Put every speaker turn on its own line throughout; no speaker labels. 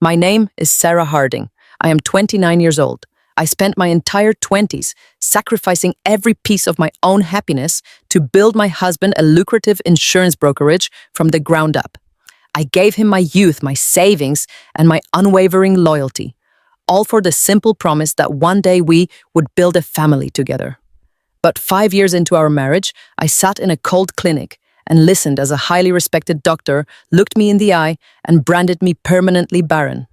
My name is Sarah Harding. I am 29 years old. I spent my entire 20s sacrificing every piece of my own happiness to build my husband a lucrative insurance brokerage from the ground up. I gave him my youth, my savings, and my unwavering loyalty, all for the simple promise that one day we would build a family together. But 5 years into our marriage, I sat in a cold clinic and listened as a highly respected doctor looked me in the eye and branded me permanently barren.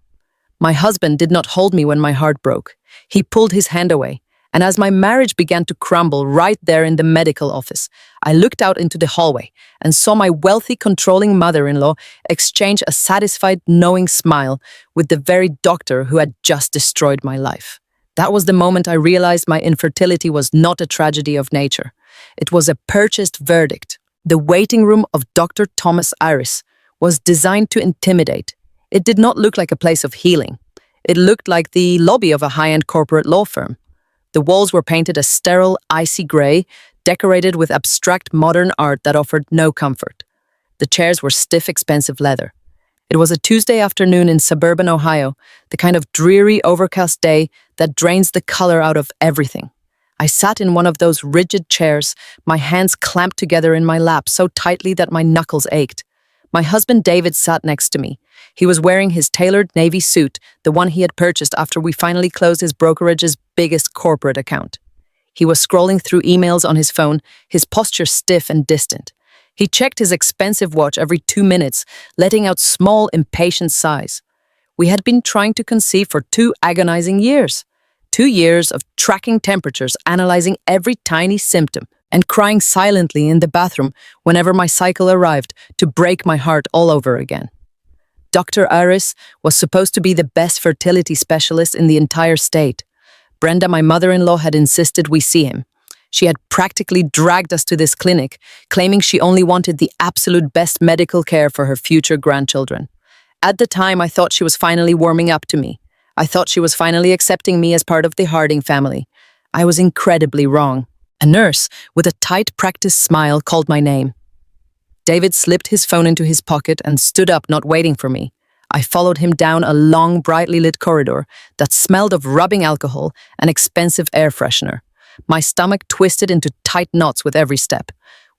My husband did not hold me when my heart broke. He pulled his hand away, and as my marriage began to crumble right there in the medical office, I looked out into the hallway and saw my wealthy, controlling mother-in-law exchange a satisfied, knowing smile with the very doctor who had just destroyed my life. That was the moment I realized my infertility was not a tragedy of nature. It was a purchased verdict. The waiting room of Dr. Thomas Iris was designed to intimidate. It did not look like a place of healing. It looked like the lobby of a high-end corporate law firm. The walls were painted a sterile, icy gray, decorated with abstract modern art that offered no comfort. The chairs were stiff, expensive leather. It was a Tuesday afternoon in suburban Ohio, the kind of dreary, overcast day that drains the color out of everything. I sat in one of those rigid chairs, my hands clamped together in my lap so tightly that my knuckles ached. My husband David sat next to me. He was wearing his tailored navy suit, the one he had purchased after we finally closed his brokerage's biggest corporate account. He was scrolling through emails on his phone, his posture stiff and distant. He checked his expensive watch every 2 minutes, letting out small, impatient sighs. We had been trying to conceive for 2 agonizing years. 2 years of tracking temperatures, analyzing every tiny symptom, and crying silently in the bathroom whenever my cycle arrived to break my heart all over again. Dr. Iris was supposed to be the best fertility specialist in the entire state. Brenda, my mother-in-law, had insisted we see him. She had practically dragged us to this clinic, claiming she only wanted the absolute best medical care for her future grandchildren. At the time, I thought she was finally warming up to me. I thought she was finally accepting me as part of the Harding family. I was incredibly wrong. A nurse, with a tight, practiced smile, called my name. David slipped his phone into his pocket and stood up, not waiting for me. I followed him down a long, brightly lit corridor that smelled of rubbing alcohol and expensive air freshener. My stomach twisted into tight knots with every step.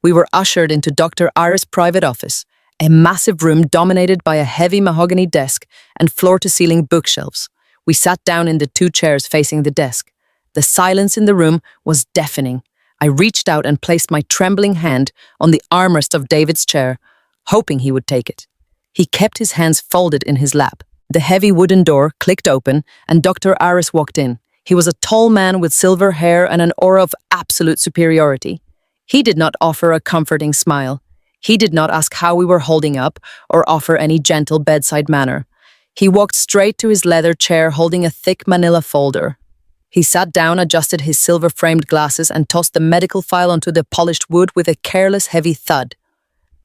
We were ushered into Dr. Iris' private office, a massive room dominated by a heavy mahogany desk and floor-to-ceiling bookshelves. We sat down in the 2 chairs facing the desk. The silence in the room was deafening. I reached out and placed my trembling hand on the armrest of David's chair, hoping he would take it. He kept his hands folded in his lap. The heavy wooden door clicked open, and Dr. Iris walked in. He was a tall man with silver hair and an aura of absolute superiority. He did not offer a comforting smile. He did not ask how we were holding up or offer any gentle bedside manner. He walked straight to his leather chair holding a thick manila folder. He sat down, adjusted his silver-framed glasses, and tossed the medical file onto the polished wood with a careless, heavy thud.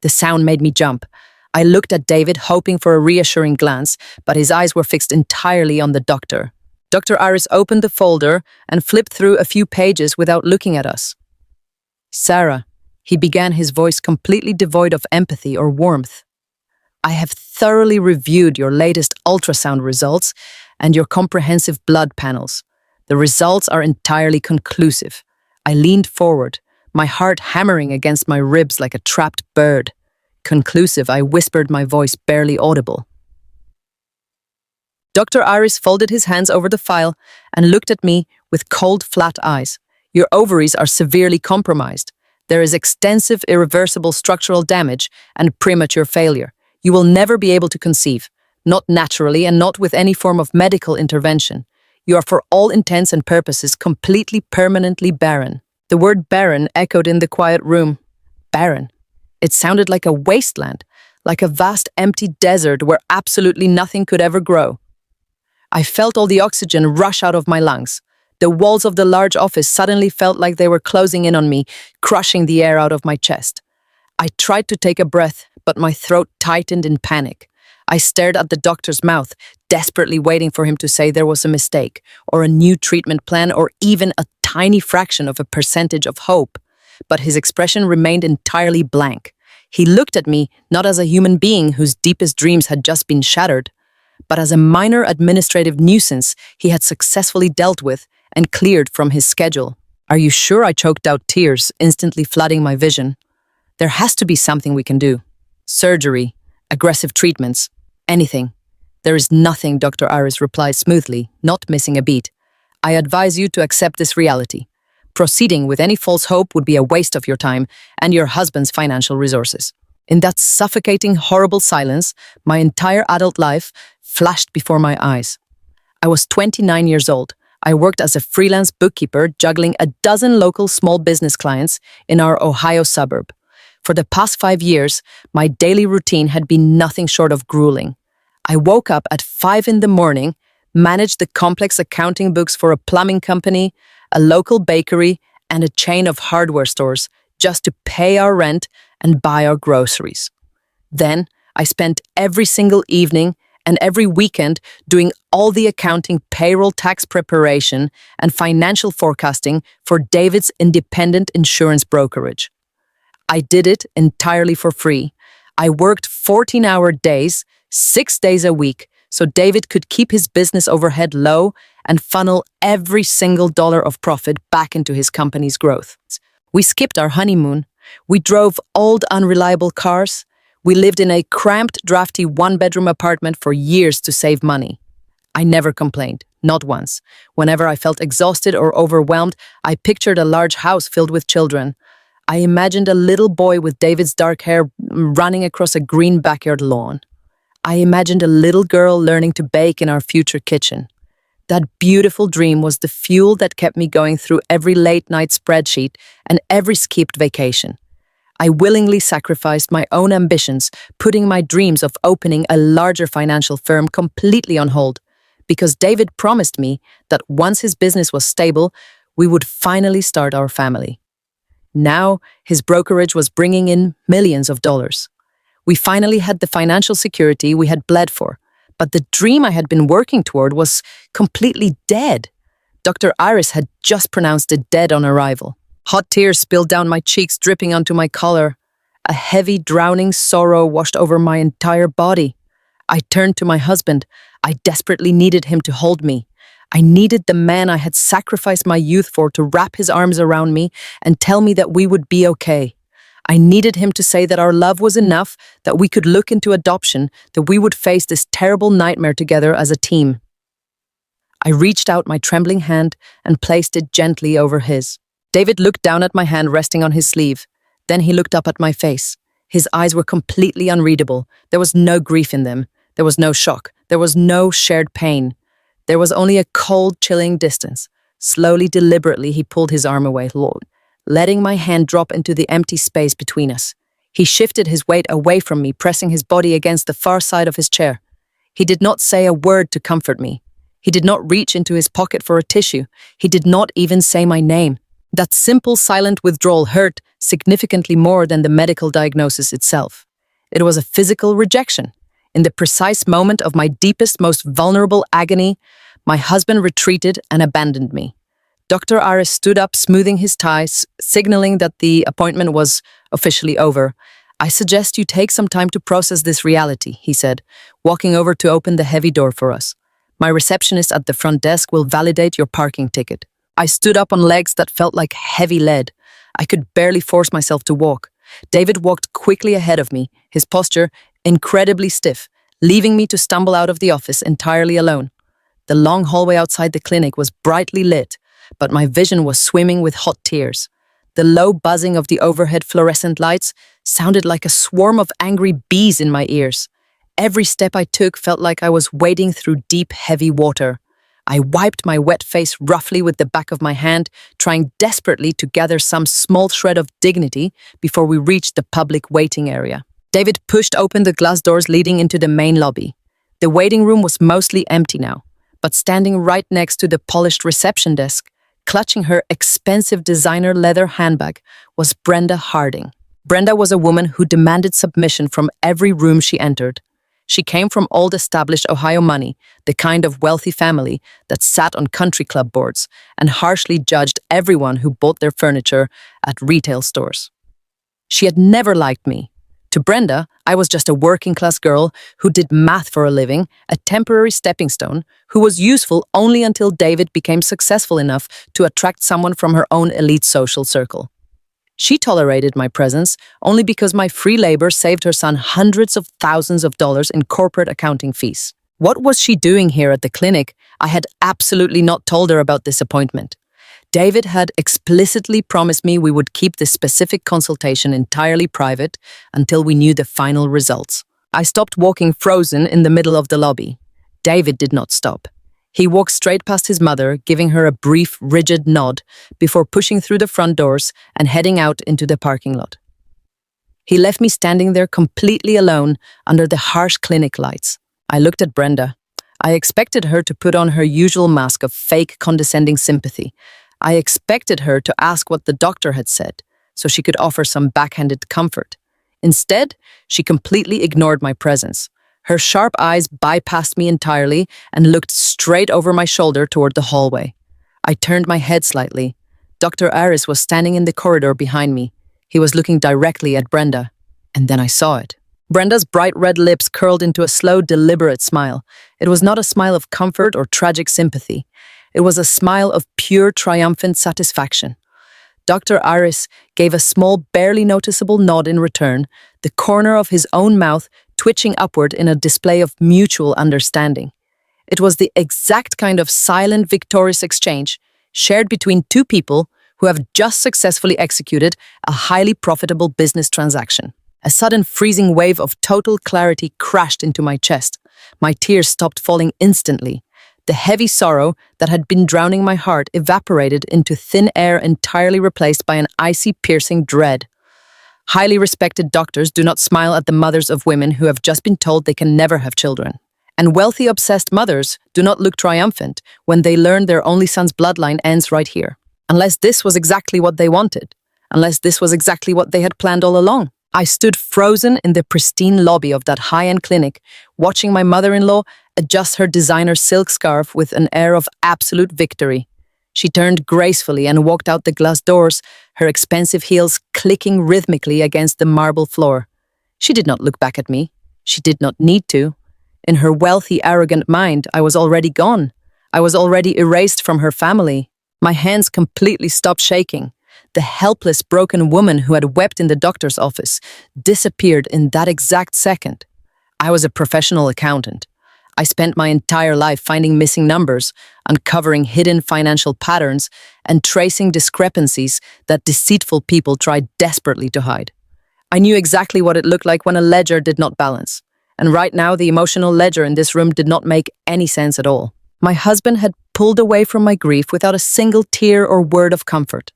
The sound made me jump. I looked at David, hoping for a reassuring glance, but his eyes were fixed entirely on the doctor. Dr. Iris opened the folder and flipped through a few pages without looking at us. "Sarah," he began, his voice completely devoid of empathy or warmth. "I have thoroughly reviewed your latest ultrasound results and your comprehensive blood panels. The results are entirely conclusive." I leaned forward, my heart hammering against my ribs like a trapped bird. "Conclusive," I whispered, my voice barely audible. Dr. Iris folded his hands over the file and looked at me with cold, flat eyes. "Your ovaries are severely compromised. There is extensive, irreversible structural damage and premature failure. You will never be able to conceive, not naturally and not with any form of medical intervention. You are for all intents and purposes completely permanently barren." The word barren echoed in the quiet room. Barren. It sounded like a wasteland, like a vast empty desert where absolutely nothing could ever grow. I felt all the oxygen rush out of my lungs. The walls of the large office suddenly felt like they were closing in on me, crushing the air out of my chest. I tried to take a breath, but my throat tightened in panic. I stared at the doctor's mouth, desperately waiting for him to say there was a mistake, or a new treatment plan, or even a tiny fraction of a percentage of hope. But his expression remained entirely blank. He looked at me not as a human being whose deepest dreams had just been shattered, but as a minor administrative nuisance he had successfully dealt with and cleared from his schedule. Are you sure? I choked out tears, instantly flooding my vision. There has to be something we can do. Surgery, aggressive treatments, anything. There is nothing, Dr. Iris replied smoothly, not missing a beat. I advise you to accept this reality. Proceeding with any false hope would be a waste of your time and your husband's financial resources. In that suffocating, horrible silence, my entire adult life flashed before my eyes. I was 29 years old. I worked as a freelance bookkeeper, juggling a dozen local small business clients in our Ohio suburb. For the past 5 years, my daily routine had been nothing short of grueling. I woke up at 5 in the morning, managed the complex accounting books for a plumbing company, a local bakery, and a chain of hardware stores just to pay our rent and buy our groceries. Then, I spent every single evening and every weekend doing all the accounting, payroll, tax preparation, and financial forecasting for David's independent insurance brokerage. I did it entirely for free. I worked 14-hour days, 6 days a week, so David could keep his business overhead low and funnel every single dollar of profit back into his company's growth. We skipped our honeymoon. We drove old, unreliable cars. We lived in a cramped, drafty one-bedroom apartment for years to save money. I never complained, not once. Whenever I felt exhausted or overwhelmed, I pictured a large house filled with children. I imagined a little boy with David's dark hair running across a green backyard lawn. I imagined a little girl learning to bake in our future kitchen. That beautiful dream was the fuel that kept me going through every late-night spreadsheet and every skipped vacation. I willingly sacrificed my own ambitions, putting my dreams of opening a larger financial firm completely on hold, because David promised me that once his business was stable, we would finally start our family. Now, his brokerage was bringing in millions of dollars. We finally had the financial security we had bled for, but the dream I had been working toward was completely dead. Dr. Iris had just pronounced it dead on arrival. Hot tears spilled down my cheeks, dripping onto my collar. A heavy, drowning sorrow washed over my entire body. I turned to my husband. I desperately needed him to hold me. I needed the man I had sacrificed my youth for to wrap his arms around me and tell me that we would be okay. I needed him to say that our love was enough, that we could look into adoption, that we would face this terrible nightmare together as a team. I reached out my trembling hand and placed it gently over his. David looked down at my hand resting on his sleeve. Then he looked up at my face. His eyes were completely unreadable. There was no grief in them. There was no shock. There was no shared pain. There was only a cold, chilling distance. Slowly, deliberately, he pulled his arm away, letting my hand drop into the empty space between us. He shifted his weight away from me, pressing his body against the far side of his chair. He did not say a word to comfort me. He did not reach into his pocket for a tissue. He did not even say my name. That simple, silent withdrawal hurt significantly more than the medical diagnosis itself. It was a physical rejection. In the precise moment of my deepest, most vulnerable agony, my husband retreated and abandoned me. Dr. Iris stood up, smoothing his ties, signaling that the appointment was officially over. I suggest you take some time to process this reality, he said, walking over to open the heavy door for us. My receptionist at the front desk will validate your parking ticket. I stood up on legs that felt like heavy lead. I could barely force myself to walk. David walked quickly ahead of me, his posture incredibly stiff, leaving me to stumble out of the office entirely alone. The long hallway outside the clinic was brightly lit, but my vision was swimming with hot tears. The low buzzing of the overhead fluorescent lights sounded like a swarm of angry bees in my ears. Every step I took felt like I was wading through deep, heavy water. I wiped my wet face roughly with the back of my hand, trying desperately to gather some small shred of dignity before we reached the public waiting area. David pushed open the glass doors leading into the main lobby. The waiting room was mostly empty now, but standing right next to the polished reception desk, clutching her expensive designer leather handbag, was Brenda Harding. Brenda was a woman who demanded submission from every room she entered. She came from old established Ohio money, the kind of wealthy family that sat on country club boards and harshly judged everyone who bought their furniture at retail stores. She had never liked me, To Brenda, I was just a working-class girl who did math for a living, a temporary stepping stone, who was useful only until David became successful enough to attract someone from her own elite social circle. She tolerated my presence only because my free labor saved her son hundreds of thousands of dollars in corporate accounting fees. What was she doing here at the clinic? I had absolutely not told her about this appointment. David had explicitly promised me we would keep this specific consultation entirely private until we knew the final results. I stopped walking frozen in the middle of the lobby. David did not stop. He walked straight past his mother, giving her a brief, rigid nod before pushing through the front doors and heading out into the parking lot. He left me standing there completely alone under the harsh clinic lights. I looked at Brenda. I expected her to put on her usual mask of fake, condescending sympathy. I expected her to ask what the doctor had said, so she could offer some backhanded comfort. Instead, she completely ignored my presence. Her sharp eyes bypassed me entirely and looked straight over my shoulder toward the hallway. I turned my head slightly. Dr. Aris was standing in the corridor behind me. He was looking directly at Brenda. And then I saw it. Brenda's bright red lips curled into a slow, deliberate smile. It was not a smile of comfort or tragic sympathy. It was a smile of pure, triumphant satisfaction. Dr. Aris gave a small, barely noticeable nod in return, the corner of his own mouth twitching upward in a display of mutual understanding. It was the exact kind of silent, victorious exchange shared between two people who have just successfully executed a highly profitable business transaction. A sudden freezing wave of total clarity crashed into my chest. My tears stopped falling instantly. The heavy sorrow that had been drowning my heart evaporated into thin air, entirely replaced by an icy, piercing dread. Highly respected doctors do not smile at the mothers of women who have just been told they can never have children. And wealthy, obsessed mothers do not look triumphant when they learn their only son's bloodline ends right here. Unless this was exactly what they wanted. Unless this was exactly what they had planned all along. I stood frozen in the pristine lobby of that high-end clinic, watching my mother-in-law adjust her designer silk scarf with an air of absolute victory. She turned gracefully and walked out the glass doors, her expensive heels clicking rhythmically against the marble floor. She did not look back at me. She did not need to. In her wealthy, arrogant mind, I was already gone. I was already erased from her family. My hands completely stopped shaking. The helpless, broken woman who had wept in the doctor's office disappeared in that exact second. I was a professional accountant. I spent my entire life finding missing numbers, uncovering hidden financial patterns, and tracing discrepancies that deceitful people tried desperately to hide. I knew exactly what it looked like when a ledger did not balance. And right now, the emotional ledger in this room did not make any sense at all. My husband had pulled away from my grief without a single tear or word of comfort.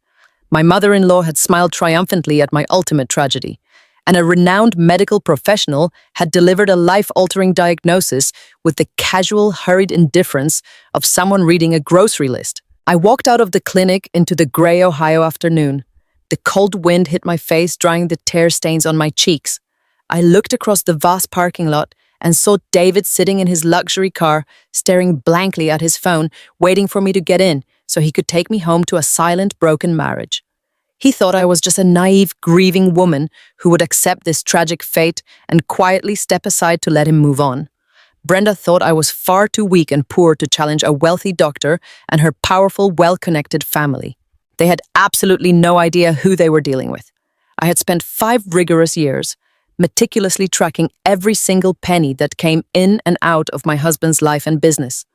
My mother-in-law had smiled triumphantly at my ultimate tragedy, and a renowned medical professional had delivered a life-altering diagnosis with the casual, hurried indifference of someone reading a grocery list. I walked out of the clinic into the gray Ohio afternoon. The cold wind hit my face, drying the tear stains on my cheeks. I looked across the vast parking lot and saw David sitting in his luxury car, staring blankly at his phone, waiting for me to get in so he could take me home to a silent, broken marriage. He thought I was just a naive, grieving woman who would accept this tragic fate and quietly step aside to let him move on. Brenda thought I was far too weak and poor to challenge a wealthy doctor and her powerful, well-connected family. They had absolutely no idea who they were dealing with. I had spent 5 rigorous years meticulously tracking every single penny that came in and out of my husband's life and business.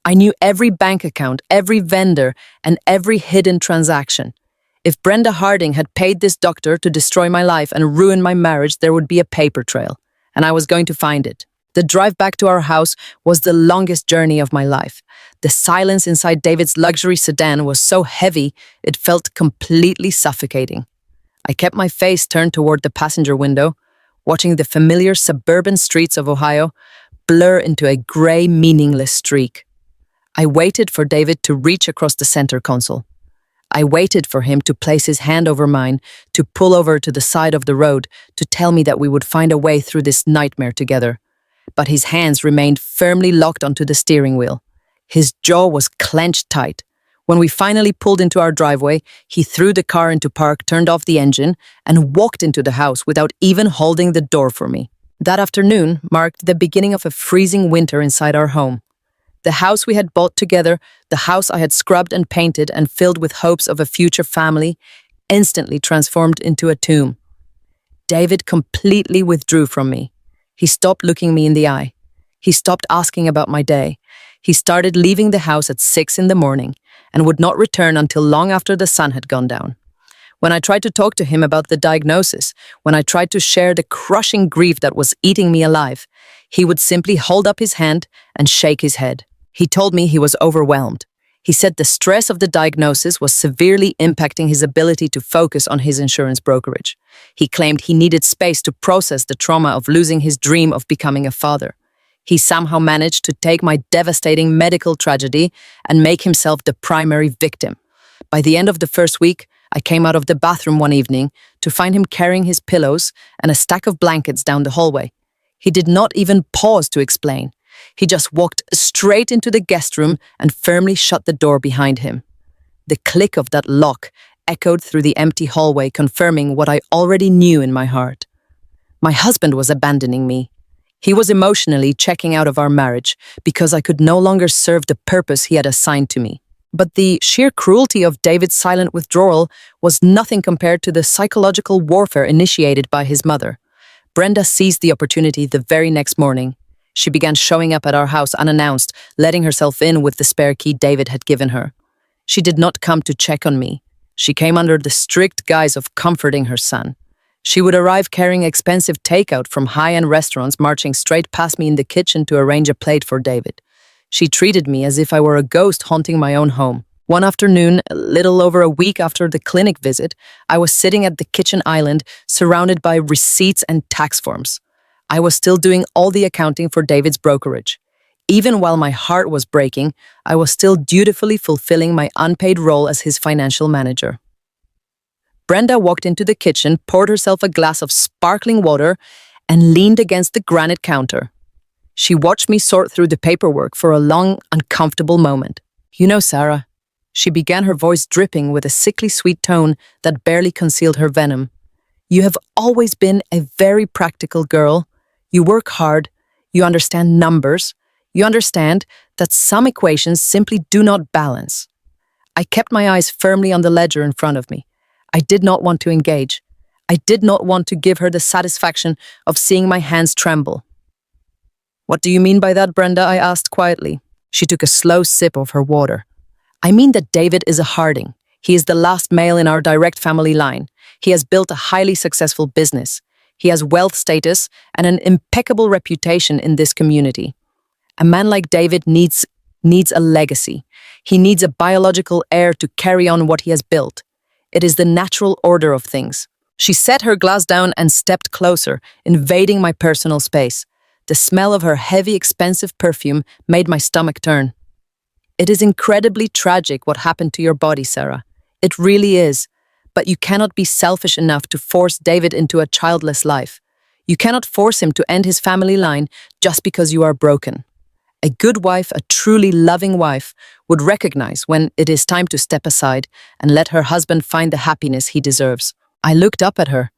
I knew every bank account, every vendor, and every hidden transaction. If Brenda Harding had paid this doctor to destroy my life and ruin my marriage, there would be a paper trail, and I was going to find it. The drive back to our house was the longest journey of my life. The silence inside David's luxury sedan was so heavy, it felt completely suffocating. I kept my face turned toward the passenger window, watching the familiar suburban streets of Ohio blur into a gray, meaningless streak. I waited for David to reach across the center console. I waited for him to place his hand over mine, to pull over to the side of the road, to tell me that we would find a way through this nightmare together. But his hands remained firmly locked onto the steering wheel. His jaw was clenched tight. When we finally pulled into our driveway, he threw the car into park, turned off the engine, and walked into the house without even holding the door for me. That afternoon marked the beginning of a freezing winter inside our home. The house we had bought together, the house I had scrubbed and painted and filled with hopes of a future family, instantly transformed into a tomb. David completely withdrew from me. He stopped looking me in the eye. He stopped asking about my day. He started leaving the house at 6 in the morning and would not return until long after the sun had gone down. When I tried to talk to him about the diagnosis, when I tried to share the crushing grief that was eating me alive, he would simply hold up his hand and shake his head. He told me he was overwhelmed. He said the stress of the diagnosis was severely impacting his ability to focus on his insurance brokerage. He claimed he needed space to process the trauma of losing his dream of becoming a father. He somehow managed to take my devastating medical tragedy and make himself the primary victim. By the end of the first week, I came out of the bathroom one evening to find him carrying his pillows and a stack of blankets down the hallway. He did not even pause to explain. He just walked straight into the guest room and firmly shut the door behind him. The click of that lock echoed through the empty hallway, confirming what I already knew in my heart. My husband was abandoning me. He was emotionally checking out of our marriage because I could no longer serve the purpose he had assigned to me. But the sheer cruelty of David's silent withdrawal was nothing compared to the psychological warfare initiated by his mother. Brenda seized the opportunity the very next morning. She began showing up at our house unannounced, letting herself in with the spare key David had given her. She did not come to check on me. She came under the strict guise of comforting her son. She would arrive carrying expensive takeout from high-end restaurants, marching straight past me in the kitchen to arrange a plate for David. She treated me as if I were a ghost haunting my own home. One afternoon, a little over a week after the clinic visit, I was sitting at the kitchen island, surrounded by receipts and tax forms. I was still doing all the accounting for David's brokerage. Even while my heart was breaking, I was still dutifully fulfilling my unpaid role as his financial manager. Brenda walked into the kitchen, poured herself a glass of sparkling water, and leaned against the granite counter. She watched me sort through the paperwork for a long, uncomfortable moment. "You know, Sarah," she began, her voice dripping with a sickly sweet tone that barely concealed her venom. "You have always been a very practical girl. You work hard. You understand numbers. You understand that some equations simply do not balance." I kept my eyes firmly on the ledger in front of me. I did not want to engage. I did not want to give her the satisfaction of seeing my hands tremble. "What do you mean by that, Brenda?" I asked quietly. She took a slow sip of her water. "I mean that David is a Harding. He is the last male in our direct family line. He has built a highly successful business. He has wealth status and an impeccable reputation in this community. A man like David needs a legacy. He needs a biological heir to carry on what he has built. It is the natural order of things." She set her glass down and stepped closer, invading my personal space. The smell of her heavy, expensive perfume made my stomach turn. "It is incredibly tragic what happened to your body, Sarah. It really is. But you cannot be selfish enough to force David into a childless life. You cannot force him to end his family line just because you are broken. A good wife, a truly loving wife, would recognize when it is time to step aside and let her husband find the happiness he deserves." I looked up at her.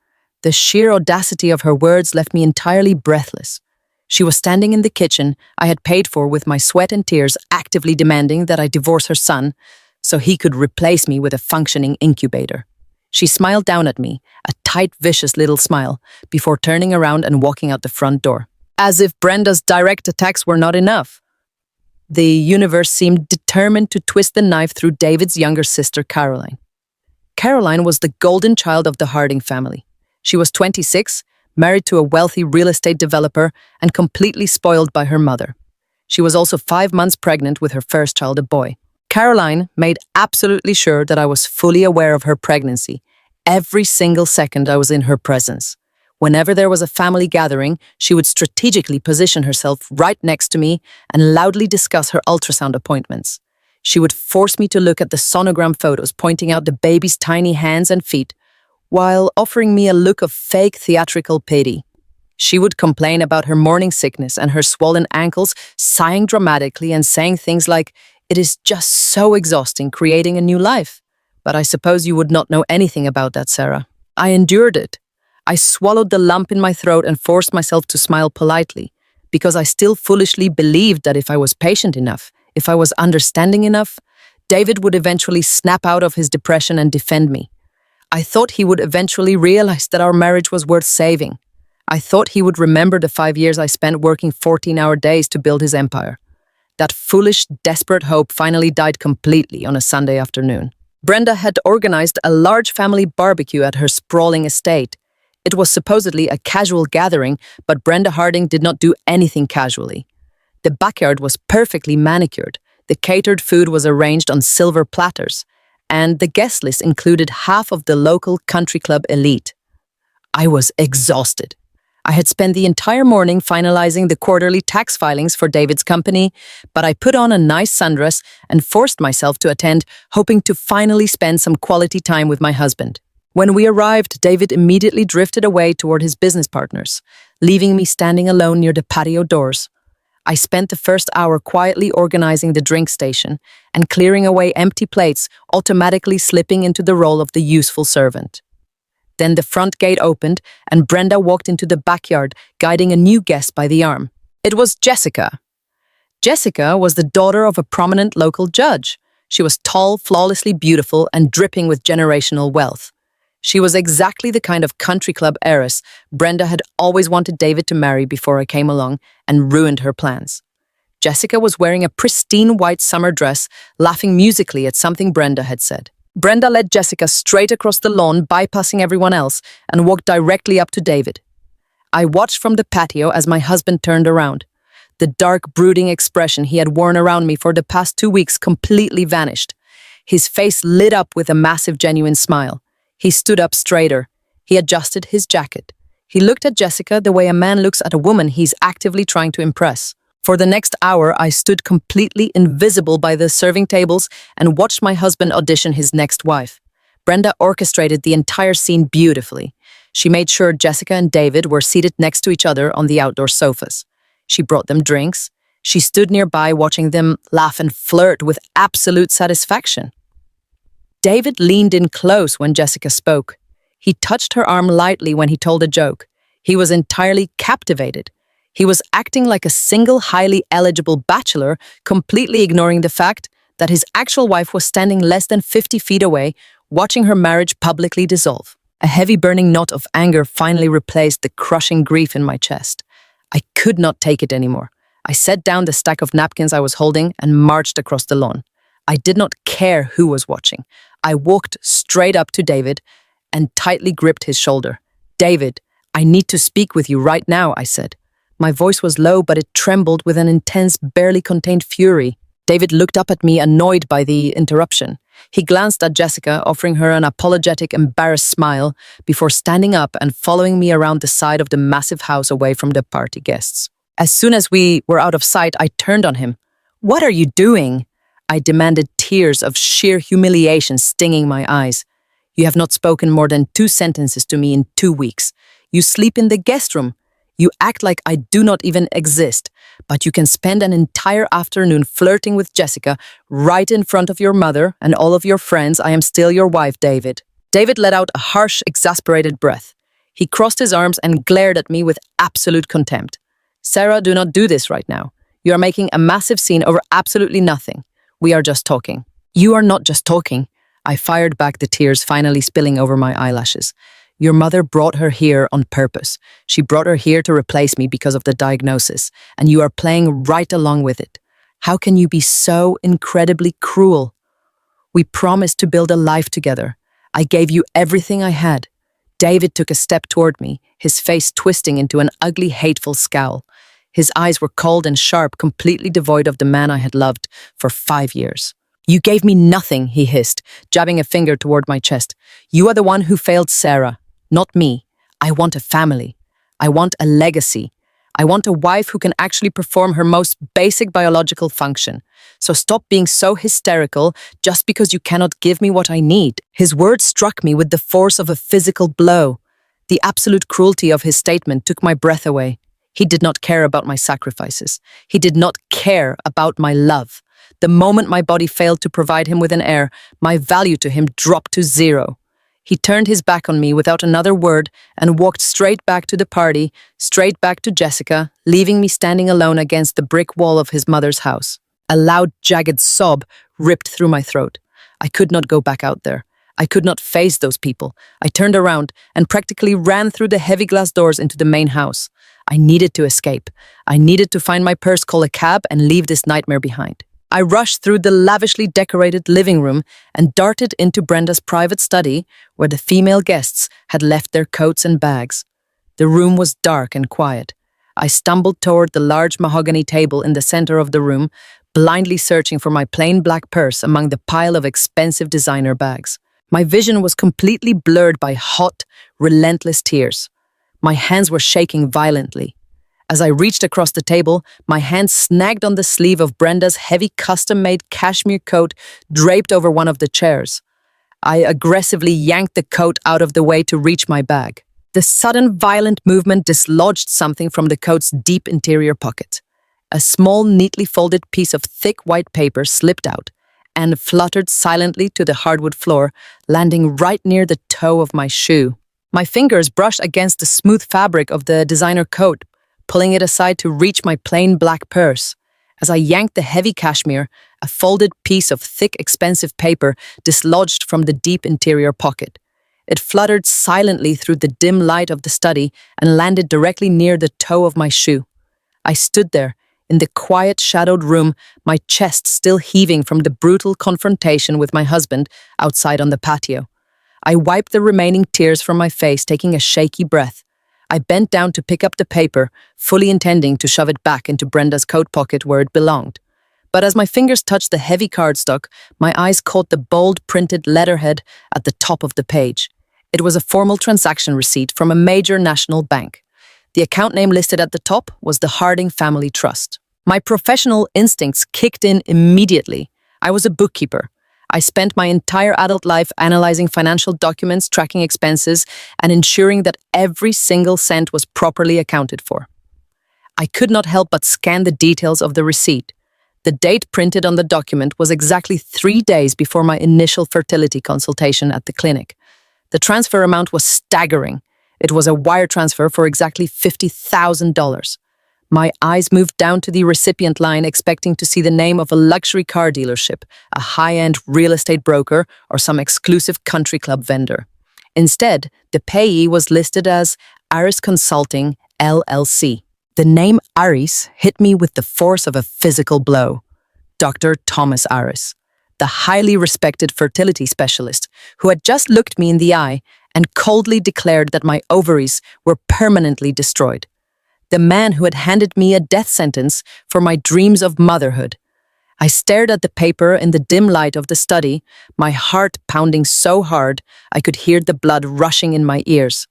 The sheer audacity of her words left me entirely breathless. She was standing in the kitchen I had paid for with my sweat and tears, actively demanding that I divorce her son so he could replace me with a functioning incubator. She smiled down at me, a tight, vicious little smile, before turning around and walking out the front door. As if Brenda's direct attacks were not enough, the universe seemed determined to twist the knife through David's younger sister, Caroline. Caroline was the golden child of the Harding family. She was 26, married to a wealthy real estate developer, and completely spoiled by her mother. She was also 5 months pregnant with her first child, a boy. Caroline made absolutely sure that I was fully aware of her pregnancy, every single second I was in her presence. Whenever there was a family gathering, she would strategically position herself right next to me and loudly discuss her ultrasound appointments. She would force me to look at the sonogram photos, pointing out the baby's tiny hands and feet, while offering me a look of fake theatrical pity. She would complain about her morning sickness and her swollen ankles, sighing dramatically and saying things like, It is just so exhausting creating a new life. But I suppose you would not know anything about that, Sarah. I endured it. I swallowed the lump in my throat and forced myself to smile politely, because I still foolishly believed that if I was patient enough, if I was understanding enough, David would eventually snap out of his depression and defend me. I thought he would eventually realize that our marriage was worth saving. I thought he would remember the 5 years I spent working 14-hour days to build his empire. That foolish, desperate hope finally died completely on a Sunday afternoon. Brenda had organized a large family barbecue at her sprawling estate. It was supposedly a casual gathering, but Brenda Harding did not do anything casually. The backyard was perfectly manicured, the catered food was arranged on silver platters, and the guest list included half of the local country club elite. I was exhausted. I had spent the entire morning finalizing the quarterly tax filings for David's company, but I put on a nice sundress and forced myself to attend, hoping to finally spend some quality time with my husband. When we arrived, David immediately drifted away toward his business partners, leaving me standing alone near the patio doors. I spent the first hour quietly organizing the drink station and clearing away empty plates, automatically slipping into the role of the useful servant. Then the front gate opened and Brenda walked into the backyard, guiding a new guest by the arm. It was Jessica. Jessica was the daughter of a prominent local judge. She was tall, flawlessly beautiful, and dripping with generational wealth. She was exactly the kind of country club heiress Brenda had always wanted David to marry before I came along and ruined her plans. Jessica was wearing a pristine white summer dress, laughing musically at something Brenda had said. Brenda led Jessica straight across the lawn, bypassing everyone else, and walked directly up to David. I watched from the patio as my husband turned around. The dark, brooding expression he had worn around me for the past 2 weeks completely vanished. His face lit up with a massive, genuine smile. He stood up straighter. He adjusted his jacket. He looked at Jessica the way a man looks at a woman he's actively trying to impress. For the next hour, I stood completely invisible by the serving tables and watched my husband audition his next wife. Brenda orchestrated the entire scene beautifully. She made sure Jessica and David were seated next to each other on the outdoor sofas. She brought them drinks. She stood nearby watching them laugh and flirt with absolute satisfaction. David leaned in close when Jessica spoke. He touched her arm lightly when he told a joke. He was entirely captivated. He was acting like a single, highly eligible bachelor, completely ignoring the fact that his actual wife was standing less than 50 feet away, watching her marriage publicly dissolve. A heavy burning knot of anger finally replaced the crushing grief in my chest. I could not take it anymore. I set down the stack of napkins I was holding and marched across the lawn. I did not care who was watching. I walked straight up to David and tightly gripped his shoulder. "David, I need to speak with you right now," I said. My voice was low, but it trembled with an intense, barely contained fury. David looked up at me, annoyed by the interruption. He glanced at Jessica, offering her an apologetic, embarrassed smile, before standing up and following me around the side of the massive house away from the party guests. As soon as we were out of sight, I turned on him. "What are you doing?" I demanded, tears of sheer humiliation stinging my eyes. "You have not spoken more than 2 sentences to me in 2 weeks. You sleep in the guest room. You act like I do not even exist, but you can spend an entire afternoon flirting with Jessica right in front of your mother and all of your friends. I am still your wife, David." David let out a harsh, exasperated breath. He crossed his arms and glared at me with absolute contempt. "Sarah, do not do this right now. You are making a massive scene over absolutely nothing. We are just talking." "You are not just talking." I fired back, the tears finally spilling over my eyelashes. "Your mother brought her here on purpose. She brought her here to replace me because of the diagnosis, and you are playing right along with it. How can you be so incredibly cruel? We promised to build a life together. I gave you everything I had." David took a step toward me, his face twisting into an ugly, hateful scowl. His eyes were cold and sharp, completely devoid of the man I had loved for 5 years. "You gave me nothing," he hissed, jabbing a finger toward my chest. "You are the one who failed Sarah, not me. I want a family. I want a legacy. I want a wife who can actually perform her most basic biological function. So stop being so hysterical just because you cannot give me what I need." His words struck me with the force of a physical blow. The absolute cruelty of his statement took my breath away. He did not care about my sacrifices. He did not care about my love. The moment my body failed to provide him with an heir, my value to him dropped to zero. He turned his back on me without another word and walked straight back to the party, straight back to Jessica, leaving me standing alone against the brick wall of his mother's house. A loud, jagged sob ripped through my throat. I could not go back out there. I could not face those people. I turned around and practically ran through the heavy glass doors into the main house. I needed to escape. I needed to find my purse, call a cab, and leave this nightmare behind. I rushed through the lavishly decorated living room and darted into Brenda's private study, where the female guests had left their coats and bags. The room was dark and quiet. I stumbled toward the large mahogany table in the center of the room, blindly searching for my plain black purse among the pile of expensive designer bags. My vision was completely blurred by hot, relentless tears. My hands were shaking violently. As I reached across the table, my hand snagged on the sleeve of Brenda's heavy custom-made cashmere coat draped over one of the chairs. I aggressively yanked the coat out of the way to reach my bag. The sudden violent movement dislodged something from the coat's deep interior pocket. A small, neatly folded piece of thick white paper slipped out and fluttered silently to the hardwood floor, landing right near the toe of my shoe. My fingers brushed against the smooth fabric of the designer coat, pulling it aside to reach my plain black purse. As I yanked the heavy cashmere, a folded piece of thick, expensive paper dislodged from the deep interior pocket. It fluttered silently through the dim light of the study and landed directly near the toe of my shoe. I stood there, in the quiet, shadowed room, my chest still heaving from the brutal confrontation with my husband outside on the patio. I wiped the remaining tears from my face, taking a shaky breath. I bent down to pick up the paper, fully intending to shove it back into Brenda's coat pocket where it belonged. But as my fingers touched the heavy cardstock, my eyes caught the bold printed letterhead at the top of the page. It was a formal transaction receipt from a major national bank. The account name listed at the top was the Harding Family Trust. My professional instincts kicked in immediately. I was a bookkeeper. I spent my entire adult life analyzing financial documents, tracking expenses, and ensuring that every single cent was properly accounted for. I could not help but scan the details of the receipt. The date printed on the document was exactly 3 days before my initial fertility consultation at the clinic. The transfer amount was staggering. It was a wire transfer for exactly $50,000. My eyes moved down to the recipient line, expecting to see the name of a luxury car dealership, a high-end real estate broker, or some exclusive country club vendor. Instead, the payee was listed as Aris Consulting, LLC. The name Aris hit me with the force of a physical blow. Dr. Thomas Aris, the highly respected fertility specialist who had just looked me in the eye and coldly declared that my ovaries were permanently destroyed. The man who had handed me a death sentence for my dreams of motherhood. I stared at the paper in the dim light of the study, my heart pounding so hard I could hear the blood rushing in my ears.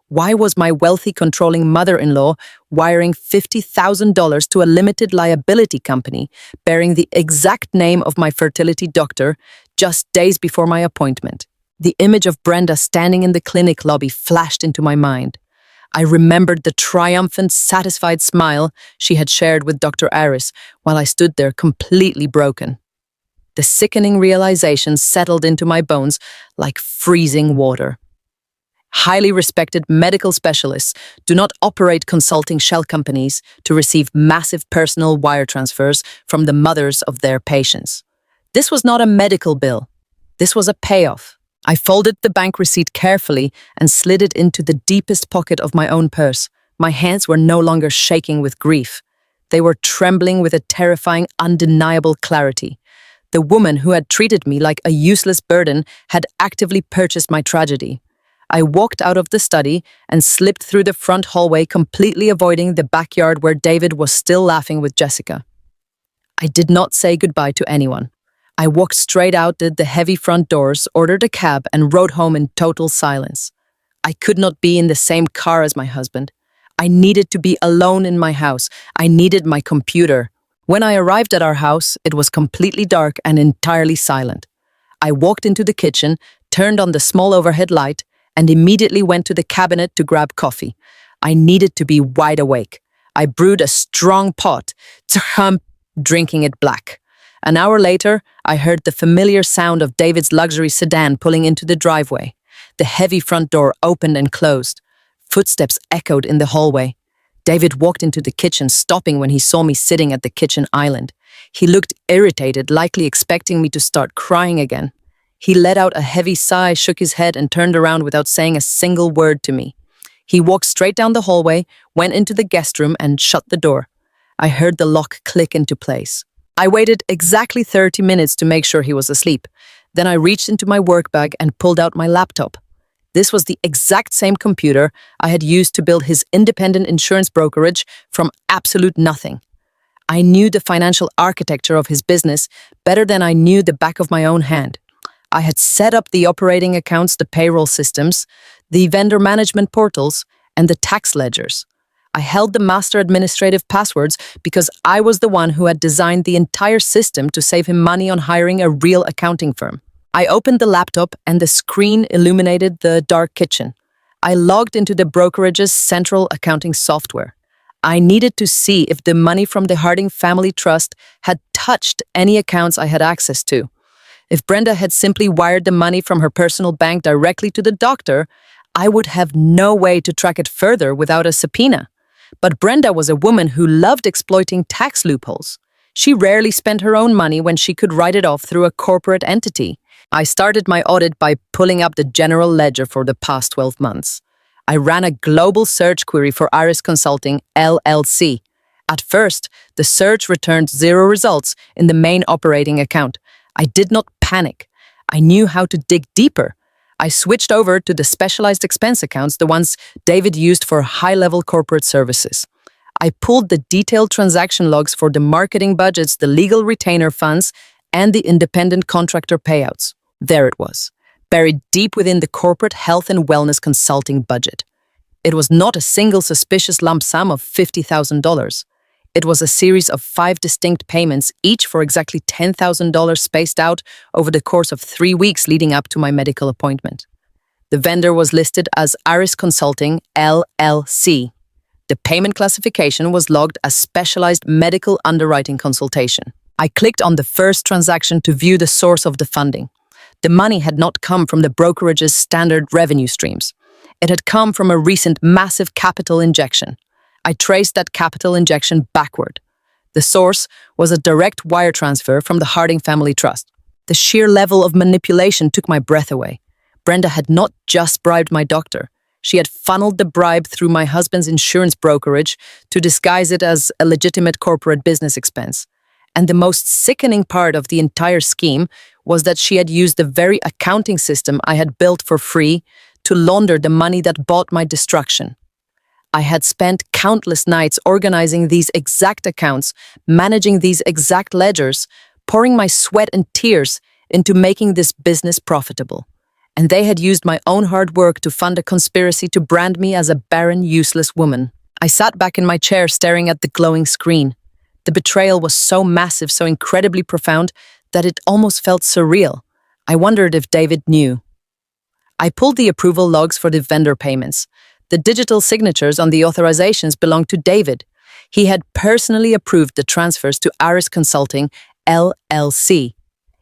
Why was my wealthy, controlling mother-in-law wiring $50,000 to a limited liability company bearing the exact name of my fertility doctor just days before my appointment? The image of Brenda standing in the clinic lobby flashed into my mind. I remembered the triumphant, satisfied smile she had shared with Dr. Aris while I stood there completely broken. The sickening realization settled into my bones like freezing water. Highly respected medical specialists do not operate consulting shell companies to receive massive personal wire transfers from the mothers of their patients. This was not a medical bill. This was a payoff. I folded the bank receipt carefully and slid it into the deepest pocket of my own purse. My hands were no longer shaking with grief. They were trembling with a terrifying, undeniable clarity. The woman who had treated me like a useless burden had actively purchased my tragedy. I walked out of the study and slipped through the front hallway, completely avoiding the backyard where David was still laughing with Jessica. I did not say goodbye to anyone. I walked straight out the heavy front doors, ordered a cab, and rode home in total silence. I could not be in the same car as my husband. I needed to be alone in my house. I needed my computer. When I arrived at our house, it was completely dark and entirely silent. I walked into the kitchen, turned on the small overhead light, and immediately went to the cabinet to grab coffee. I needed to be wide awake. I brewed a strong pot, drinking it black. An hour later, I heard the familiar sound of David's luxury sedan pulling into the driveway. The heavy front door opened and closed. Footsteps echoed in the hallway. David walked into the kitchen, stopping when he saw me sitting at the kitchen island. He looked irritated, likely expecting me to start crying again. He let out a heavy sigh, shook his head, and turned around without saying a single word to me. He walked straight down the hallway, went into the guest room, and shut the door. I heard the lock click into place. I waited exactly 30 minutes to make sure he was asleep. Then I reached into my work bag and pulled out my laptop. This was the exact same computer I had used to build his independent insurance brokerage from absolute nothing. I knew the financial architecture of his business better than I knew the back of my own hand. I had set up the operating accounts, the payroll systems, the vendor management portals, and the tax ledgers. I held the master administrative passwords because I was the one who had designed the entire system to save him money on hiring a real accounting firm. I opened the laptop and the screen illuminated the dark kitchen. I logged into the brokerage's central accounting software. I needed to see if the money from the Harding Family Trust had touched any accounts I had access to. If Brenda had simply wired the money from her personal bank directly to the doctor, I would have no way to track it further without a subpoena. But Brenda was a woman who loved exploiting tax loopholes. She rarely spent her own money when she could write it off through a corporate entity. I started my audit by pulling up the general ledger for the past 12 months. I ran a global search query for Iris Consulting, LLC. At first, the search returned 0 results in the main operating account. I did not panic. I knew how to dig deeper. I switched over to the specialized expense accounts, the ones David used for high-level corporate services. I pulled the detailed transaction logs for the marketing budgets, the legal retainer funds, and the independent contractor payouts. There it was, buried deep within the corporate health and wellness consulting budget. It was not a single suspicious lump sum of $50,000. It was a series of 5 distinct payments, each for exactly $10,000 spaced out over the course of 3 weeks leading up to my medical appointment. The vendor was listed as Iris Consulting, LLC. The payment classification was logged as specialized medical underwriting consultation. I clicked on the first transaction to view the source of the funding. The money had not come from the brokerage's standard revenue streams. It had come from a recent massive capital injection. I traced that capital injection backward. The source was a direct wire transfer from the Harding Family Trust. The sheer level of manipulation took my breath away. Brenda had not just bribed my doctor. She had funneled the bribe through my husband's insurance brokerage to disguise it as a legitimate corporate business expense. And the most sickening part of the entire scheme was that she had used the very accounting system I had built for free to launder the money that bought my destruction. I had spent countless nights organizing these exact accounts, managing these exact ledgers, pouring my sweat and tears into making this business profitable. And they had used my own hard work to fund a conspiracy to brand me as a barren, useless woman. I sat back in my chair staring at the glowing screen. The betrayal was so massive, so incredibly profound, that it almost felt surreal. I wondered if David knew. I pulled the approval logs for the vendor payments. The digital signatures on the authorizations belonged to David. He had personally approved the transfers to Iris Consulting, LLC.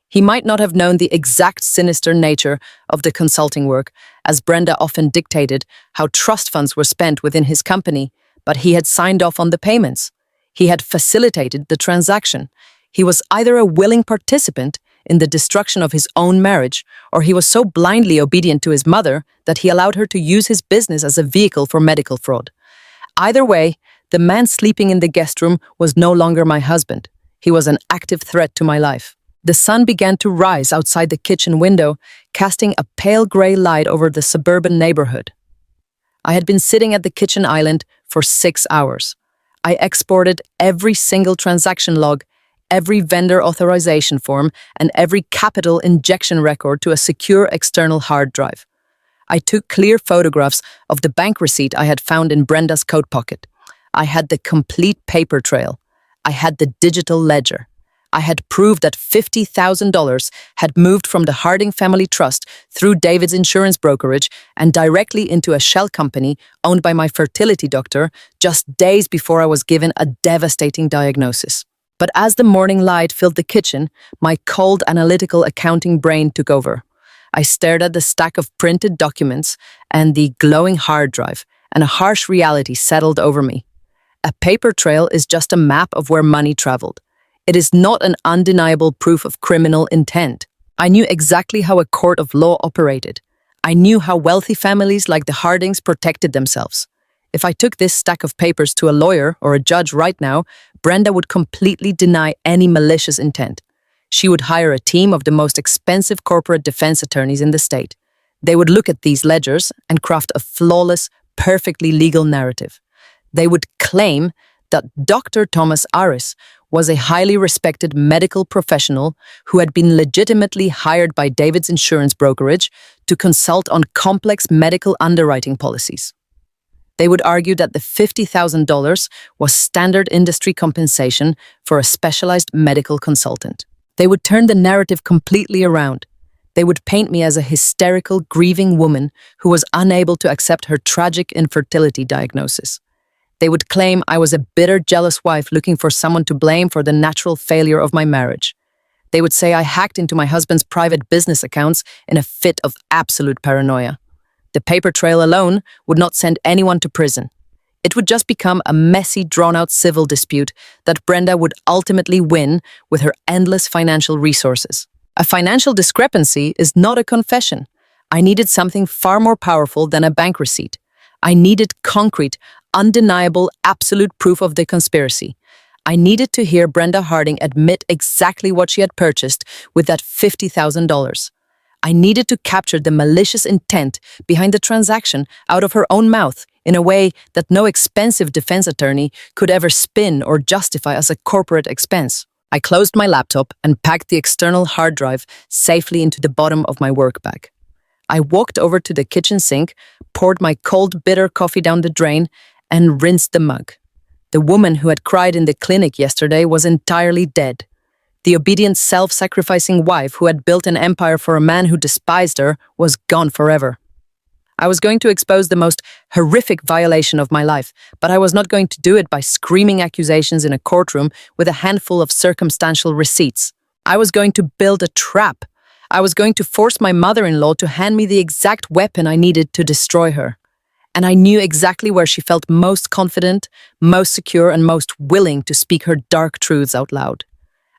He might not have known the exact sinister nature of the consulting work, as Brenda often dictated how trust funds were spent within his company, but he had signed off on the payments. He had facilitated the transaction. He was either a willing participant in the destruction of his own marriage, or he was so blindly obedient to his mother that he allowed her to use his business as a vehicle for medical fraud. Either way, the man sleeping in the guest room was no longer my husband. He was an active threat to my life. The sun began to rise outside the kitchen window, casting a pale gray light over the suburban neighborhood. I had been sitting at the kitchen island for 6 hours. I exported every single transaction log, every vendor authorization form, and every capital injection record to a secure external hard drive. I took clear photographs of the bank receipt I had found in Brenda's coat pocket. I had the complete paper trail. I had the digital ledger. I had proved that $50,000 had moved from the Harding Family Trust through David's insurance brokerage and directly into a shell company owned by my fertility doctor just days before I was given a devastating diagnosis. But as the morning light filled the kitchen, my cold analytical accounting brain took over. I stared at the stack of printed documents and the glowing hard drive, and a harsh reality settled over me. A paper trail is just a map of where money traveled. It is not an undeniable proof of criminal intent. I knew exactly how a court of law operated. I knew how wealthy families like the Hardings protected themselves. If I took this stack of papers to a lawyer or a judge right now, Brenda would completely deny any malicious intent. She would hire a team of the most expensive corporate defense attorneys in the state. They would look at these ledgers and craft a flawless, perfectly legal narrative. They would claim that Dr. Thomas Aris was a highly respected medical professional who had been legitimately hired by David's insurance brokerage to consult on complex medical underwriting policies. They would argue that the $50,000 was standard industry compensation for a specialized medical consultant. They would turn the narrative completely around. They would paint me as a hysterical, grieving woman who was unable to accept her tragic infertility diagnosis. They would claim I was a bitter, jealous wife looking for someone to blame for the natural failure of my marriage. They would say I hacked into my husband's private business accounts in a fit of absolute paranoia. The paper trail alone would not send anyone to prison. It would just become a messy, drawn-out civil dispute that Brenda would ultimately win with her endless financial resources. A financial discrepancy is not a confession. I needed something far more powerful than a bank receipt. I needed concrete, undeniable, absolute proof of the conspiracy. I needed to hear Brenda Harding admit exactly what she had purchased with that $50,000. I needed to capture the malicious intent behind the transaction out of her own mouth in a way that no expensive defense attorney could ever spin or justify as a corporate expense. I closed my laptop and packed the external hard drive safely into the bottom of my work bag. I walked over to the kitchen sink, poured my cold, bitter coffee down the drain, and rinsed the mug. The woman who had cried in the clinic yesterday was entirely dead. The obedient, self-sacrificing wife who had built an empire for a man who despised her was gone forever. I was going to expose the most horrific violation of my life, but I was not going to do it by screaming accusations in a courtroom with a handful of circumstantial receipts. I was going to build a trap. I was going to force my mother-in-law to hand me the exact weapon I needed to destroy her. And I knew exactly where she felt most confident, most secure, and most willing to speak her dark truths out loud.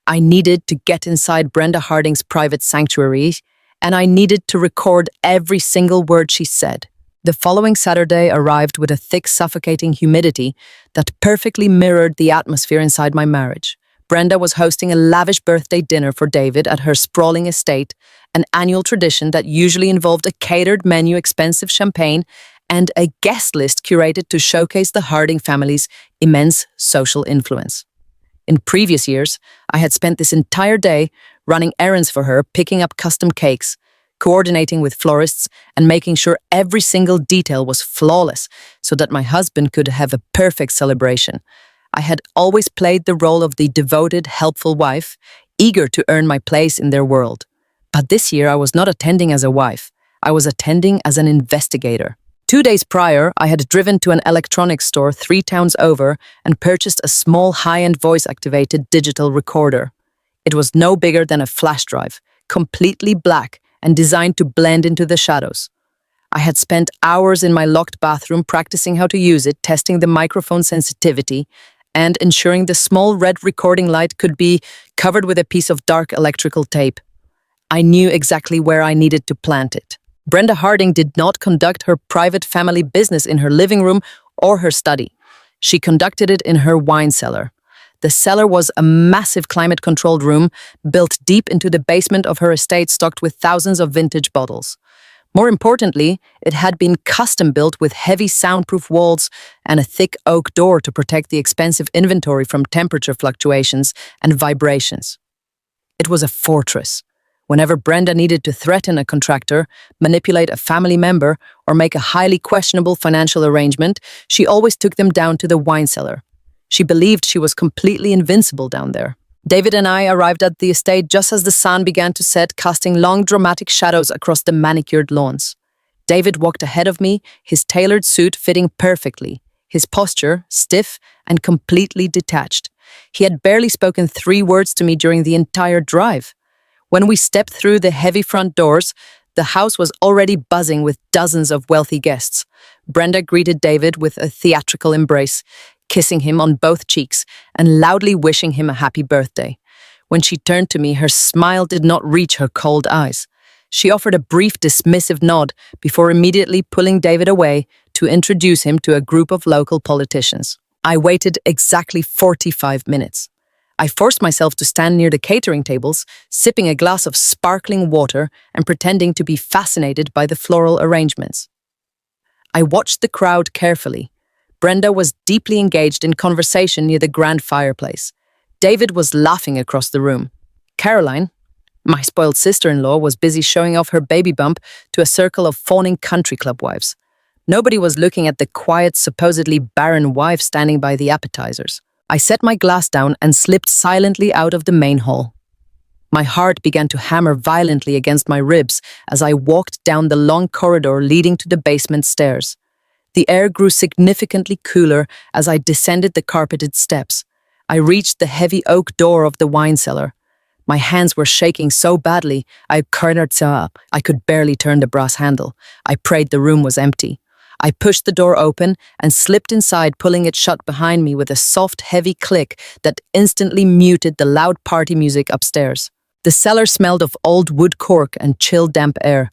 I needed to get inside Brenda Harding's private sanctuary, and I needed to record every single word she said. The following Saturday arrived with a thick, suffocating humidity that perfectly mirrored the atmosphere inside my marriage. Brenda was hosting a lavish birthday dinner for David at her sprawling estate, an annual tradition that usually involved a catered menu, expensive champagne, and a guest list curated to showcase the Harding family's immense social influence. In previous years, I had spent this entire day running errands for her, picking up custom cakes, coordinating with florists, and making sure every single detail was flawless so that my husband could have a perfect celebration. I had always played the role of the devoted, helpful wife, eager to earn my place in their world. But this year, I was not attending as a wife. I was attending as an investigator. 2 days prior, I had driven to an electronics store 3 towns over and purchased a small high-end voice-activated digital recorder. It was no bigger than a flash drive, completely black and designed to blend into the shadows. I had spent hours in my locked bathroom practicing how to use it, testing the microphone sensitivity, and ensuring the small red recording light could be covered with a piece of dark electrical tape. I knew exactly where I needed to plant it. Brenda Harding did not conduct her private family business in her living room or her study. She conducted it in her wine cellar. The cellar was a massive climate-controlled room built deep into the basement of her estate, stocked with thousands of vintage bottles. More importantly, it had been custom-built with heavy soundproof walls and a thick oak door to protect the expensive inventory from temperature fluctuations and vibrations. It was a fortress. Whenever Brenda needed to threaten a contractor, manipulate a family member, or make a highly questionable financial arrangement, she always took them down to the wine cellar. She believed she was completely invincible down there. David and I arrived at the estate just as the sun began to set, casting long, dramatic shadows across the manicured lawns. David walked ahead of me, his tailored suit fitting perfectly, his posture stiff and completely detached. He had barely spoken 3 words to me during the entire drive. When we stepped through the heavy front doors, the house was already buzzing with dozens of wealthy guests. Brenda greeted David with a theatrical embrace, kissing him on both cheeks and loudly wishing him a happy birthday. When she turned to me, her smile did not reach her cold eyes. She offered a brief dismissive nod before immediately pulling David away to introduce him to a group of local politicians. I waited exactly 45 minutes. I forced myself to stand near the catering tables, sipping a glass of sparkling water and pretending to be fascinated by the floral arrangements. I watched the crowd carefully. Brenda was deeply engaged in conversation near the grand fireplace. David was laughing across the room. Caroline, my spoiled sister-in-law, was busy showing off her baby bump to a circle of fawning country club wives. Nobody was looking at the quiet, supposedly barren wife standing by the appetizers. I set my glass down and slipped silently out of the main hall. My heart began to hammer violently against my ribs as I walked down the long corridor leading to the basement stairs. The air grew significantly cooler as I descended the carpeted steps. I reached the heavy oak door of the wine cellar. My hands were shaking so badly, I could barely turn the brass handle. I prayed the room was empty. I pushed the door open and slipped inside, pulling it shut behind me with a soft, heavy click that instantly muted the loud party music upstairs. The cellar smelled of old wood cork and chill, damp air.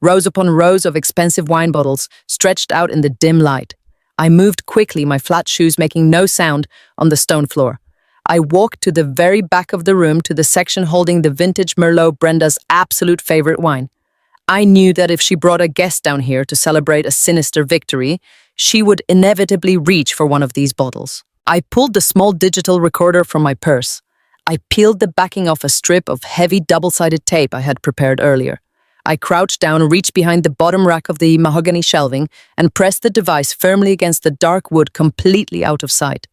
Rows upon rows of expensive wine bottles stretched out in the dim light. I moved quickly, my flat shoes making no sound on the stone floor. I walked to the very back of the room to the section holding the vintage Merlot, Brenda's absolute favorite wine. I knew that if she brought a guest down here to celebrate a sinister victory, she would inevitably reach for one of these bottles. I pulled the small digital recorder from my purse. I peeled the backing off a strip of heavy double-sided tape I had prepared earlier. I crouched down, reached behind the bottom rack of the mahogany shelving, and pressed the device firmly against the dark wood, completely out of sight.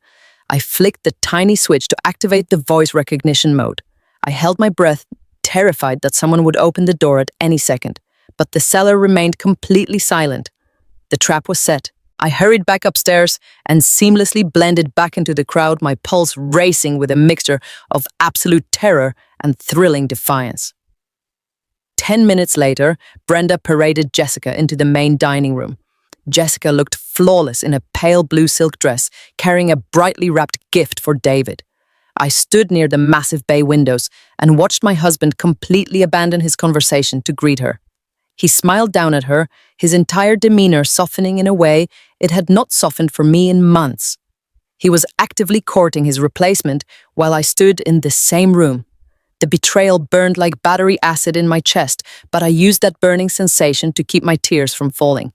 I flicked the tiny switch to activate the voice recognition mode. I held my breath, terrified that someone would open the door at any second, but the cellar remained completely silent. The trap was set. I hurried back upstairs and seamlessly blended back into the crowd, my pulse racing with a mixture of absolute terror and thrilling defiance. 10 minutes later, Brenda paraded Jessica into the main dining room. Jessica looked flawless in a pale blue silk dress, carrying a brightly wrapped gift for David. I stood near the massive bay windows and watched my husband completely abandon his conversation to greet her. He smiled down at her, his entire demeanor softening in a way it had not softened for me in months. He was actively courting his replacement while I stood in the same room. The betrayal burned like battery acid in my chest, but I used that burning sensation to keep my tears from falling.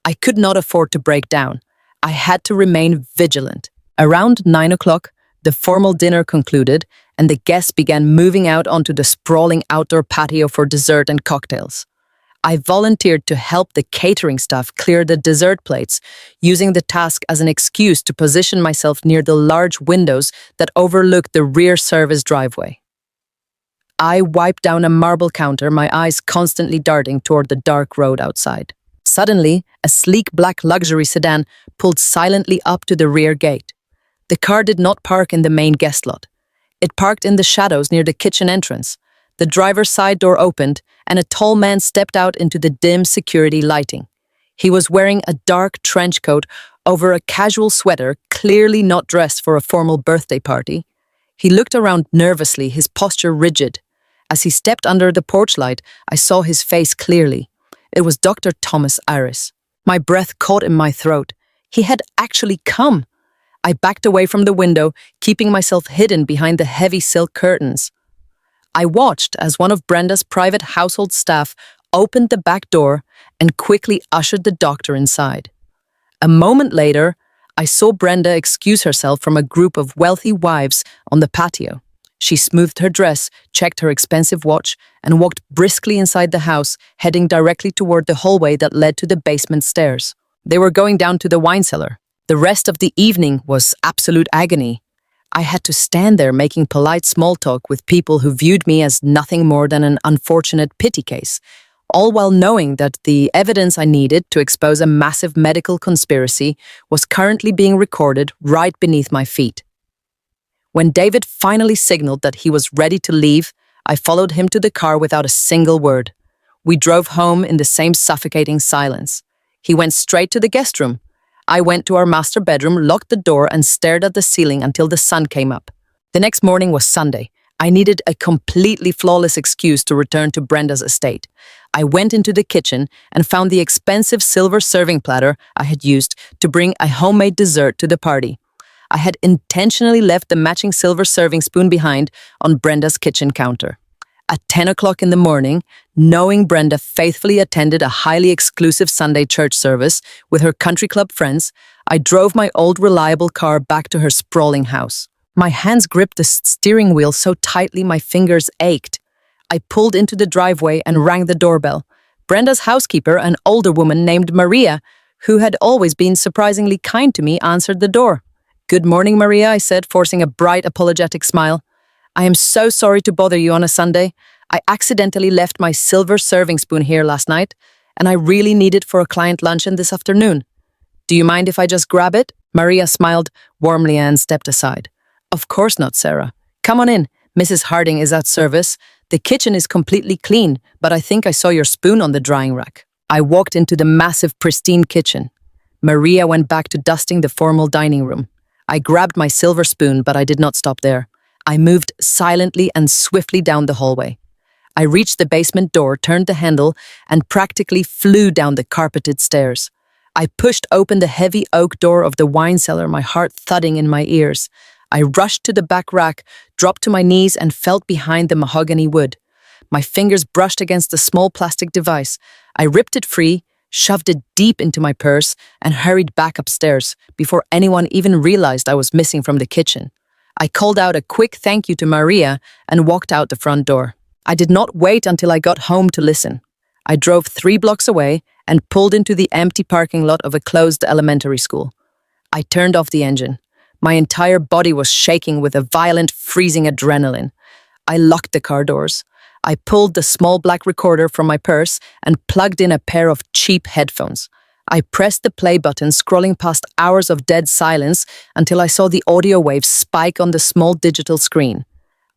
I could not afford to break down. I had to remain vigilant. Around 9 o'clock, the formal dinner concluded, and the guests began moving out onto the sprawling outdoor patio for dessert and cocktails. I volunteered to help the catering staff clear the dessert plates, using the task as an excuse to position myself near the large windows that overlooked the rear service driveway. I wiped down a marble counter, my eyes constantly darting toward the dark road outside. Suddenly, a sleek black luxury sedan pulled silently up to the rear gate. The car did not park in the main guest lot. It parked in the shadows near the kitchen entrance. The driver's side door opened, and a tall man stepped out into the dim security lighting. He was wearing a dark trench coat over a casual sweater, clearly not dressed for a formal birthday party. He looked around nervously, his posture rigid. As he stepped under the porch light, I saw his face clearly. It was Dr. Thomas Aris. My breath caught in my throat. He had actually come. I backed away from the window, keeping myself hidden behind the heavy silk curtains. I watched as one of Brenda's private household staff opened the back door and quickly ushered the doctor inside. A moment later, I saw Brenda excuse herself from a group of wealthy wives on the patio. She smoothed her dress, checked her expensive watch, and walked briskly inside the house, heading directly toward the hallway that led to the basement stairs. They were going down to the wine cellar. The rest of the evening was absolute agony. I had to stand there making polite small talk with people who viewed me as nothing more than an unfortunate pity case, all while knowing that the evidence I needed to expose a massive medical conspiracy was currently being recorded right beneath my feet. When David finally signaled that he was ready to leave, I followed him to the car without a single word. We drove home in the same suffocating silence. He went straight to the guest room. I went to our master bedroom, locked the door, and stared at the ceiling until the sun came up. The next morning was Sunday. I needed a completely flawless excuse to return to Brenda's estate. I went into the kitchen and found the expensive silver serving platter I had used to bring a homemade dessert to the party. I had intentionally left the matching silver serving spoon behind on Brenda's kitchen counter. At 10 o'clock in the morning, knowing Brenda faithfully attended a highly exclusive Sunday church service with her country club friends, I drove my old reliable car back to her sprawling house. My hands gripped the steering wheel so tightly my fingers ached. I pulled into the driveway and rang the doorbell. Brenda's housekeeper, an older woman named Maria, who had always been surprisingly kind to me, answered the door. "Good morning, Maria," I said, forcing a bright, apologetic smile. "I am so sorry to bother you on a Sunday. I accidentally left my silver serving spoon here last night, and I really need it for a client luncheon this afternoon. Do you mind if I just grab it?" Maria smiled warmly and stepped aside. "Of course not, Sarah. Come on in. Mrs. Harding is at service. The kitchen is completely clean, but I think I saw your spoon on the drying rack." I walked into the massive, pristine kitchen. Maria went back to dusting the formal dining room. I grabbed my silver spoon, but I did not stop there. I moved silently and swiftly down the hallway. I reached the basement door, turned the handle, and practically flew down the carpeted stairs. I pushed open the heavy oak door of the wine cellar, my heart thudding in my ears. I rushed to the back rack, dropped to my knees, and felt behind the mahogany wood. My fingers brushed against the small plastic device. I ripped it free, shoved it deep into my purse, and hurried back upstairs before anyone even realized I was missing from the kitchen. I called out a quick thank you to Maria and walked out the front door. I did not wait until I got home to listen. I drove 3 blocks away and pulled into the empty parking lot of a closed elementary school. I turned off the engine. My entire body was shaking with a violent, freezing adrenaline. I locked the car doors. I pulled the small black recorder from my purse and plugged in a pair of cheap headphones. I pressed the play button, scrolling past hours of dead silence until I saw the audio waves spike on the small digital screen.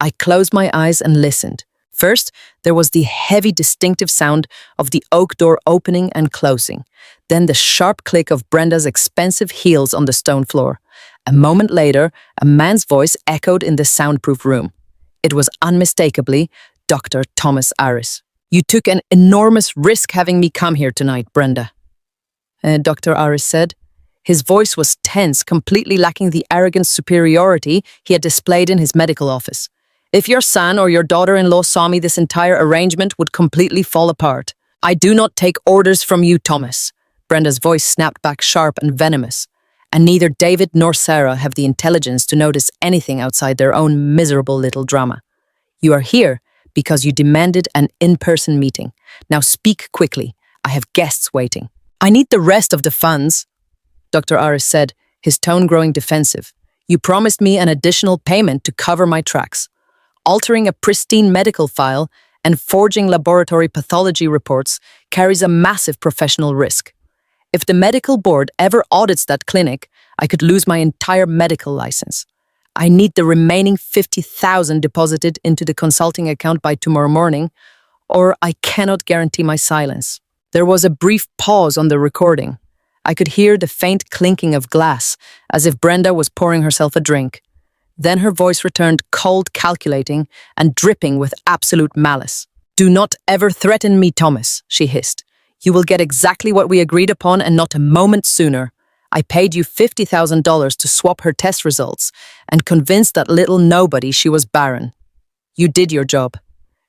I closed my eyes and listened. First, there was the heavy, distinctive sound of the oak door opening and closing. Then the sharp click of Brenda's expensive heels on the stone floor. A moment later, a man's voice echoed in the soundproof room. It was unmistakably Dr. Thomas Aris. "You took an enormous risk having me come here tonight, Brenda," Dr. Aris said. His voice was tense, completely lacking the arrogant superiority he had displayed in his medical office. "If your son or your daughter-in-law saw me, this entire arrangement would completely fall apart. I do not take orders from you, Thomas." Brenda's voice snapped back sharp and venomous. "And neither David nor Sarah have the intelligence to notice anything outside their own miserable little drama. You are here because you demanded an in-person meeting. Now speak quickly. I have guests waiting." "I need the rest of the funds," Dr. Aris said, his tone growing defensive. "You promised me an additional payment to cover my tracks. Altering a pristine medical file and forging laboratory pathology reports carries a massive professional risk. If the medical board ever audits that clinic, I could lose my entire medical license. I need the remaining $50,000 deposited into the consulting account by tomorrow morning, or I cannot guarantee my silence." There was a brief pause on the recording. I could hear the faint clinking of glass, as if Brenda was pouring herself a drink. Then her voice returned cold, calculating, and dripping with absolute malice. "Do not ever threaten me, Thomas," she hissed. "You will get exactly what we agreed upon and not a moment sooner. I paid you $50,000 to swap her test results and convinced that little nobody she was Barren. You did your job.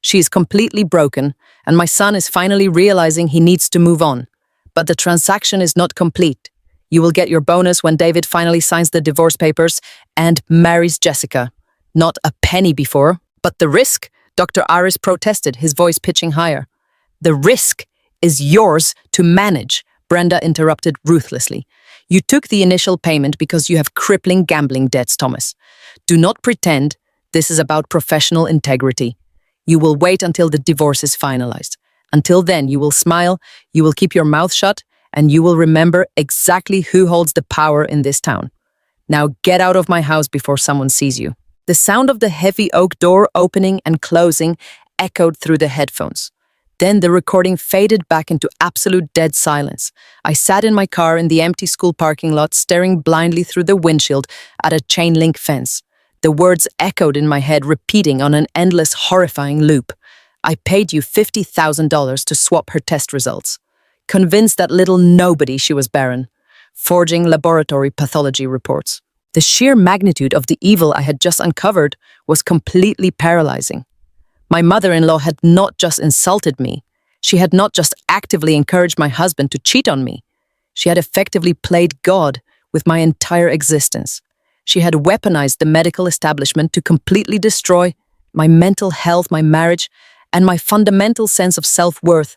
She is completely broken, and my son is finally realizing he needs to move on. But the transaction is not complete. You will get your bonus when David finally signs the divorce papers and marries Jessica. Not a penny before. But the risk," Dr. Aris protested, his voice pitching higher. "The risk is yours to manage," Brenda interrupted ruthlessly. "You took the initial payment because you have crippling gambling debts, Thomas. Do not pretend this is about professional integrity. You will wait until the divorce is finalized. Until then, you will smile, you will keep your mouth shut, and you will remember exactly who holds the power in this town. Now get out of my house before someone sees you." The sound of the heavy oak door opening and closing echoed through the headphones. Then the recording faded back into absolute dead silence. I sat in my car in the empty school parking lot, staring blindly through the windshield at a chain-link fence. The words echoed in my head, repeating on an endless, horrifying loop. I paid you $50,000 to swap her test results. Convinced that little nobody she was barren. Forging laboratory pathology reports. The sheer magnitude of the evil I had just uncovered was completely paralyzing. My mother-in-law had not just insulted me. She had not just actively encouraged my husband to cheat on me. She had effectively played God with my entire existence. She had weaponized the medical establishment to completely destroy my mental health, my marriage, and my fundamental sense of self-worth,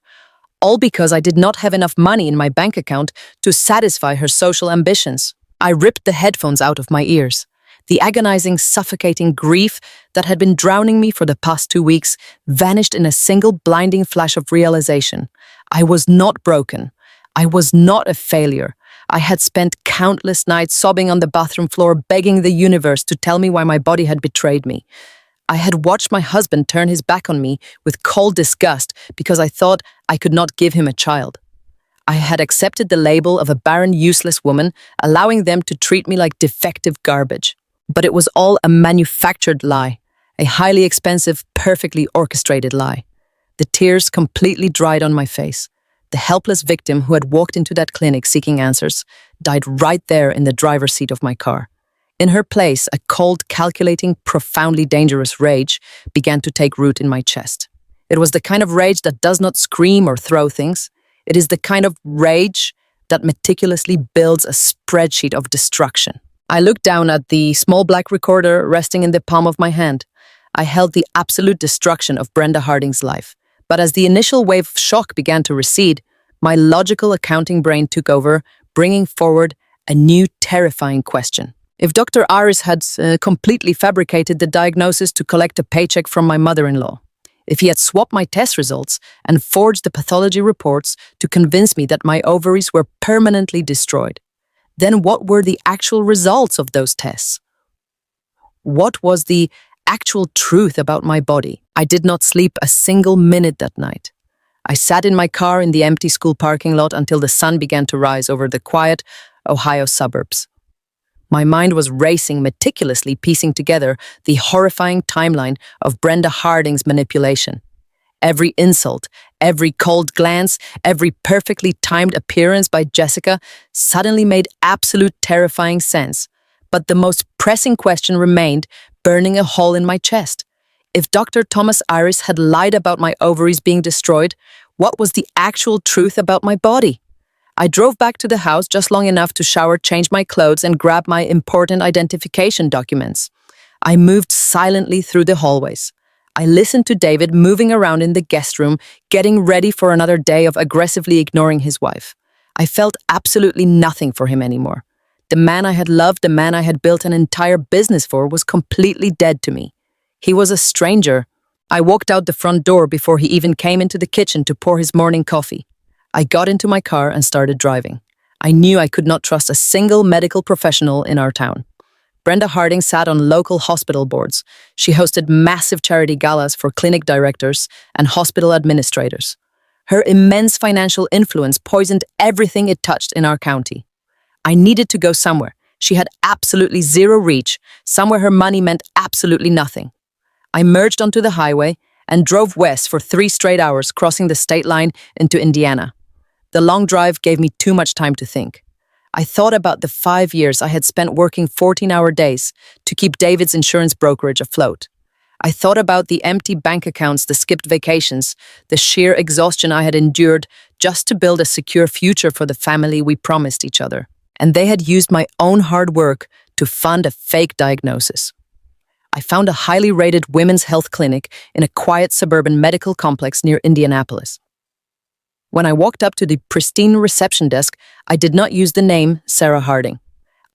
all because I did not have enough money in my bank account to satisfy her social ambitions. I ripped the headphones out of my ears. The agonizing, suffocating grief that had been drowning me for the past 2 weeks vanished in a single blinding flash of realization. I was not broken. I was not a failure. I had spent countless nights sobbing on the bathroom floor, begging the universe to tell me why my body had betrayed me. I had watched my husband turn his back on me with cold disgust because I thought I could not give him a child. I had accepted the label of a barren, useless woman, allowing them to treat me like defective garbage. But it was all a manufactured lie, a highly expensive, perfectly orchestrated lie. The tears completely dried on my face. The helpless victim who had walked into that clinic seeking answers died right there in the driver's seat of my car. In her place, a cold, calculating, profoundly dangerous rage began to take root in my chest. It was the kind of rage that does not scream or throw things. It is the kind of rage that meticulously builds a spreadsheet of destruction. I looked down at the small black recorder resting in the palm of my hand. I held the absolute destruction of Brenda Harding's life. But as the initial wave of shock began to recede, my logical accounting brain took over, bringing forward a new terrifying question. If Dr. Iris had completely fabricated the diagnosis to collect a paycheck from my mother-in-law, if he had swapped my test results and forged the pathology reports to convince me that my ovaries were permanently destroyed, then what were the actual results of those tests? What was the actual truth about my body? I did not sleep a single minute that night. I sat in my car in the empty school parking lot until the sun began to rise over the quiet Ohio suburbs. My mind was racing, meticulously piecing together the horrifying timeline of Brenda Harding's manipulation. Every insult, every cold glance, every perfectly timed appearance by Jessica suddenly made absolute terrifying sense. But the most pressing question remained, burning a hole in my chest. If Dr. Thomas Iris had lied about my ovaries being destroyed, what was the actual truth about my body? I drove back to the house just long enough to shower, change my clothes, and grab my important identification documents. I moved silently through the hallways. I listened to David moving around in the guest room, getting ready for another day of aggressively ignoring his wife. I felt absolutely nothing for him anymore. The man I had loved, the man I had built an entire business for, was completely dead to me. He was a stranger. I walked out the front door before he even came into the kitchen to pour his morning coffee. I got into my car and started driving. I knew I could not trust a single medical professional in our town. Brenda Harding sat on local hospital boards. She hosted massive charity galas for clinic directors and hospital administrators. Her immense financial influence poisoned everything it touched in our county. I needed to go somewhere. She had absolutely zero reach, somewhere her money meant absolutely nothing. I merged onto the highway and drove west for 3 straight hours, crossing the state line into Indiana. The long drive gave me too much time to think. I thought about the 5 years I had spent working 14-hour days to keep David's insurance brokerage afloat. I thought about the empty bank accounts, the skipped vacations, the sheer exhaustion I had endured just to build a secure future for the family we promised each other. And they had used my own hard work to fund a fake diagnosis. I found a highly rated women's health clinic in a quiet suburban medical complex near Indianapolis. When I walked up to the pristine reception desk, I did not use the name Sarah Harding.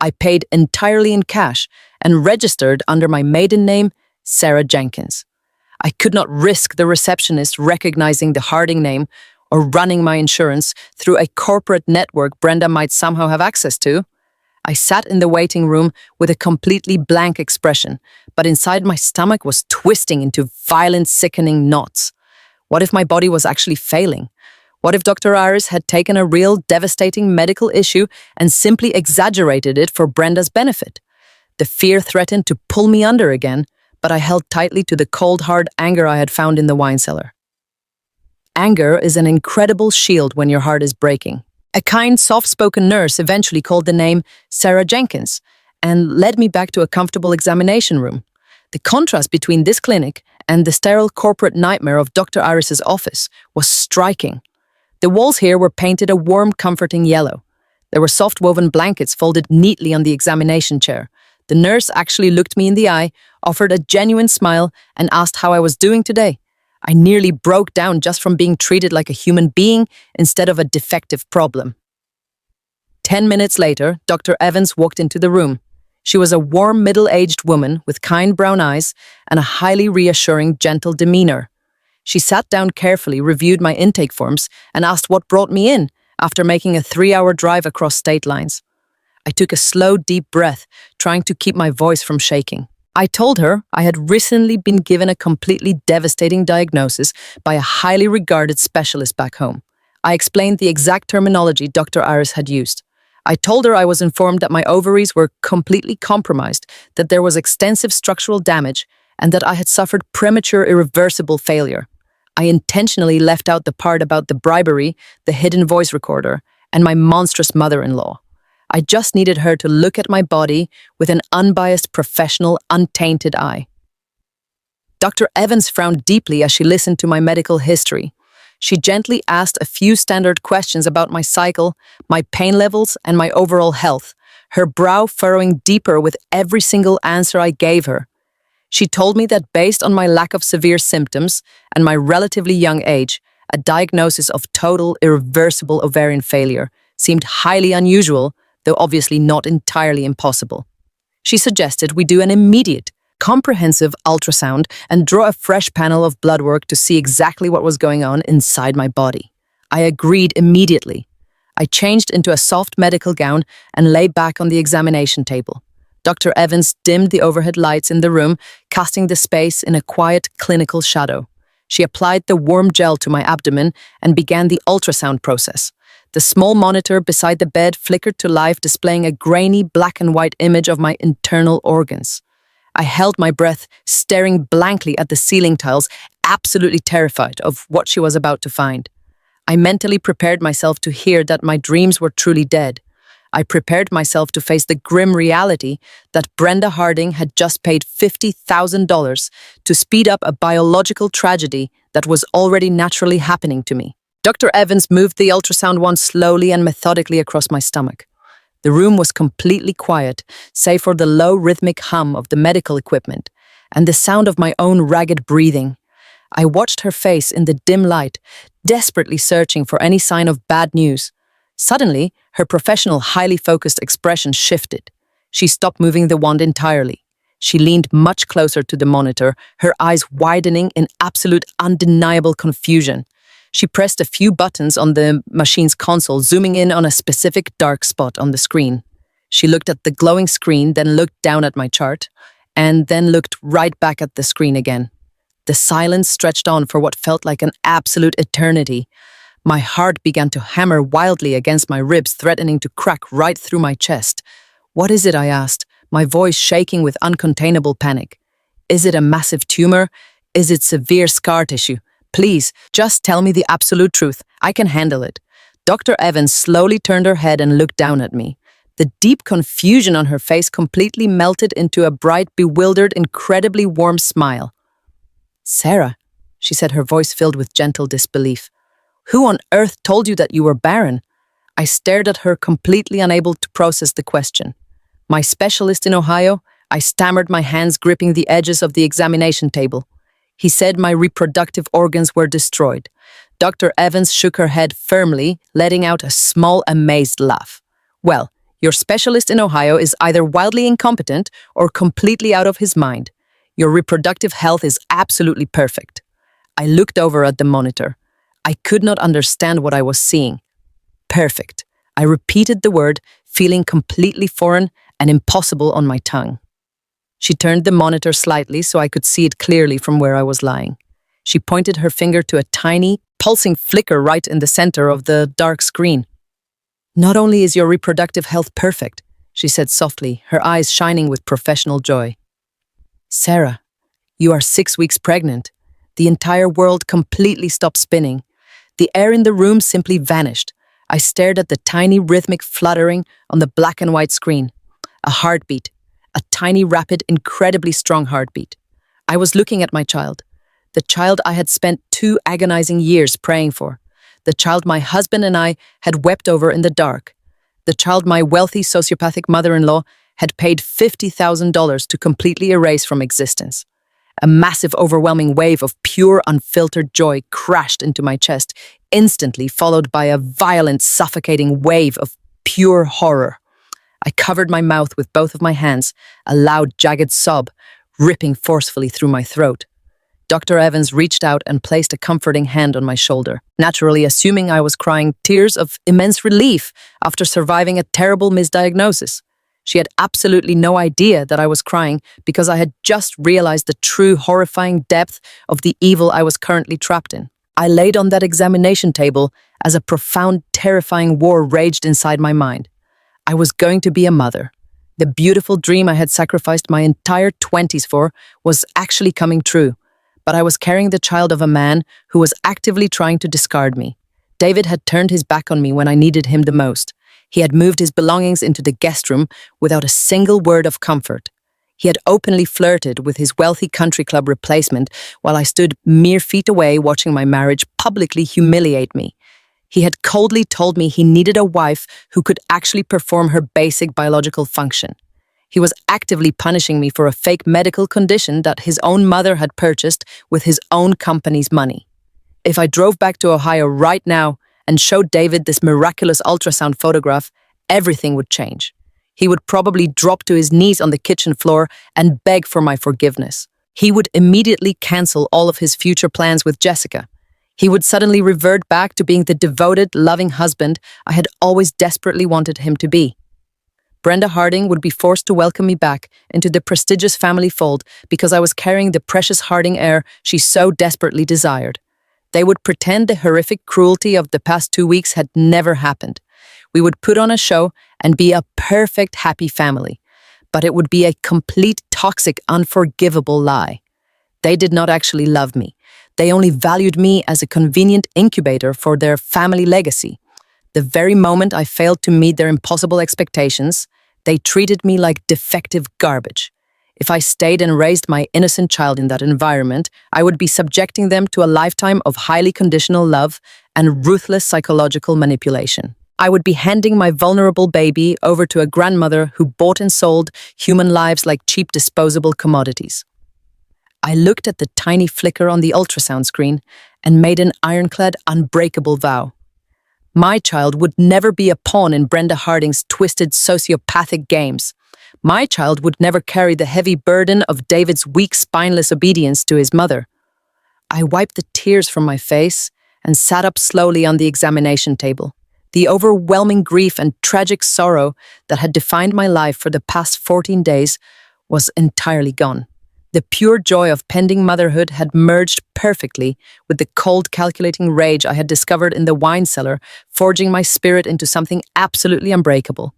I paid entirely in cash and registered under my maiden name, Sarah Jenkins. I could not risk the receptionist recognizing the Harding name or running my insurance through a corporate network Brenda might somehow have access to. I sat in the waiting room with a completely blank expression, but inside my stomach was twisting into violent, sickening knots. What if my body was actually failing? What if Dr. Iris had taken a real devastating medical issue and simply exaggerated it for Brenda's benefit? The fear threatened to pull me under again, but I held tightly to the cold, hard anger I had found in the wine cellar. Anger is an incredible shield when your heart is breaking. A kind, soft-spoken nurse eventually called the name Sarah Jenkins and led me back to a comfortable examination room. The contrast between this clinic and the sterile corporate nightmare of Dr. Iris's office was striking. The walls here were painted a warm, comforting yellow. There were soft-woven blankets folded neatly on the examination chair. The nurse actually looked me in the eye, offered a genuine smile, and asked how I was doing today. I nearly broke down just from being treated like a human being instead of a defective problem. 10 minutes later, Dr. Evans walked into the room. She was a warm, middle-aged woman with kind brown eyes and a highly reassuring, gentle demeanor. She sat down carefully, reviewed my intake forms, and asked what brought me in after making a 3-hour drive across state lines. I took a slow, deep breath, trying to keep my voice from shaking. I told her I had recently been given a completely devastating diagnosis by a highly regarded specialist back home. I explained the exact terminology Dr. Iris had used. I told her I was informed that my ovaries were completely compromised, that there was extensive structural damage, and that I had suffered premature irreversible failure. I intentionally left out the part about the bribery, the hidden voice recorder, and my monstrous mother-in-law. I just needed her to look at my body with an unbiased, professional, untainted eye. Dr. Evans frowned deeply as she listened to my medical history. She gently asked a few standard questions about my cycle, my pain levels, and my overall health, her brow furrowing deeper with every single answer I gave her. She told me that based on my lack of severe symptoms and my relatively young age, a diagnosis of total, irreversible ovarian failure seemed highly unusual, though obviously not entirely impossible. She suggested we do an immediate, comprehensive ultrasound and draw a fresh panel of blood work to see exactly what was going on inside my body. I agreed immediately. I changed into a soft medical gown and lay back on the examination table. Dr. Evans dimmed the overhead lights in the room, casting the space in a quiet, clinical shadow. She applied the warm gel to my abdomen and began the ultrasound process. The small monitor beside the bed flickered to life, displaying a grainy black and white image of my internal organs. I held my breath, staring blankly at the ceiling tiles, absolutely terrified of what she was about to find. I mentally prepared myself to hear that my dreams were truly dead. I prepared myself to face the grim reality that Brenda Harding had just paid $50,000 to speed up a biological tragedy that was already naturally happening to me. Dr. Evans moved the ultrasound wand slowly and methodically across my stomach. The room was completely quiet, save for the low rhythmic hum of the medical equipment and the sound of my own ragged breathing. I watched her face in the dim light, desperately searching for any sign of bad news. Suddenly, her professional, highly focused expression shifted. She stopped moving the wand entirely. She leaned much closer to the monitor, her eyes widening in absolute, undeniable confusion. She pressed a few buttons on the machine's console, zooming in on a specific dark spot on the screen. She looked at the glowing screen, then looked down at my chart, and then looked right back at the screen again. The silence stretched on for what felt like an absolute eternity. My heart began to hammer wildly against my ribs, threatening to crack right through my chest. "What is it?" I asked, my voice shaking with uncontainable panic. "Is it a massive tumor? Is it severe scar tissue? Please, just tell me the absolute truth. I can handle it." Dr. Evans slowly turned her head and looked down at me. The deep confusion on her face completely melted into a bright, bewildered, incredibly warm smile. "Sarah," she said, her voice filled with gentle disbelief. "Who on earth told you that you were barren?" I stared at her, completely unable to process the question. "My specialist in Ohio," I stammered, my hands gripping the edges of the examination table. "He said my reproductive organs were destroyed." Dr. Evans shook her head firmly, letting out a small, amazed laugh. "Well, your specialist in Ohio is either wildly incompetent or completely out of his mind. Your reproductive health is absolutely perfect." I looked over at the monitor. I could not understand what I was seeing. Perfect. I repeated the word, feeling completely foreign and impossible on my tongue. She turned the monitor slightly so I could see it clearly from where I was lying. She pointed her finger to a tiny, pulsing flicker right in the center of the dark screen. "Not only is your reproductive health perfect," she said softly, her eyes shining with professional joy. "Sarah, you are 6 weeks pregnant." The entire world completely stopped spinning. The air in the room simply vanished. I stared at the tiny rhythmic fluttering on the black and white screen. A heartbeat, a tiny, rapid, incredibly strong heartbeat. I was looking at my child, the child I had spent 2 agonizing years praying for, the child my husband and I had wept over in the dark, the child my wealthy sociopathic mother-in-law had paid $50,000 to completely erase from existence. A massive, overwhelming wave of pure, unfiltered joy crashed into my chest, instantly followed by a violent, suffocating wave of pure horror. I covered my mouth with both of my hands, a loud, jagged sob ripping forcefully through my throat. Dr. Evans reached out and placed a comforting hand on my shoulder, naturally assuming I was crying tears of immense relief after surviving a terrible misdiagnosis. She had absolutely no idea that I was crying because I had just realized the true horrifying depth of the evil I was currently trapped in. I laid on that examination table as a profound, terrifying war raged inside my mind. I was going to be a mother. The beautiful dream I had sacrificed my entire 20s for was actually coming true, but I was carrying the child of a man who was actively trying to discard me. David had turned his back on me when I needed him the most. He had moved his belongings into the guest room without a single word of comfort. He had openly flirted with his wealthy country club replacement while I stood mere feet away watching my marriage publicly humiliate me. He had coldly told me he needed a wife who could actually perform her basic biological function. He was actively punishing me for a fake medical condition that his own mother had purchased with his own company's money. If I drove back to Ohio right now and showed David this miraculous ultrasound photograph, everything would change. He would probably drop to his knees on the kitchen floor and beg for my forgiveness. He would immediately cancel all of his future plans with Jessica. He would suddenly revert back to being the devoted, loving husband I had always desperately wanted him to be. Brenda Harding would be forced to welcome me back into the prestigious family fold because I was carrying the precious Harding heir she so desperately desired. They would pretend the horrific cruelty of the past 2 weeks had never happened. We would put on a show and be a perfect, happy family. But it would be a complete, toxic, unforgivable lie. They did not actually love me. They only valued me as a convenient incubator for their family legacy. The very moment I failed to meet their impossible expectations, they treated me like defective garbage. If I stayed and raised my innocent child in that environment, I would be subjecting them to a lifetime of highly conditional love and ruthless psychological manipulation. I would be handing my vulnerable baby over to a grandmother who bought and sold human lives like cheap disposable commodities. I looked at the tiny flicker on the ultrasound screen and made an ironclad, unbreakable vow. My child would never be a pawn in Brenda Harding's twisted sociopathic games. My child would never carry the heavy burden of David's weak, spineless obedience to his mother. I wiped the tears from my face and sat up slowly on the examination table. The overwhelming grief and tragic sorrow that had defined my life for the past 14 days was entirely gone. The pure joy of pending motherhood had merged perfectly with the cold, calculating rage I had discovered in the wine cellar, forging my spirit into something absolutely unbreakable.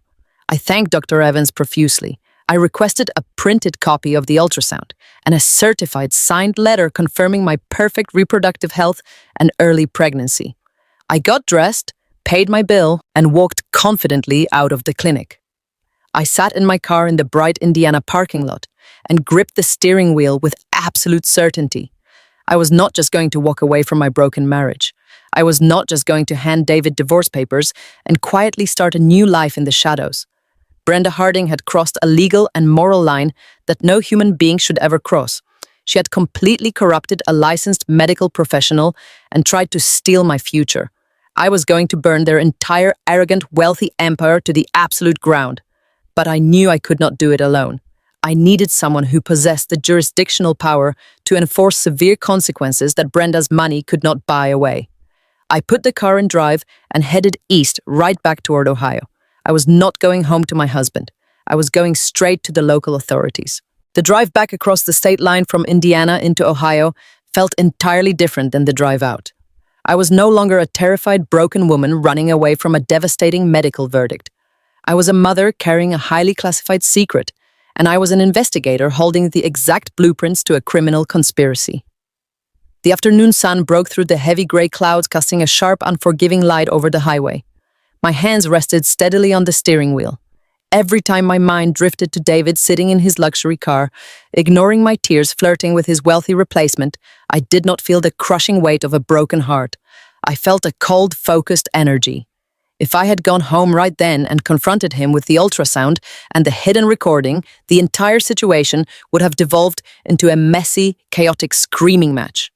I thanked Dr. Evans profusely. I requested a printed copy of the ultrasound and a certified signed letter confirming my perfect reproductive health and early pregnancy. I got dressed, paid my bill, and walked confidently out of the clinic. I sat in my car in the bright Indiana parking lot and gripped the steering wheel with absolute certainty. I was not just going to walk away from my broken marriage. I was not just going to hand David divorce papers and quietly start a new life in the shadows. Brenda Harding had crossed a legal and moral line that no human being should ever cross. She had completely corrupted a licensed medical professional and tried to steal my future. I was going to burn their entire arrogant, wealthy empire to the absolute ground. But I knew I could not do it alone. I needed someone who possessed the jurisdictional power to enforce severe consequences that Brenda's money could not buy away. I put the car in drive and headed east, right back toward Ohio. I was not going home to my husband. I was going straight to the local authorities. The drive back across the state line from Indiana into Ohio felt entirely different than the drive out. I was no longer a terrified, broken woman running away from a devastating medical verdict. I was a mother carrying a highly classified secret, and I was an investigator holding the exact blueprints to a criminal conspiracy. The afternoon sun broke through the heavy gray clouds, casting a sharp, unforgiving light over the highway. My hands rested steadily on the steering wheel. Every time my mind drifted to David sitting in his luxury car, ignoring my tears, flirting with his wealthy replacement, I did not feel the crushing weight of a broken heart. I felt a cold, focused energy. If I had gone home right then and confronted him with the ultrasound and the hidden recording, the entire situation would have devolved into a messy, chaotic screaming match.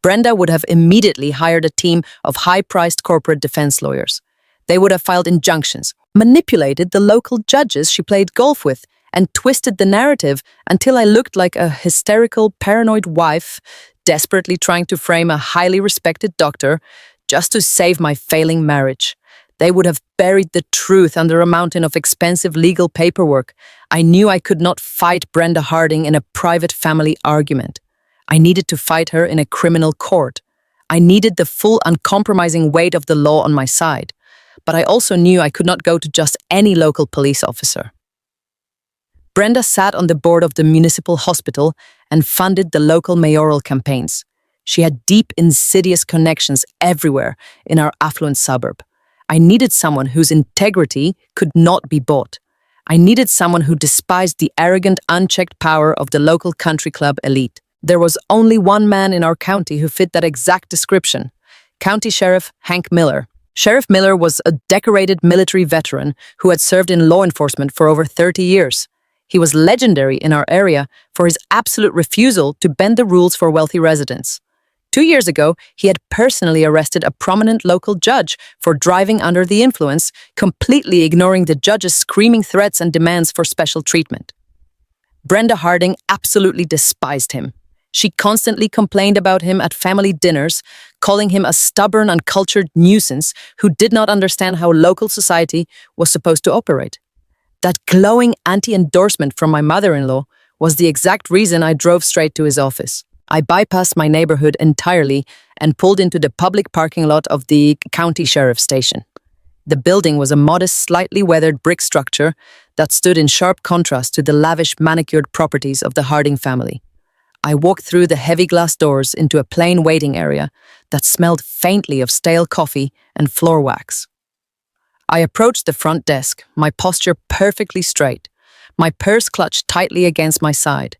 Brenda would have immediately hired a team of high-priced corporate defense lawyers. They would have filed injunctions, manipulated the local judges she played golf with, and twisted the narrative until I looked like a hysterical, paranoid wife, desperately trying to frame a highly respected doctor just to save my failing marriage. They would have buried the truth under a mountain of expensive legal paperwork. I knew I could not fight Brenda Harding in a private family argument. I needed to fight her in a criminal court. I needed the full, uncompromising weight of the law on my side. But I also knew I could not go to just any local police officer. Brenda sat on the board of the municipal hospital and funded the local mayoral campaigns. She had deep, insidious connections everywhere in our affluent suburb. I needed someone whose integrity could not be bought. I needed someone who despised the arrogant, unchecked power of the local country club elite. There was only one man in our county who fit that exact description: County Sheriff Hank Miller. Sheriff Miller was a decorated military veteran who had served in law enforcement for over 30 years. He was legendary in our area for his absolute refusal to bend the rules for wealthy residents. 2 years ago, he had personally arrested a prominent local judge for driving under the influence, completely ignoring the judge's screaming threats and demands for special treatment. Brenda Harding absolutely despised him. She constantly complained about him at family dinners, calling him a stubborn, uncultured nuisance who did not understand how local society was supposed to operate. That glowing anti-endorsement from my mother-in-law was the exact reason I drove straight to his office. I bypassed my neighborhood entirely and pulled into the public parking lot of the county sheriff's station. The building was a modest, slightly weathered brick structure that stood in sharp contrast to the lavish, manicured properties of the Harding family. I walked through the heavy glass doors into a plain waiting area that smelled faintly of stale coffee and floor wax. I approached the front desk, my posture perfectly straight, my purse clutched tightly against my side.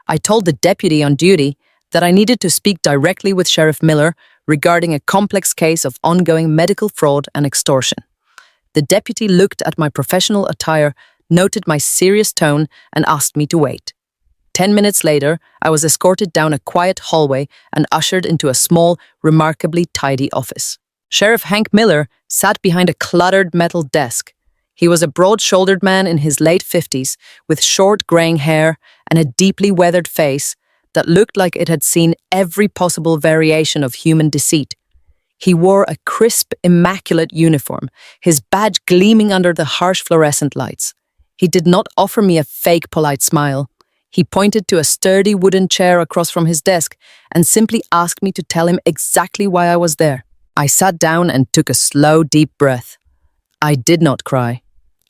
I told the deputy on duty that I needed to speak directly with Sheriff Miller regarding a complex case of ongoing medical fraud and extortion. The deputy looked at my professional attire, noted my serious tone, and asked me to wait. 10 minutes later, I was escorted down a quiet hallway and ushered into a small, remarkably tidy office. Sheriff Hank Miller sat behind a cluttered metal desk. He was a broad-shouldered man in his late 50s, with short graying hair and a deeply weathered face that looked like it had seen every possible variation of human deceit. He wore a crisp, immaculate uniform, his badge gleaming under the harsh fluorescent lights. He did not offer me a fake polite smile. He pointed to a sturdy wooden chair across from his desk and simply asked me to tell him exactly why I was there. I sat down and took a slow, deep breath. I did not cry.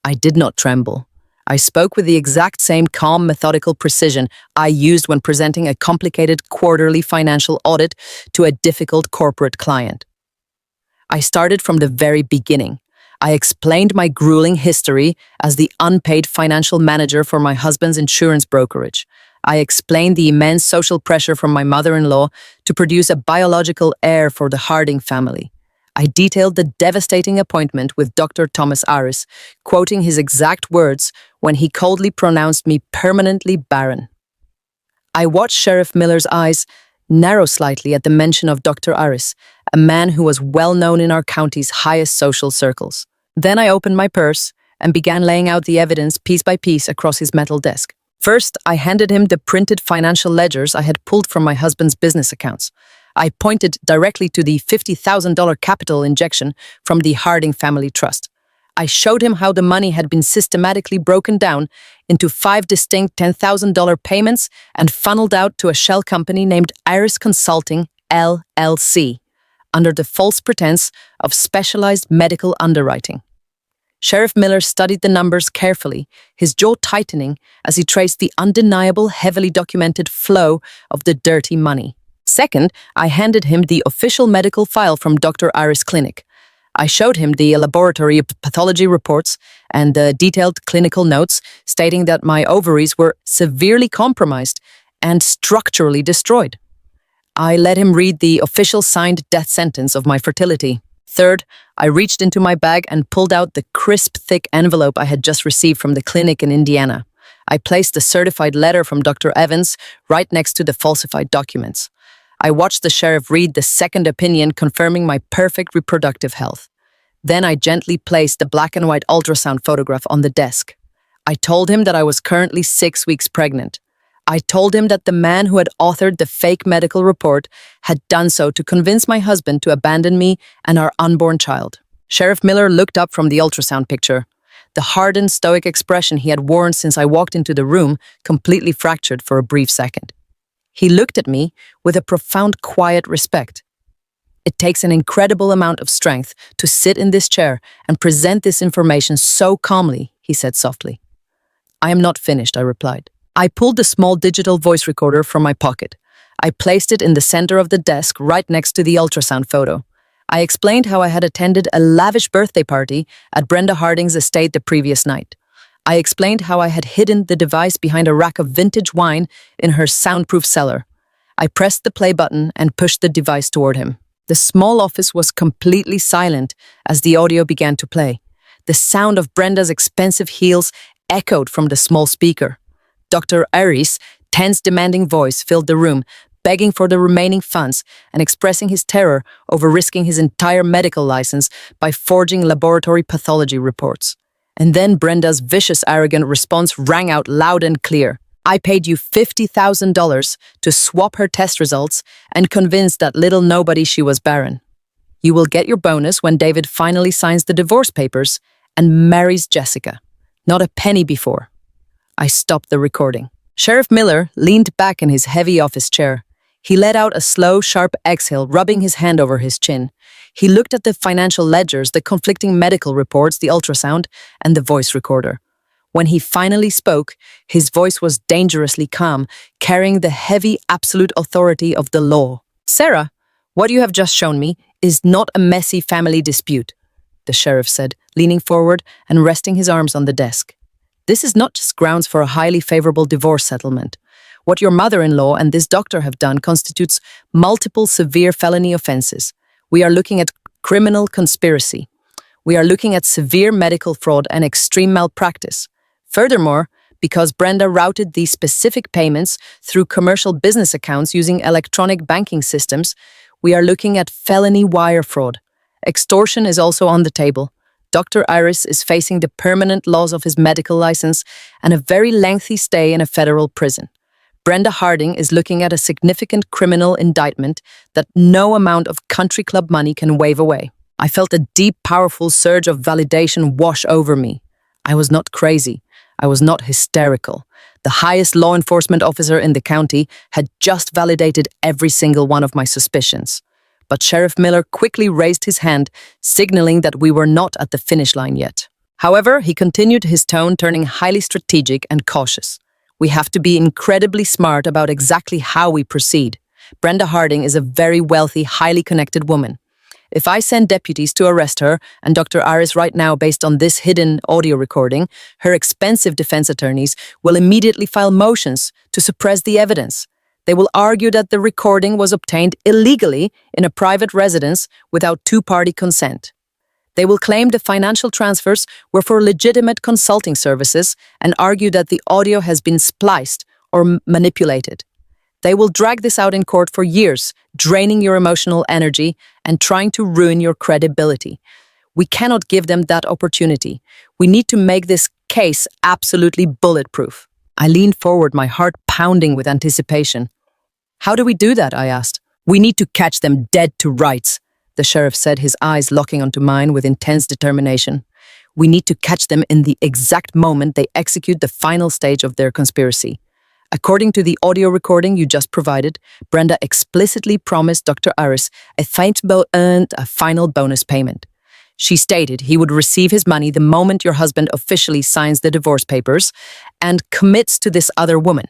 I did not tremble. I spoke with the exact same calm, methodical precision I used when presenting a complicated quarterly financial audit to a difficult corporate client. I started from the very beginning. I explained my grueling history as the unpaid financial manager for my husband's insurance brokerage. I explained the immense social pressure from my mother-in-law to produce a biological heir for the Harding family. I detailed the devastating appointment with Dr. Thomas Aris, quoting his exact words when he coldly pronounced me permanently barren. I watched Sheriff Miller's eyes narrow slightly at the mention of Dr. Aris, a man who was well known in our county's highest social circles. Then I opened my purse and began laying out the evidence piece by piece across his metal desk. First, I handed him the printed financial ledgers I had pulled from my husband's business accounts. I pointed directly to the $50,000 capital injection from the Harding Family Trust. I showed him how the money had been systematically broken down into 5 distinct $10,000 payments and funneled out to a shell company named Iris Consulting, LLC, under the false pretense of specialized medical underwriting. Sheriff Miller studied the numbers carefully, his jaw tightening as he traced the undeniable, heavily documented flow of the dirty money. Second, I handed him the official medical file from Dr. Iris' clinic. I showed him the laboratory pathology reports and the detailed clinical notes stating that my ovaries were severely compromised and structurally destroyed. I let him read the official signed death sentence of my fertility. Third, I reached into my bag and pulled out the crisp, thick envelope I had just received from the clinic in Indiana. I placed the certified letter from Dr. Evans right next to the falsified documents. I watched the sheriff read the second opinion confirming my perfect reproductive health. Then I gently placed the black and white ultrasound photograph on the desk. I told him that I was currently 6 weeks pregnant. I told him that the man who had authored the fake medical report had done so to convince my husband to abandon me and our unborn child. Sheriff Miller looked up from the ultrasound picture. The hardened, stoic expression he had worn since I walked into the room completely fractured for a brief second. He looked at me with a profound, quiet respect. It takes an incredible amount of strength to sit in this chair and present this information so calmly, he said softly. I am not finished, I replied. I pulled the small digital voice recorder from my pocket. I placed it in the center of the desk right next to the ultrasound photo. I explained how I had attended a lavish birthday party at Brenda Harding's estate the previous night. I explained how I had hidden the device behind a rack of vintage wine in her soundproof cellar. I pressed the play button and pushed the device toward him. The small office was completely silent as the audio began to play. The sound of Brenda's expensive heels echoed from the small speaker. Dr. Iris' tense, demanding voice filled the room, begging for the remaining funds and expressing his terror over risking his entire medical license by forging laboratory pathology reports. And then Brenda's vicious, arrogant response rang out loud and clear. I paid you $50,000 to swap her test results and convince that little nobody she was barren. You will get your bonus when David finally signs the divorce papers and marries Jessica. Not a penny before. I stopped the recording. Sheriff Miller leaned back in his heavy office chair. He let out a slow, sharp exhale, rubbing his hand over his chin. He looked at the financial ledgers, the conflicting medical reports, the ultrasound, and the voice recorder. When he finally spoke, his voice was dangerously calm, carrying the heavy, absolute authority of the law. Sarah, what you have just shown me is not a messy family dispute, the sheriff said, leaning forward and resting his arms on the desk. This is not just grounds for a highly favorable divorce settlement. What your mother-in-law and this doctor have done constitutes multiple severe felony offenses. We are looking at criminal conspiracy. We are looking at severe medical fraud and extreme malpractice. Furthermore, because Brenda routed these specific payments through commercial business accounts using electronic banking systems, we are looking at felony wire fraud. Extortion is also on the table. Dr. Iris is facing the permanent loss of his medical license and a very lengthy stay in a federal prison. Brenda Harding is looking at a significant criminal indictment that no amount of country club money can wave away. I felt a deep, powerful surge of validation wash over me. I was not crazy. I was not hysterical. The highest law enforcement officer in the county had just validated every single one of my suspicions. But Sheriff Miller quickly raised his hand, signaling that we were not at the finish line yet. However, he continued, his tone turning highly strategic and cautious. We have to be incredibly smart about exactly how we proceed. Brenda Harding is a very wealthy, highly connected woman. If I send deputies to arrest her and Dr. Iris right now based on this hidden audio recording, her expensive defense attorneys will immediately file motions to suppress the evidence. They will argue that the recording was obtained illegally in a private residence without two-party consent. They will claim the financial transfers were for legitimate consulting services and argue that the audio has been spliced or manipulated. They will drag this out in court for years, draining your emotional energy and trying to ruin your credibility. We cannot give them that opportunity. We need to make this case absolutely bulletproof. I leaned forward, my heart pounding with anticipation. How do we do that? I asked. We need to catch them dead to rights, the sheriff said, his eyes locking onto mine with intense determination. We need to catch them in the exact moment they execute the final stage of their conspiracy. According to the audio recording you just provided, Brenda explicitly promised Dr. Aris a final bonus payment. She stated he would receive his money the moment your husband officially signs the divorce papers and commits to this other woman.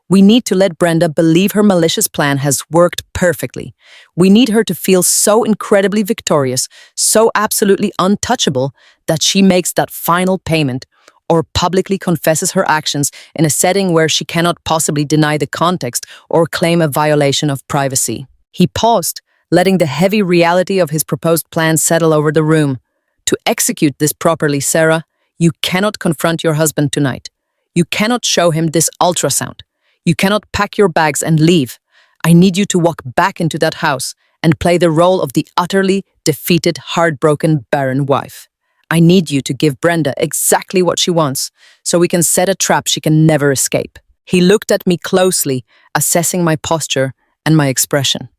We need to let Brenda believe her malicious plan has worked perfectly. We need her to feel so incredibly victorious, so absolutely untouchable, that she makes that final payment or publicly confesses her actions in a setting where she cannot possibly deny the context or claim a violation of privacy. He paused, letting the heavy reality of his proposed plan settle over the room. To execute this properly, Sarah, you cannot confront your husband tonight. You cannot show him this ultrasound. You cannot pack your bags and leave. I need you to walk back into that house and play the role of the utterly defeated, heartbroken, barren wife. I need you to give Brenda exactly what she wants, so we can set a trap she can never escape. He looked at me closely, assessing my posture and my expression.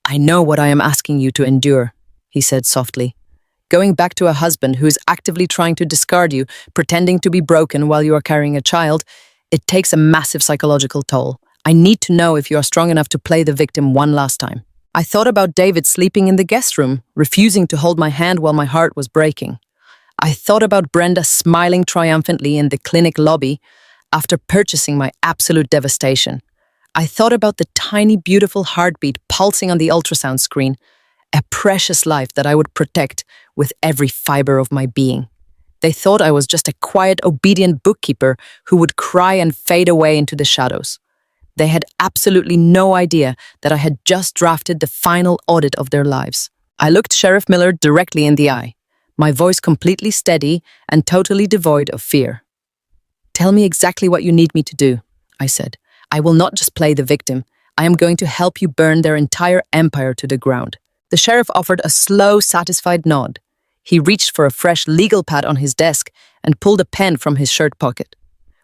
I know what I am asking you to endure, he said softly. Going back to a husband who is actively trying to discard you, pretending to be broken while you are carrying a child, it takes a massive psychological toll. I need to know if you are strong enough to play the victim one last time. I thought about David sleeping in the guest room, refusing to hold my hand while my heart was breaking. I thought about Brenda smiling triumphantly in the clinic lobby after purchasing my absolute devastation. I thought about the tiny, beautiful heartbeat pulsing on the ultrasound screen, a precious life that I would protect with every fiber of my being. They thought I was just a quiet, obedient bookkeeper who would cry and fade away into the shadows. They had absolutely no idea that I had just drafted the final audit of their lives. I looked Sheriff Miller directly in the eye, my voice completely steady and totally devoid of fear. Tell me exactly what you need me to do, I said. I will not just play the victim. I am going to help you burn their entire empire to the ground. The sheriff offered a slow, satisfied nod. He reached for a fresh legal pad on his desk and pulled a pen from his shirt pocket.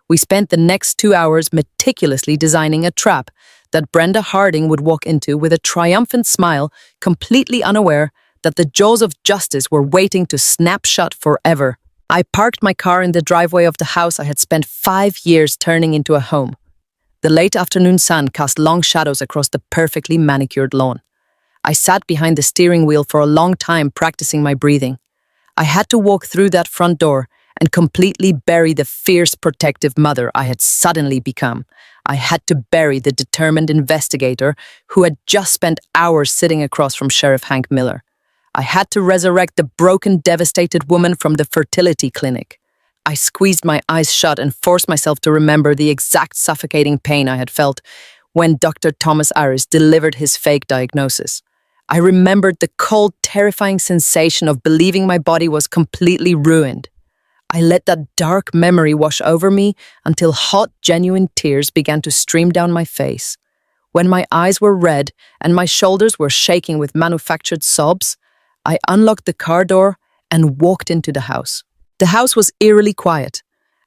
We spent the next 2 hours meticulously designing a trap that Brenda Harding would walk into with a triumphant smile, completely unaware that the jaws of justice were waiting to snap shut forever. I parked my car in the driveway of the house I had spent 5 years turning into a home. The late afternoon sun cast long shadows across the perfectly manicured lawn. I sat behind the steering wheel for a long time practicing my breathing. I had to walk through that front door and completely bury the fierce protective mother I had suddenly become. I had to bury the determined investigator who had just spent hours sitting across from Sheriff Hank Miller. I had to resurrect the broken, devastated woman from the fertility clinic. I squeezed my eyes shut and forced myself to remember the exact suffocating pain I had felt when Dr. Thomas Aris delivered his fake diagnosis. I remembered the cold, terrifying sensation of believing my body was completely ruined. I let that dark memory wash over me until hot, genuine tears began to stream down my face. When my eyes were red and my shoulders were shaking with manufactured sobs, I unlocked the car door and walked into the house. The house was eerily quiet.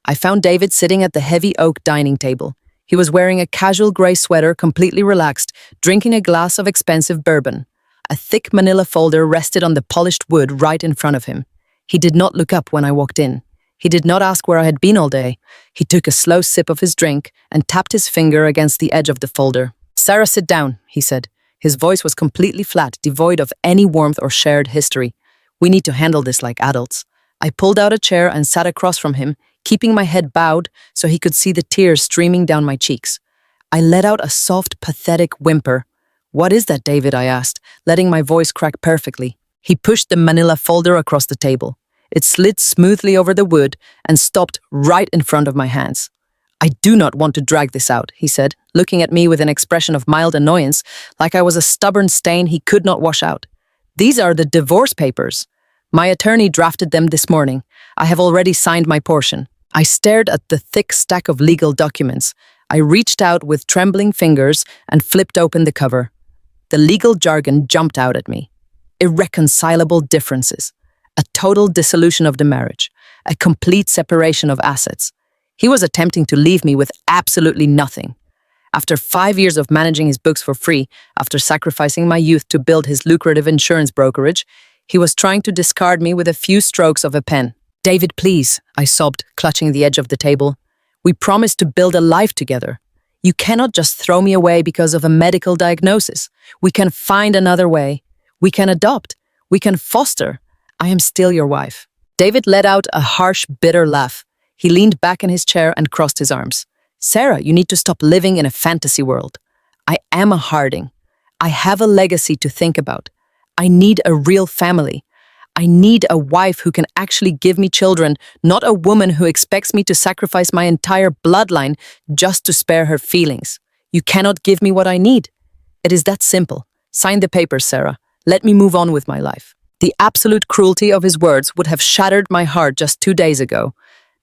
I found David sitting at the heavy oak dining table. He was wearing a casual gray sweater, completely relaxed, drinking a glass of expensive bourbon. A thick manila folder rested on the polished wood right in front of him. He did not look up when I walked in. He did not ask where I had been all day. He took a slow sip of his drink and tapped his finger against the edge of the folder. "Sarah, sit down," he said. His voice was completely flat, devoid of any warmth or shared history. "We need to handle this like adults." I pulled out a chair and sat across from him, keeping my head bowed so he could see the tears streaming down my cheeks. I let out a soft, pathetic whimper. "What is that, David?" I asked, letting my voice crack perfectly. He pushed the manila folder across the table. It slid smoothly over the wood and stopped right in front of my hands. "I do not want to drag this out," he said, looking at me with an expression of mild annoyance, like I was a stubborn stain he could not wash out. "These are the divorce papers. My attorney drafted them this morning. I have already signed my portion." I stared at the thick stack of legal documents. I reached out with trembling fingers and flipped open the cover. The legal jargon jumped out at me. Irreconcilable differences. A total dissolution of the marriage. A complete separation of assets. He was attempting to leave me with absolutely nothing. After 5 years of managing his books for free, after sacrificing my youth to build his lucrative insurance brokerage, he was trying to discard me with a few strokes of a pen. David, please, I sobbed, clutching the edge of the table. We promised to build a life together. You cannot just throw me away because of a medical diagnosis. We can find another way. We can adopt. We can foster. I am still your wife. David let out a harsh, bitter laugh. He leaned back in his chair and crossed his arms. Sarah, you need to stop living in a fantasy world. I am a Harding. I have a legacy to think about. I need a real family. I need a wife who can actually give me children, not a woman who expects me to sacrifice my entire bloodline just to spare her feelings. You cannot give me what I need. It is that simple. Sign the papers, Sarah. Let me move on with my life. The absolute cruelty of his words would have shattered my heart just 2 days ago.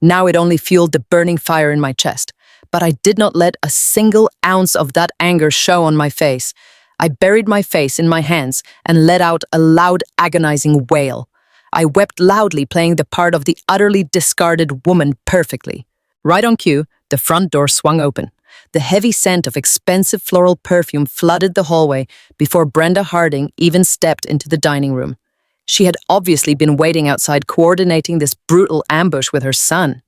Now it only fueled the burning fire in my chest. But I did not let a single ounce of that anger show on my face. I buried my face in my hands and let out a loud, agonizing wail. I wept loudly, playing the part of the utterly discarded woman perfectly. Right on cue, the front door swung open. The heavy scent of expensive floral perfume flooded the hallway before Brenda Harding even stepped into the dining room. She had obviously been waiting outside, coordinating this brutal ambush with her son.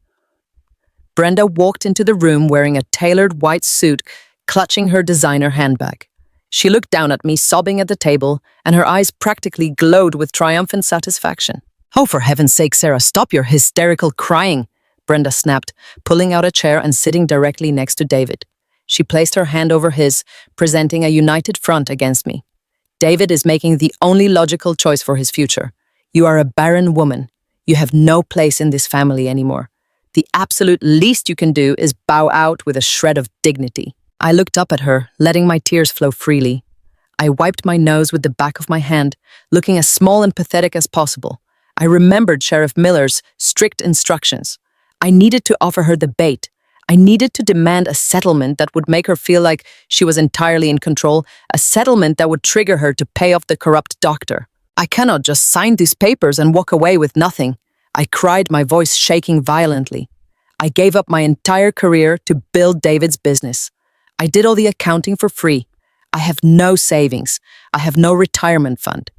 Brenda walked into the room wearing a tailored white suit, clutching her designer handbag. She looked down at me, sobbing at the table, and her eyes practically glowed with triumphant satisfaction. "Oh, for heaven's sake, Sarah, stop your hysterical crying," Brenda snapped, pulling out a chair and sitting directly next to David. She placed her hand over his, presenting a united front against me. "David is making the only logical choice for his future. You are a barren woman. You have no place in this family anymore. The absolute least you can do is bow out with a shred of dignity." I looked up at her, letting my tears flow freely. I wiped my nose with the back of my hand, looking as small and pathetic as possible. I remembered Sheriff Miller's strict instructions. I needed to offer her the bait. I needed to demand a settlement that would make her feel like she was entirely in control, a settlement that would trigger her to pay off the corrupt doctor. I cannot just sign these papers and walk away with nothing. I cried, my voice shaking violently. I gave up my entire career to build David's business. I did all the accounting for free. I have no savings. I have no retirement fund.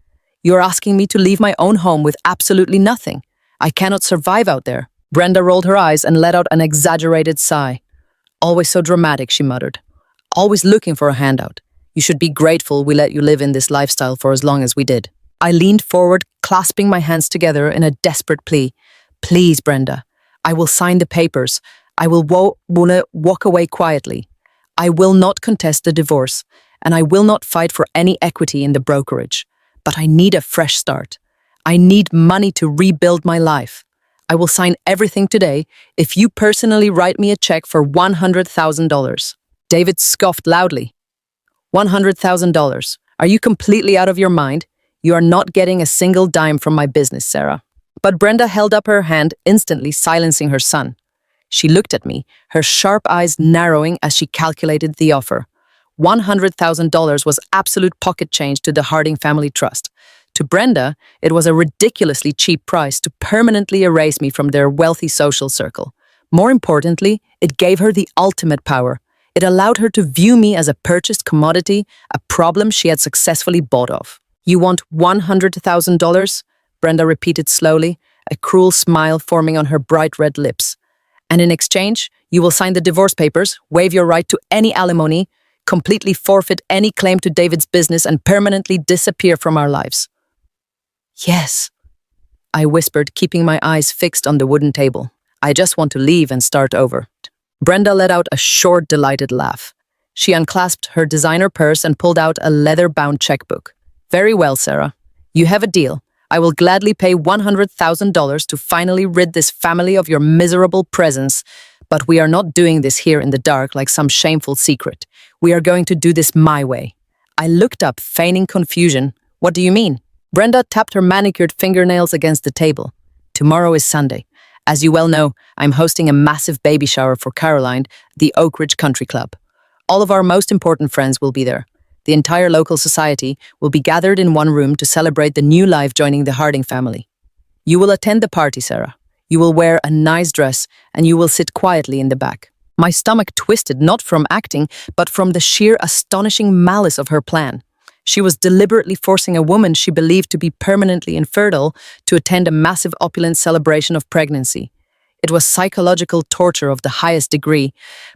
You're asking me to leave my own home with absolutely nothing. I cannot survive out there. Brenda rolled her eyes and let out an exaggerated sigh. "Always so dramatic," she muttered. "Always looking for a handout. You should be grateful we let you live in this lifestyle for as long as we did." I leaned forward, clasping my hands together in a desperate plea. "Please, Brenda, I will sign the papers. I will walk away quietly. I will not contest the divorce, and I will not fight for any equity in the brokerage. But I need a fresh start. I need money to rebuild my life. I will sign everything today if you personally write me a check for $100,000. David scoffed loudly. $100,000. Are you completely out of your mind? You are not getting a single dime from my business, Sarah. But Brenda held up her hand, instantly silencing her son. She looked at me, her sharp eyes narrowing as she calculated the offer. $100,000 was absolute pocket change to the Harding Family Trust. To Brenda, it was a ridiculously cheap price to permanently erase me from their wealthy social circle. More importantly, it gave her the ultimate power. It allowed her to view me as a purchased commodity, a problem she had successfully bought off. "You want $100,000? Brenda repeated slowly, a cruel smile forming on her bright red lips. "And in exchange, you will sign the divorce papers, waive your right to any alimony, completely forfeit any claim to David's business, and permanently disappear from our lives." "Yes," I whispered, keeping my eyes fixed on the wooden table. "I just want to leave and start over." Brenda let out a short, delighted laugh. She unclasped her designer purse and pulled out a leather-bound checkbook. "Very well, Sarah. You have a deal. I will gladly pay $100,000 to finally rid this family of your miserable presence. But we are not doing this here in the dark like some shameful secret. We are going to do this my way." I looked up, feigning confusion. "What do you mean?" Brenda tapped her manicured fingernails against the table. "Tomorrow is Sunday. As you well know, I'm hosting a massive baby shower for Caroline, the Oak Ridge Country Club. All of our most important friends will be there. The entire local society will be gathered in one room to celebrate the new life joining the Harding family. You will attend the party, Sarah. You will wear a nice dress and you will sit quietly in the back." My stomach twisted, not from acting, but from the sheer astonishing malice of her plan. She was deliberately forcing a woman she believed to be permanently infertile to attend a massive opulent celebration of pregnancy. It was psychological torture of the highest degree.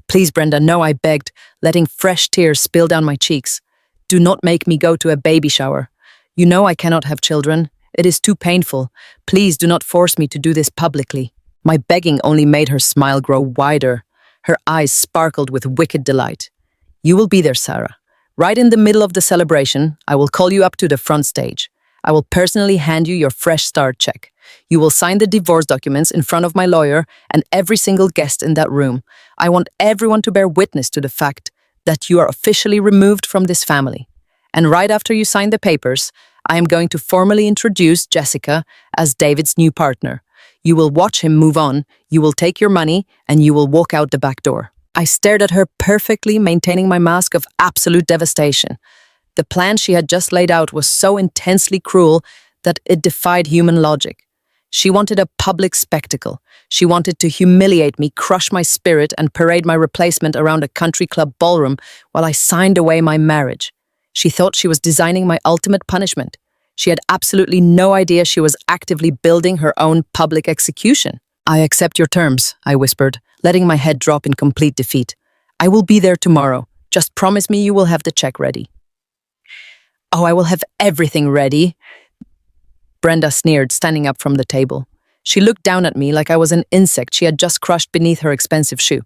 Please, Brenda, no, I begged, letting fresh tears spill down my cheeks. Do not make me go to a baby shower. You know I cannot have children. It is too painful. Please do not force me to do this publicly. My begging only made her smile grow wider. Her eyes sparkled with wicked delight. You will be there, Sarah. Right in the middle of the celebration, I will call you up to the front stage. I will personally hand you your fresh start check. You will sign the divorce documents in front of my lawyer and every single guest in that room. I want everyone to bear witness to the fact that you are officially removed from this family. And right after you sign the papers, I am going to formally introduce Jessica as David's new partner. You will watch him move on, you will take your money, and you will walk out the back door. I stared at her perfectly, maintaining my mask of absolute devastation. The plan she had just laid out was so intensely cruel that it defied human logic. She wanted a public spectacle. She wanted to humiliate me, crush my spirit, and parade my replacement around a country club ballroom while I signed away my marriage. She thought she was designing my ultimate punishment. She had absolutely no idea she was actively building her own public execution. I accept your terms, I whispered, letting my head drop in complete defeat. I will be there tomorrow. Just promise me you will have the check ready. Oh, I will have everything ready, Brenda sneered, standing up from the table. She looked down at me like I was an insect she had just crushed beneath her expensive shoe.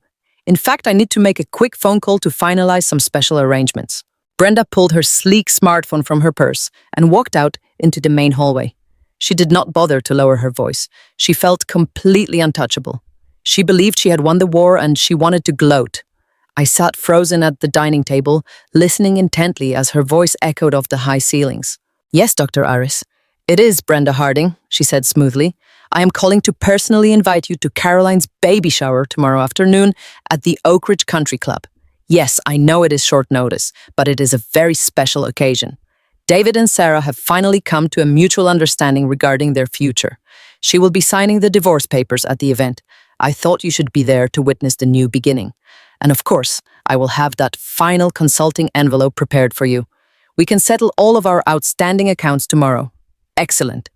In fact, I need to make a quick phone call to finalize some special arrangements. Brenda pulled her sleek smartphone from her purse and walked out into the main hallway. She did not bother to lower her voice. She felt completely untouchable. She believed she had won the war and she wanted to gloat. I sat frozen at the dining table, listening intently as her voice echoed off the high ceilings. Yes, Dr. Aris. It is Brenda Harding, she said smoothly. I am calling to personally invite you to Caroline's baby shower tomorrow afternoon at the Oak Ridge Country Club. Yes, I know it is short notice, but it is a very special occasion. David and Sarah have finally come to a mutual understanding regarding their future. She will be signing the divorce papers at the event. I thought you should be there to witness the new beginning. And of course, I will have that final consulting envelope prepared for you. We can settle all of our outstanding accounts tomorrow. Excellent.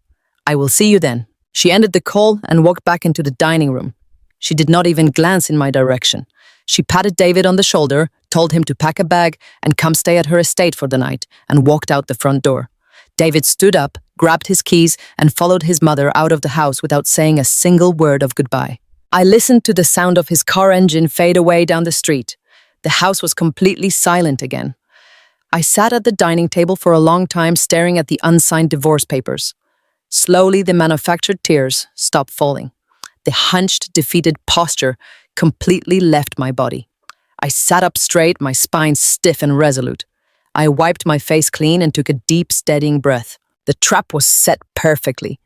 I will see you then. She ended the call and walked back into the dining room. She did not even glance in my direction. She patted David on the shoulder, told him to pack a bag and come stay at her estate for the night, and walked out the front door. David stood up, grabbed his keys, and followed his mother out of the house without saying a single word of goodbye. I listened to the sound of his car engine fade away down the street. The house was completely silent again. I sat at the dining table for a long time staring at the unsigned divorce papers. Slowly, the manufactured tears stopped falling. The hunched, defeated posture completely left my body. I sat up straight, my spine stiff and resolute. I wiped my face clean and took a deep, steadying breath. The trap was set perfectly.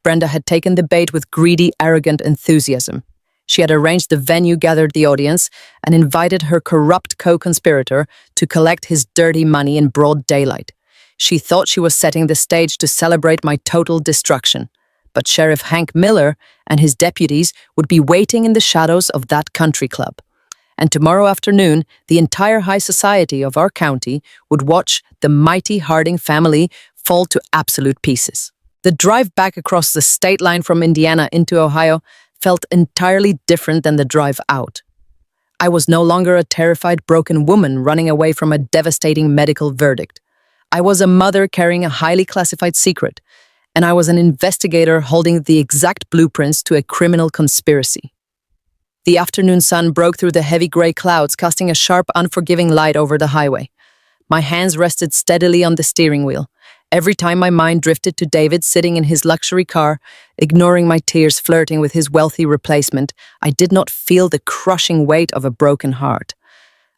Brenda had taken the bait with greedy, arrogant enthusiasm. She had arranged the venue, gathered the audience, and invited her corrupt co-conspirator to collect his dirty money in broad daylight. She thought she was setting the stage to celebrate my total destruction. But Sheriff Hank Miller and his deputies would be waiting in the shadows of that country club. And tomorrow afternoon, the entire high society of our county would watch the mighty Harding family fall to absolute pieces. The drive back across the state line from Indiana into Ohio felt entirely different than the drive out. I was no longer a terrified, broken woman running away from a devastating medical verdict. I was a mother carrying a highly classified secret, and I was an investigator holding the exact blueprints to a criminal conspiracy. The afternoon sun broke through the heavy gray clouds, casting a sharp, unforgiving light over the highway. My hands rested steadily on the steering wheel. Every time my mind drifted to David sitting in his luxury car, ignoring my tears, flirting with his wealthy replacement, I did not feel the crushing weight of a broken heart.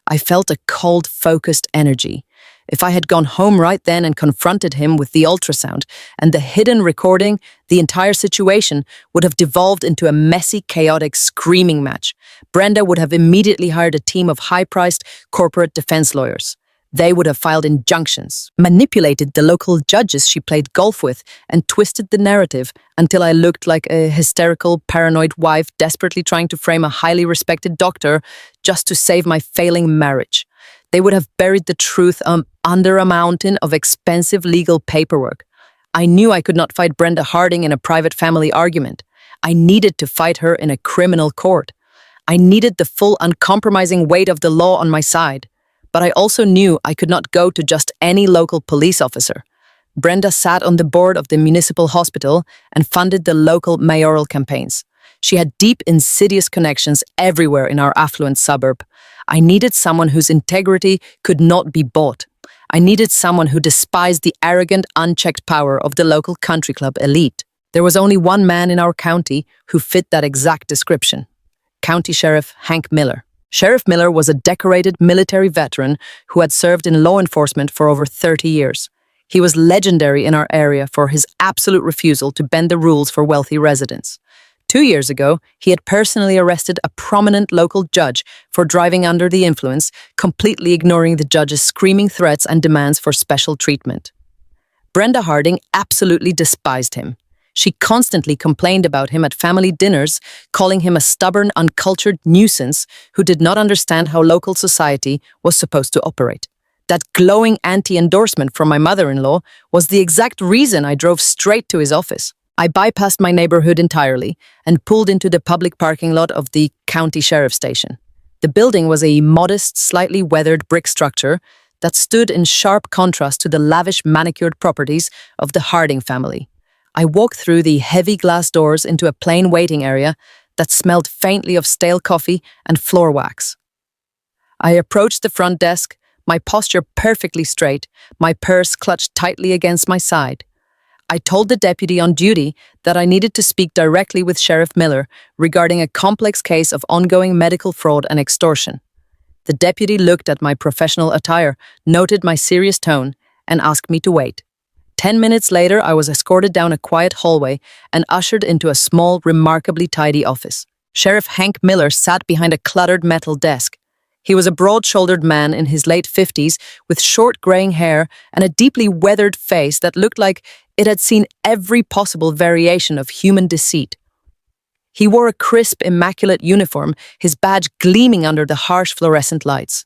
I felt a cold, focused energy. If I had gone home right then and confronted him with the ultrasound and the hidden recording, the entire situation would have devolved into a messy, chaotic screaming match. Brenda would have immediately hired a team of high-priced corporate defense lawyers. They would have filed injunctions, manipulated the local judges she played golf with, and twisted the narrative until I looked like a hysterical, paranoid wife desperately trying to frame a highly respected doctor just to save my failing marriage. They would have buried the truth under a mountain of expensive legal paperwork. I knew I could not fight Brenda Harding in a private family argument. I needed to fight her in a criminal court. I needed the full, uncompromising weight of the law on my side. But I also knew I could not go to just any local police officer. Brenda sat on the board of the municipal hospital and funded the local mayoral campaigns. She had deep, insidious connections everywhere in our affluent suburb. I needed someone whose integrity could not be bought. I needed someone who despised the arrogant, unchecked power of the local country club elite. There was only one man in our county who fit that exact description. County Sheriff Hank Miller. Sheriff Miller was a decorated military veteran who had served in law enforcement for over 30 years. He was legendary in our area for his absolute refusal to bend the rules for wealthy residents. 2 years ago, he had personally arrested a prominent local judge for driving under the influence, completely ignoring the judge's screaming threats and demands for special treatment. Brenda Harding absolutely despised him. She constantly complained about him at family dinners, calling him a stubborn, uncultured nuisance who did not understand how local society was supposed to operate. That glowing anti-endorsement from my mother-in-law was the exact reason I drove straight to his office. I bypassed my neighborhood entirely and pulled into the public parking lot of the county sheriff's station. The building was a modest, slightly weathered brick structure that stood in sharp contrast to the lavish manicured properties of the Harding family. I walked through the heavy glass doors into a plain waiting area that smelled faintly of stale coffee and floor wax. I approached the front desk, my posture perfectly straight, my purse clutched tightly against my side. I told the deputy on duty that I needed to speak directly with Sheriff Miller regarding a complex case of ongoing medical fraud and extortion. The deputy looked at my professional attire, noted my serious tone, and asked me to wait. 10 minutes later, I was escorted down a quiet hallway and ushered into a small, remarkably tidy office. Sheriff Hank Miller sat behind a cluttered metal desk. He was a broad-shouldered man in his late 50s with short graying hair and a deeply weathered face that looked like it had seen every possible variation of human deceit. He wore a crisp, immaculate uniform, his badge gleaming under the harsh fluorescent lights.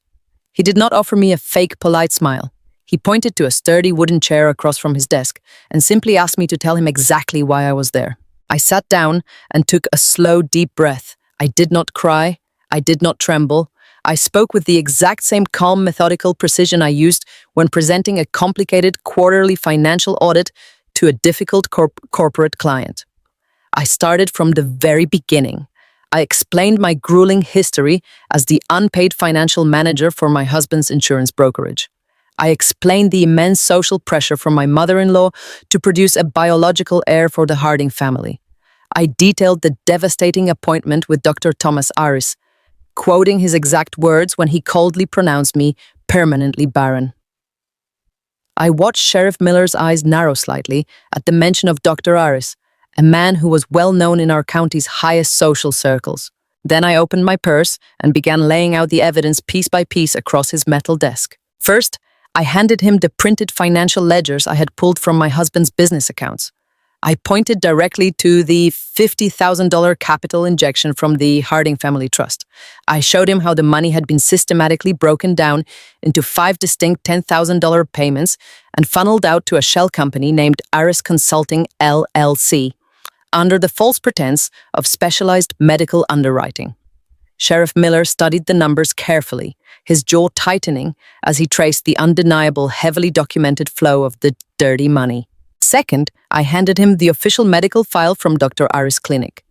He did not offer me a fake, polite smile. He pointed to a sturdy wooden chair across from his desk and simply asked me to tell him exactly why I was there. I sat down and took a slow, deep breath. I did not cry. I did not tremble. I spoke with the exact same calm, methodical precision I used when presenting a complicated quarterly financial audit to a difficult corporate client. I started from the very beginning. I explained my grueling history as the unpaid financial manager for my husband's insurance brokerage. I explained the immense social pressure from my mother-in-law to produce a biological heir for the Harding family. I detailed the devastating appointment with Dr. Thomas Aris, quoting his exact words when he coldly pronounced me permanently barren. I watched Sheriff Miller's eyes narrow slightly at the mention of Dr. Aris, a man who was well known in our county's highest social circles. Then I opened my purse and began laying out the evidence piece by piece across his metal desk. First, I handed him the printed financial ledgers I had pulled from my husband's business accounts. I pointed directly to the $50,000 capital injection from the Harding Family Trust. I showed him how the money had been systematically broken down into 5 distinct $10,000 payments and funneled out to a shell company named Aris Consulting LLC, under the false pretense of specialized medical underwriting. Sheriff Miller studied the numbers carefully, his jaw tightening as he traced the undeniable, heavily documented flow of the dirty money. Second, I handed him the official medical file from Dr. Aris' clinic.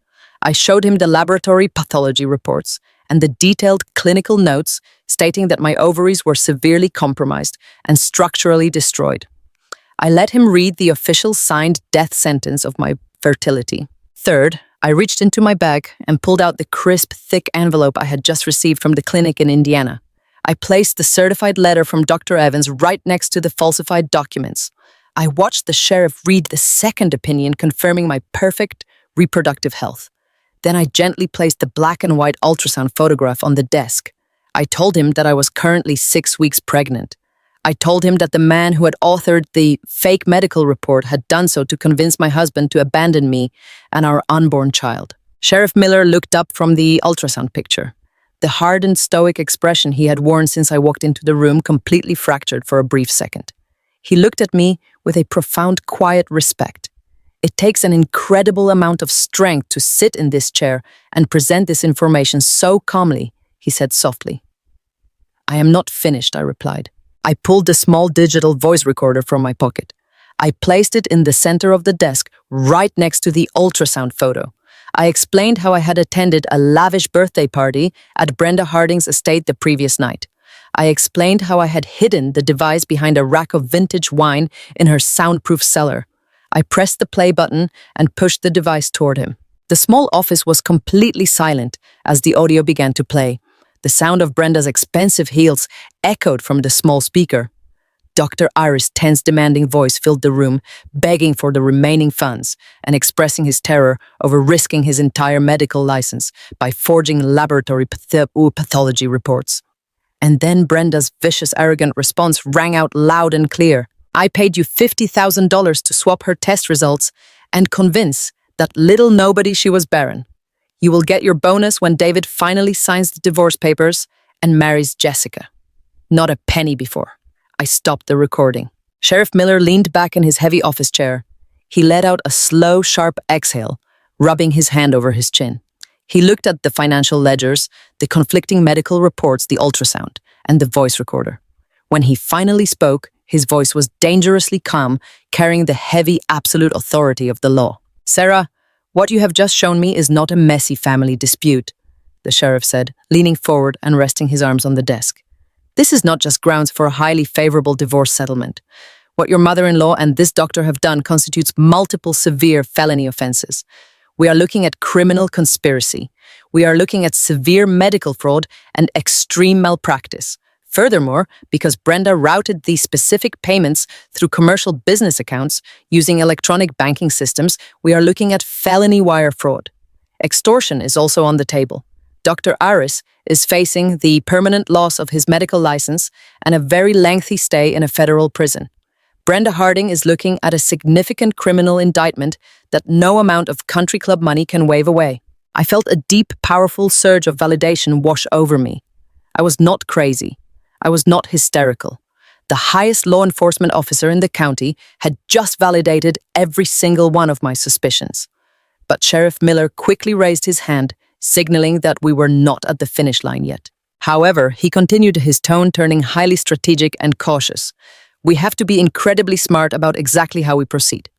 I showed him the laboratory pathology reports and the detailed clinical notes stating that my ovaries were severely compromised and structurally destroyed. I let him read the official signed death sentence of my fertility. Third, I reached into my bag and pulled out the crisp, thick envelope I had just received from the clinic in Indiana. I placed the certified letter from Dr. Evans right next to the falsified documents. I watched the sheriff read the second opinion confirming my perfect reproductive health. Then I gently placed the black and white ultrasound photograph on the desk. I told him that I was currently 6 weeks pregnant. I told him that the man who had authored the fake medical report had done so to convince my husband to abandon me and our unborn child. Sheriff Miller looked up from the ultrasound picture. The hardened, stoic expression he had worn since I walked into the room completely fractured for a brief second. He looked at me with a profound, quiet respect. It takes an incredible amount of strength to sit in this chair and present this information so calmly, he said softly. I am not finished, I replied. I pulled the small digital voice recorder from my pocket. I placed it in the center of the desk, right next to the ultrasound photo. I explained how I had attended a lavish birthday party at Brenda Harding's estate the previous night. I explained how I had hidden the device behind a rack of vintage wine in her soundproof cellar. I pressed the play button and pushed the device toward him. The small office was completely silent as the audio began to play. The sound of Brenda's expensive heels echoed from the small speaker. Dr. Iris' tense, demanding voice filled the room, begging for the remaining funds and expressing his terror over risking his entire medical license by forging laboratory pathology reports. And then Brenda's vicious, arrogant response rang out loud and clear. I paid you $50,000 to swap her test results and convince that little nobody she was Barren. You will get your bonus when David finally signs the divorce papers and marries Jessica. Not a penny before. I stopped the recording. Sheriff Miller leaned back in his heavy office chair. He let out a slow, sharp exhale, rubbing his hand over his chin. He looked at the financial ledgers, the conflicting medical reports, the ultrasound, and the voice recorder. When he finally spoke, his voice was dangerously calm, carrying the heavy, absolute authority of the law. Sarah, what you have just shown me is not a messy family dispute, the sheriff said, leaning forward and resting his arms on the desk. This is not just grounds for a highly favorable divorce settlement. What your mother-in-law and this doctor have done constitutes multiple severe felony offenses. We are looking at criminal conspiracy. We are looking at severe medical fraud and extreme malpractice. Furthermore, because Brenda routed these specific payments through commercial business accounts using electronic banking systems, we are looking at felony wire fraud. Extortion is also on the table. Dr. Aris is facing the permanent loss of his medical license and a very lengthy stay in a federal prison. Brenda Harding is looking at a significant criminal indictment that no amount of country club money can wave away. I felt a deep, powerful surge of validation wash over me. I was not crazy. I was not hysterical. The highest law enforcement officer in the county had just validated every single one of my suspicions. But Sheriff Miller quickly raised his hand, signaling that we were not at the finish line yet. However, he continued, his tone turning highly strategic and cautious. We have to be incredibly smart about exactly how we proceed.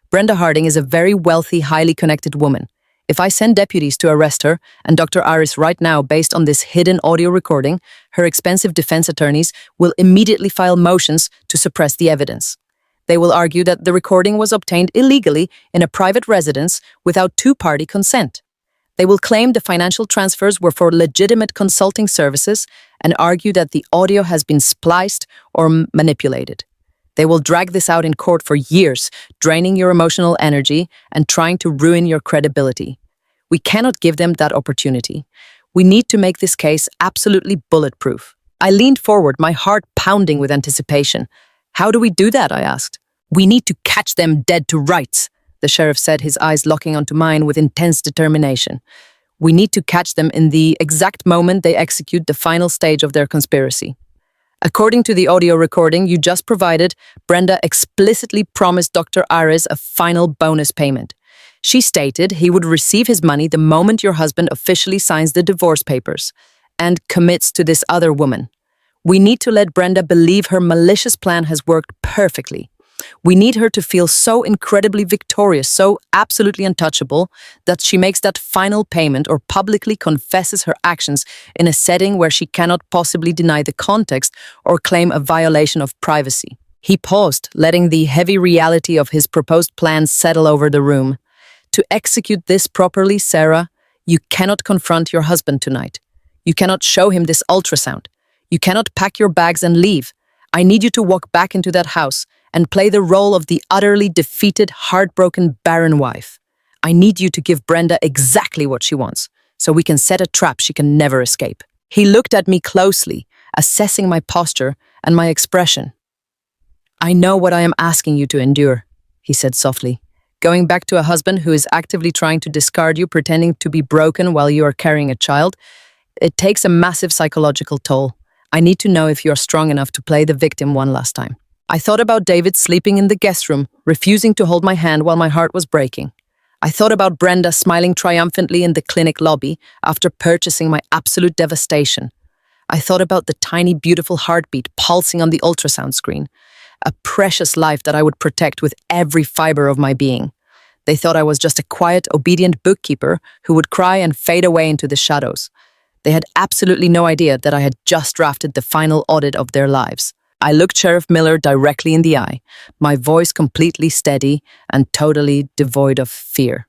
Brenda Harding is a very wealthy, highly connected woman. If I send deputies to arrest her and Dr. Aris right now based on this hidden audio recording, her expensive defense attorneys will immediately file motions to suppress the evidence. They will argue that the recording was obtained illegally in a private residence without two-party consent. They will claim the financial transfers were for legitimate consulting services and argue that the audio has been spliced or manipulated. They will drag this out in court for years, draining your emotional energy and trying to ruin your credibility. We cannot give them that opportunity. We need to make this case absolutely bulletproof. I leaned forward, my heart pounding with anticipation. How do we do that? I asked. We need to catch them dead to rights, the sheriff said, his eyes locking onto mine with intense determination. We need to catch them in the exact moment they execute the final stage of their conspiracy. According to the audio recording you just provided, Brenda explicitly promised Dr. Aris a final bonus payment. She stated he would receive his money the moment your husband officially signs the divorce papers and commits to this other woman. We need to let Brenda believe her malicious plan has worked perfectly. We need her to feel so incredibly victorious, so absolutely untouchable, that she makes that final payment or publicly confesses her actions in a setting where she cannot possibly deny the context or claim a violation of privacy. He paused, letting the heavy reality of his proposed plan settle over the room. To execute this properly, Sarah, you cannot confront your husband tonight. You cannot show him this ultrasound. You cannot pack your bags and leave. I need you to walk back into that house and play the role of the utterly defeated, heartbroken, barren wife. I need you to give Brenda exactly what she wants, so we can set a trap she can never escape. He looked at me closely, assessing my posture and my expression. I know what I am asking you to endure, he said softly. Going back to a husband who is actively trying to discard you, pretending to be broken while you are carrying a child, It takes a massive psychological toll. I need to know if you're strong enough to play the victim one last time. I thought about David sleeping in the guest room, refusing to hold my hand while my heart was breaking. I thought about Brenda smiling triumphantly in the clinic lobby after purchasing my absolute devastation. I thought about the tiny, beautiful heartbeat pulsing on the ultrasound screen, a precious life that I would protect with every fiber of my being. They thought I was just a quiet, obedient bookkeeper who would cry and fade away into the shadows. They had absolutely no idea that I had just drafted the final audit of their lives. I looked Sheriff Miller directly in the eye, my voice completely steady and totally devoid of fear.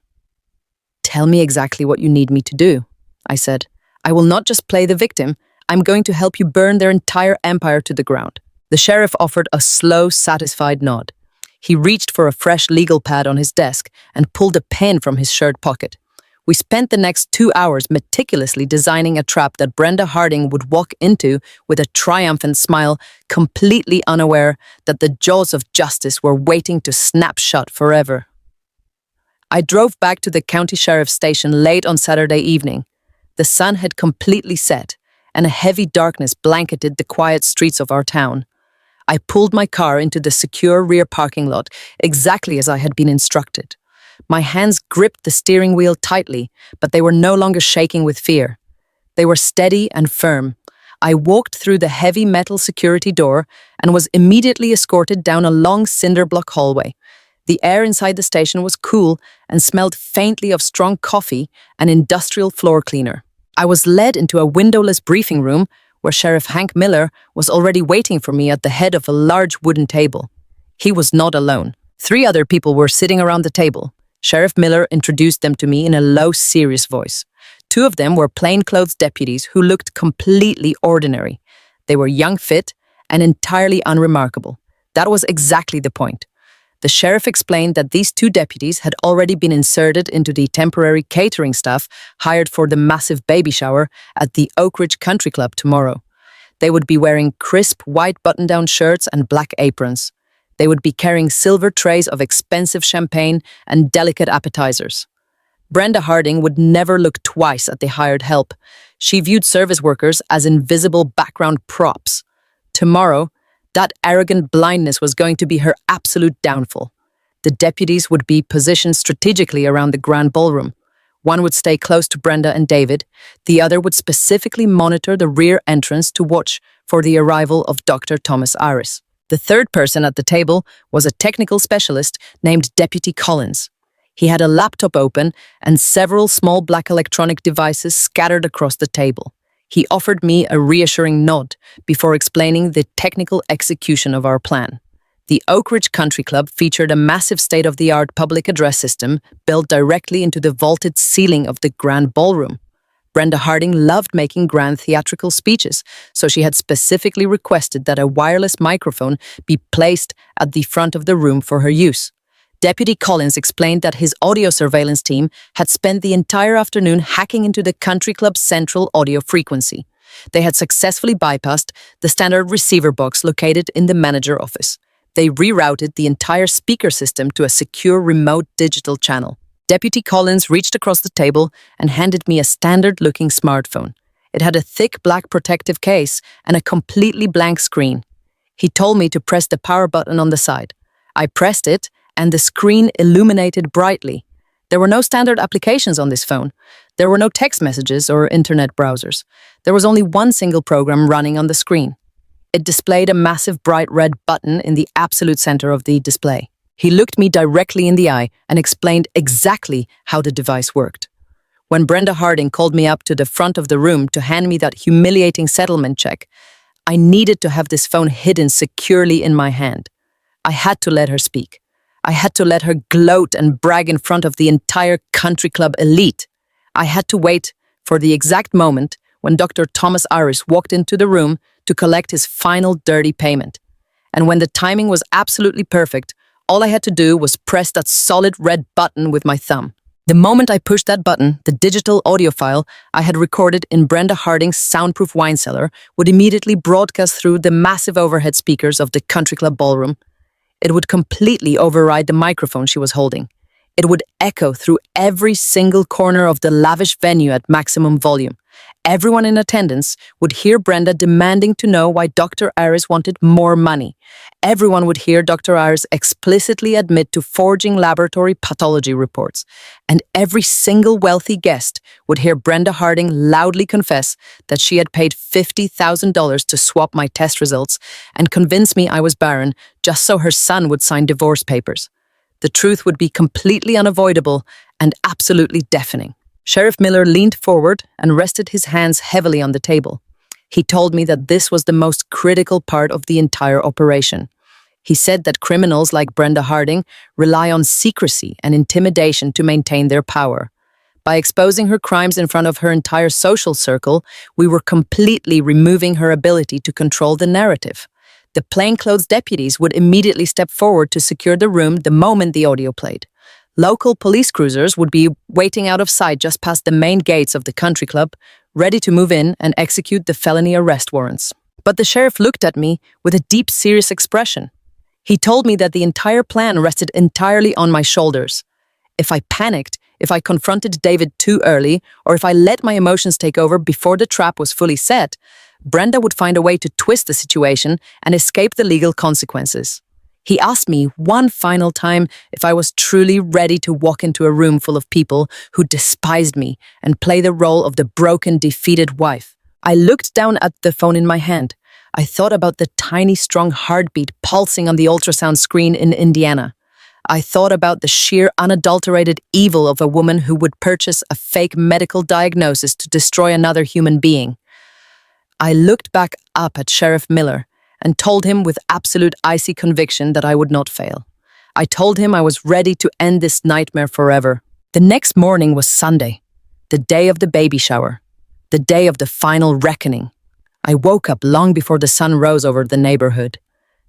"Tell me exactly what you need me to do," I said. "I will not just play the victim. I'm going to help you burn their entire empire to the ground." The sheriff offered a slow, satisfied nod. He reached for a fresh legal pad on his desk and pulled a pen from his shirt pocket. We spent the next 2 hours meticulously designing a trap that Brenda Harding would walk into with a triumphant smile, completely unaware that the jaws of justice were waiting to snap shut forever. I drove back to the county sheriff's station late on Saturday evening. The sun had completely set, and a heavy darkness blanketed the quiet streets of our town. I pulled my car into the secure rear parking lot, exactly as I had been instructed. My hands gripped the steering wheel tightly, but they were no longer shaking with fear. They were steady and firm. I walked through the heavy metal security door and was immediately escorted down a long cinder block hallway. The air inside the station was cool and smelled faintly of strong coffee and industrial floor cleaner. I was led into a windowless briefing room where Sheriff Hank Miller was already waiting for me at the head of a large wooden table. He was not alone. 3 other people were sitting around the table. Sheriff Miller introduced them to me in a low, serious voice. 2 of them were plainclothes deputies who looked completely ordinary. They were young, fit, and entirely unremarkable. That was exactly the point. The sheriff explained that these 2 deputies had already been inserted into the temporary catering staff hired for the massive baby shower at the Oak Ridge Country Club tomorrow. They would be wearing crisp white button-down shirts and black aprons. They would be carrying silver trays of expensive champagne and delicate appetizers. Brenda Harding would never look twice at the hired help. She viewed service workers as invisible background props. Tomorrow, that arrogant blindness was going to be her absolute downfall. The deputies would be positioned strategically around the grand ballroom. One would stay close to Brenda and David. The other would specifically monitor the rear entrance to watch for the arrival of Dr. Thomas Iris. The third person at the table was a technical specialist named Deputy Collins. He had a laptop open and several small black electronic devices scattered across the table. He offered me a reassuring nod before explaining the technical execution of our plan. The Oak Ridge Country Club featured a massive state-of-the-art public address system built directly into the vaulted ceiling of the grand ballroom. Brenda Harding loved making grand theatrical speeches, so she had specifically requested that a wireless microphone be placed at the front of the room for her use. Deputy Collins explained that his audio surveillance team had spent the entire afternoon hacking into the country club's central audio frequency. They had successfully bypassed the standard receiver box located in the manager office. They rerouted the entire speaker system to a secure remote digital channel. Deputy Collins reached across the table and handed me a standard-looking smartphone. It had a thick black protective case and a completely blank screen. He told me to press the power button on the side. I pressed it, and the screen illuminated brightly. There were no standard applications on this phone. There were no text messages or internet browsers. There was only one single program running on the screen. It displayed a massive bright red button in the absolute center of the display. He looked me directly in the eye and explained exactly how the device worked. When Brenda Harding called me up to the front of the room to hand me that humiliating settlement check, I needed to have this phone hidden securely in my hand. I had to let her speak. I had to let her gloat and brag in front of the entire country club elite. I had to wait for the exact moment when Dr. Thomas Iris walked into the room to collect his final dirty payment. And when the timing was absolutely perfect, all I had to do was press that solid red button with my thumb. The moment I pushed that button, the digital audio file I had recorded in Brenda Harding's soundproof wine cellar would immediately broadcast through the massive overhead speakers of the country club ballroom. It would completely override the microphone she was holding. It would echo through every single corner of the lavish venue at maximum volume. Everyone in attendance would hear Brenda demanding to know why Dr. Ayres wanted more money. Everyone would hear Dr. Ayres explicitly admit to forging laboratory pathology reports. And every single wealthy guest would hear Brenda Harding loudly confess that she had paid $50,000 to swap my test results and convince me I was barren just so her son would sign divorce papers. The truth would be completely unavoidable and absolutely deafening. Sheriff Miller leaned forward and rested his hands heavily on the table. He told me that this was the most critical part of the entire operation. He said that criminals like Brenda Harding rely on secrecy and intimidation to maintain their power. By exposing her crimes in front of her entire social circle, we were completely removing her ability to control the narrative. The plainclothes deputies would immediately step forward to secure the room the moment the audio played. Local police cruisers would be waiting out of sight just past the main gates of the country club, ready to move in and execute the felony arrest warrants. But the sheriff looked at me with a deep, serious expression. He told me that the entire plan rested entirely on my shoulders. If I panicked, if I confronted David too early, or if I let my emotions take over before the trap was fully set, Brenda would find a way to twist the situation and escape the legal consequences. He asked me one final time if I was truly ready to walk into a room full of people who despised me and play the role of the broken, defeated wife. I looked down at the phone in my hand. I thought about the tiny, strong heartbeat pulsing on the ultrasound screen in Indiana. I thought about the sheer, unadulterated evil of a woman who would purchase a fake medical diagnosis to destroy another human being. I looked back up at Sheriff Miller and told him with absolute icy conviction that I would not fail. I told him I was ready to end this nightmare forever. The next morning was Sunday, the day of the baby shower, the day of the final reckoning. I woke up long before the sun rose over the neighborhood.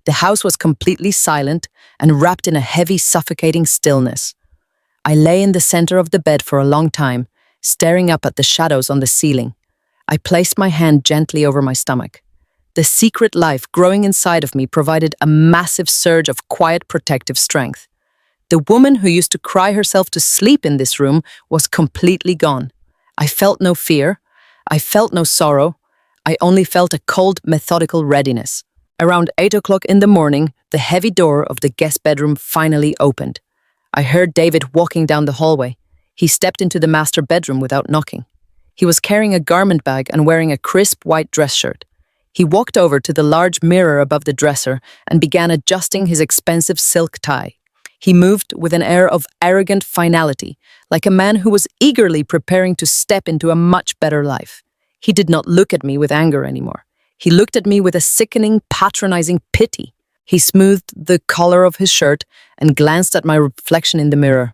The house was completely silent and wrapped in a heavy, suffocating stillness. I lay in the center of the bed for a long time, staring up at the shadows on the ceiling. I placed my hand gently over my stomach. The secret life growing inside of me provided a massive surge of quiet, protective strength. The woman who used to cry herself to sleep in this room was completely gone. I felt no fear. I felt no sorrow. I only felt a cold, methodical readiness. Around 8 o'clock in the morning, the heavy door of the guest bedroom finally opened. I heard David walking down the hallway. He stepped into the master bedroom without knocking. He was carrying a garment bag and wearing a crisp white dress shirt. He walked over to the large mirror above the dresser and began adjusting his expensive silk tie. He moved with an air of arrogant finality, like a man who was eagerly preparing to step into a much better life. He did not look at me with anger anymore. He looked at me with a sickening, patronizing pity. He smoothed the collar of his shirt and glanced at my reflection in the mirror.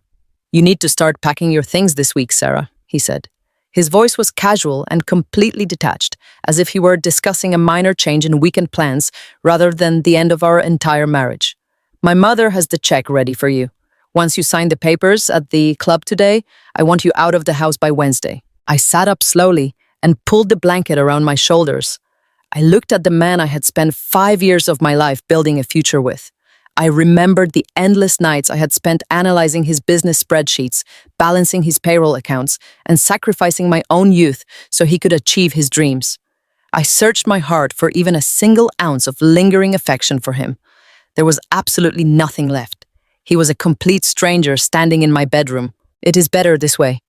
"You need to start packing your things this week, Sarah," he said. His voice was casual and completely detached, as if he were discussing a minor change in weekend plans rather than the end of our entire marriage. "My mother has the check ready for you. Once you sign the papers at the club today, I want you out of the house by Wednesday." I sat up slowly and pulled the blanket around my shoulders. I looked at the man I had spent 5 years of my life building a future with. I remembered the endless nights I had spent analyzing his business spreadsheets, balancing his payroll accounts, and sacrificing my own youth so he could achieve his dreams. I searched my heart for even a single ounce of lingering affection for him. There was absolutely nothing left. He was a complete stranger standing in my bedroom. "It is better this way."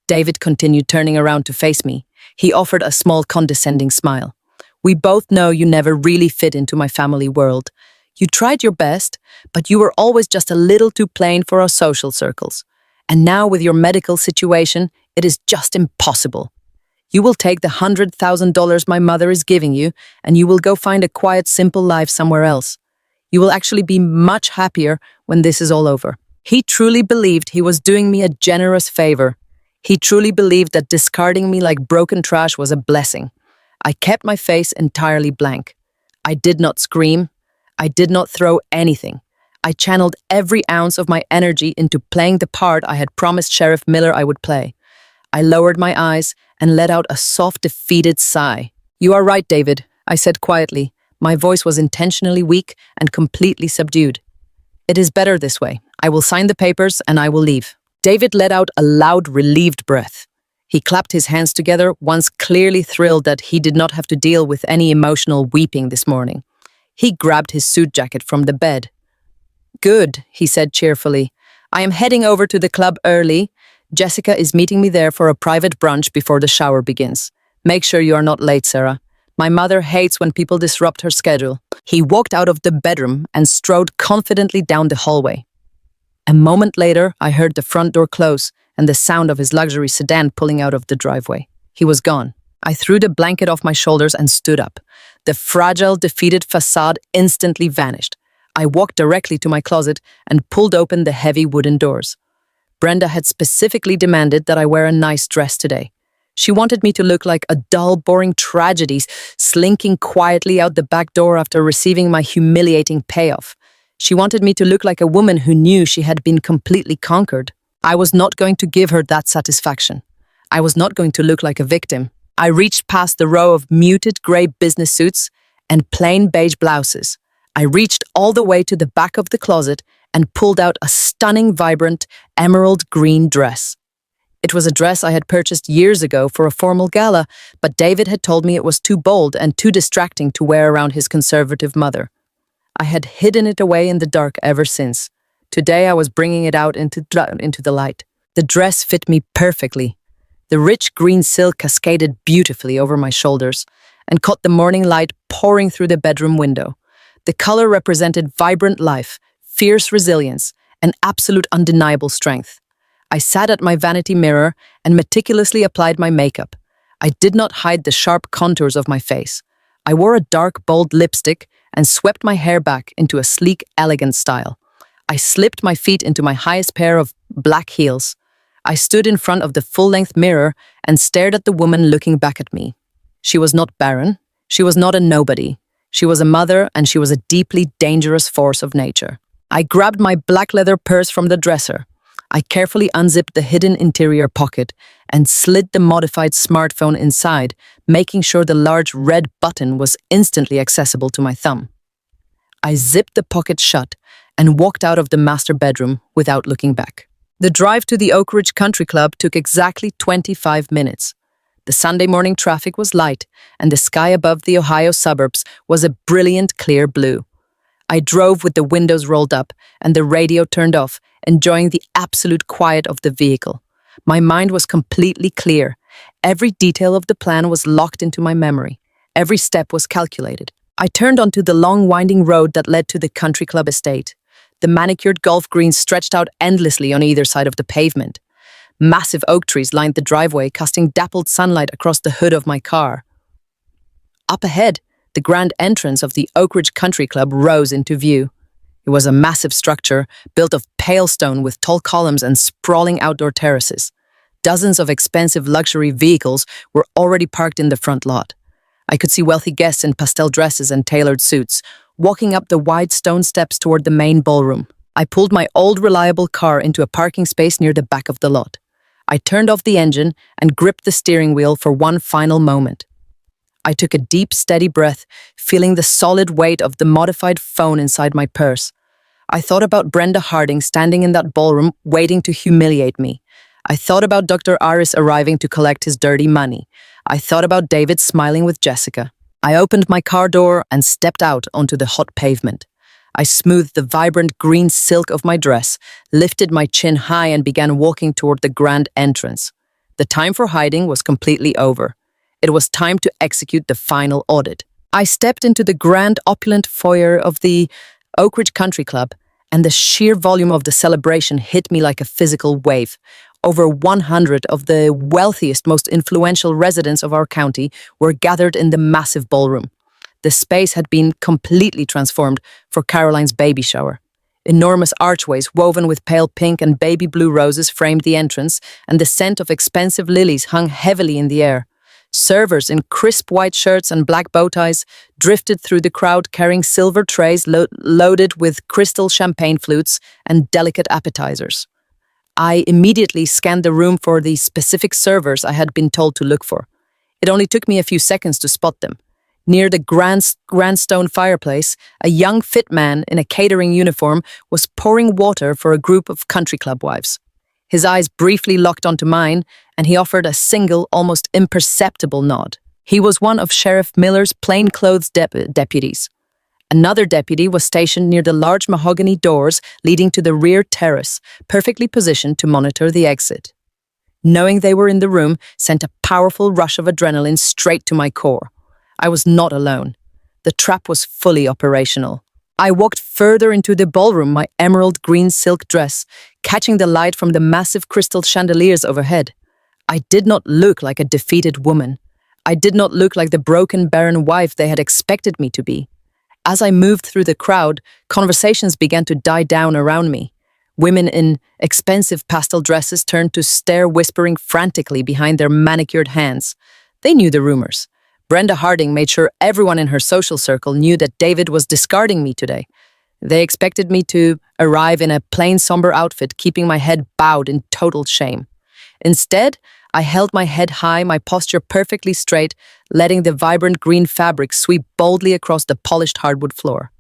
David continued, turning around to face me. He offered a small, condescending smile. "We both know you never really fit into my family world. You tried your best, but you were always just a little too plain for our social circles. And now with your medical situation, it is just impossible. You will take the $100,000 my mother is giving you, and you will go find a quiet, simple life somewhere else. You will actually be much happier when this is all over." He truly believed he was doing me a generous favor. He truly believed that discarding me like broken trash was a blessing. I kept my face entirely blank. I did not scream. I did not throw anything. I channeled every ounce of my energy into playing the part I had promised Sheriff Miller I would play. I lowered my eyes and let out a soft, defeated sigh. "You are right, David," I said quietly. My voice was intentionally weak and completely subdued. "It is better this way. I will sign the papers and I will leave." David let out a loud, relieved breath. He clapped his hands together, once clearly thrilled that he did not have to deal with any emotional weeping this morning. He grabbed his suit jacket from the bed. "Good," he said cheerfully. "I am heading over to the club early. Jessica is meeting me there for a private brunch before the shower begins. Make sure you are not late, Sarah. My mother hates when people disrupt her schedule." He walked out of the bedroom and strode confidently down the hallway. A moment later, I heard the front door close and the sound of his luxury sedan pulling out of the driveway. He was gone. I threw the blanket off my shoulders and stood up. The fragile, defeated facade instantly vanished. I walked directly to my closet and pulled open the heavy wooden doors. Brenda had specifically demanded that I wear a nice dress today. She wanted me to look like a dull, boring tragedy, slinking quietly out the back door after receiving my humiliating payoff. She wanted me to look like a woman who knew she had been completely conquered. I was not going to give her that satisfaction. I was not going to look like a victim. I reached past the row of muted grey business suits and plain beige blouses. I reached all the way to the back of the closet and pulled out a stunning, vibrant, emerald green dress. It was a dress I had purchased years ago for a formal gala, but David had told me it was too bold and too distracting to wear around his conservative mother. I had hidden it away in the dark ever since. Today I was bringing it out into the light. The dress fit me perfectly. The rich green silk cascaded beautifully over my shoulders and caught the morning light pouring through the bedroom window. The color represented vibrant life, fierce resilience, and absolute undeniable strength. I sat at my vanity mirror and meticulously applied my makeup. I did not hide the sharp contours of my face. I wore a dark, bold lipstick and swept my hair back into a sleek, elegant style. I slipped my feet into my highest pair of black heels. I stood in front of the full-length mirror and stared at the woman looking back at me. She was not Barren. She was not a nobody. She was a mother, and she was a deeply dangerous force of nature. I grabbed my black leather purse from the dresser. I carefully unzipped the hidden interior pocket and slid the modified smartphone inside, making sure the large red button was instantly accessible to my thumb. I zipped the pocket shut and walked out of the master bedroom without looking back. The drive to the Oak Ridge Country Club took exactly 25 minutes. The Sunday morning traffic was light, and the sky above the Ohio suburbs was a brilliant clear blue. I drove with the windows rolled up and the radio turned off, enjoying the absolute quiet of the vehicle. My mind was completely clear. Every detail of the plan was locked into my memory. Every step was calculated. I turned onto the long winding road that led to the country club estate. The manicured golf greens stretched out endlessly on either side of the pavement. Massive oak trees lined the driveway, casting dappled sunlight across the hood of my car. Up ahead, the grand entrance of the Oak Ridge Country Club rose into view. It was a massive structure built of pale stone with tall columns and sprawling outdoor terraces. Dozens of expensive luxury vehicles were already parked in the front lot. I could see wealthy guests in pastel dresses and tailored suits, walking up the wide stone steps toward the main ballroom. I pulled my old reliable car into a parking space near the back of the lot. I turned off the engine and gripped the steering wheel for one final moment. I took a deep, steady breath, feeling the solid weight of the modified phone inside my purse. I thought about Brenda Harding standing in that ballroom, waiting to humiliate me. I thought about Dr. Aris arriving to collect his dirty money. I thought about David smiling with Jessica. I opened my car door and stepped out onto the hot pavement. I smoothed the vibrant green silk of my dress, lifted my chin high and began walking toward the grand entrance. The time for hiding was completely over. It was time to execute the final audit. I stepped into the grand opulent foyer of the Oak Ridge Country Club, and the sheer volume of the celebration hit me like a physical wave. Over 100 of the wealthiest, most influential residents of our county were gathered in the massive ballroom. The space had been completely transformed for Caroline's baby shower. Enormous archways woven with pale pink and baby blue roses framed the entrance, and the scent of expensive lilies hung heavily in the air. Servers in crisp white shirts and black bow ties drifted through the crowd carrying silver trays loaded with crystal champagne flutes and delicate appetizers. I immediately scanned the room for the specific servers I had been told to look for. It only took me a few seconds to spot them. Near the grand stone fireplace, a young fit man in a catering uniform was pouring water for a group of country club wives. His eyes briefly locked onto mine, and he offered a single, almost imperceptible nod. He was one of Sheriff Miller's plainclothes deputies. Another deputy was stationed near the large mahogany doors leading to the rear terrace, perfectly positioned to monitor the exit. Knowing they were in the room sent a powerful rush of adrenaline straight to my core. I was not alone. The trap was fully operational. I walked further into the ballroom, my emerald green silk dress, catching the light from the massive crystal chandeliers overhead. I did not look like a defeated woman. I did not look like the broken, barren wife they had expected me to be. As I moved through the crowd, conversations began to die down around me. Women in expensive pastel dresses turned to stare, whispering frantically behind their manicured hands. They knew the rumors. Brenda Harding made sure everyone in her social circle knew that David was discarding me today. They expected me to arrive in a plain, somber outfit, keeping my head bowed in total shame. Instead, I held my head high, my posture perfectly straight, letting the vibrant green fabric sweep boldly across the polished hardwood floor.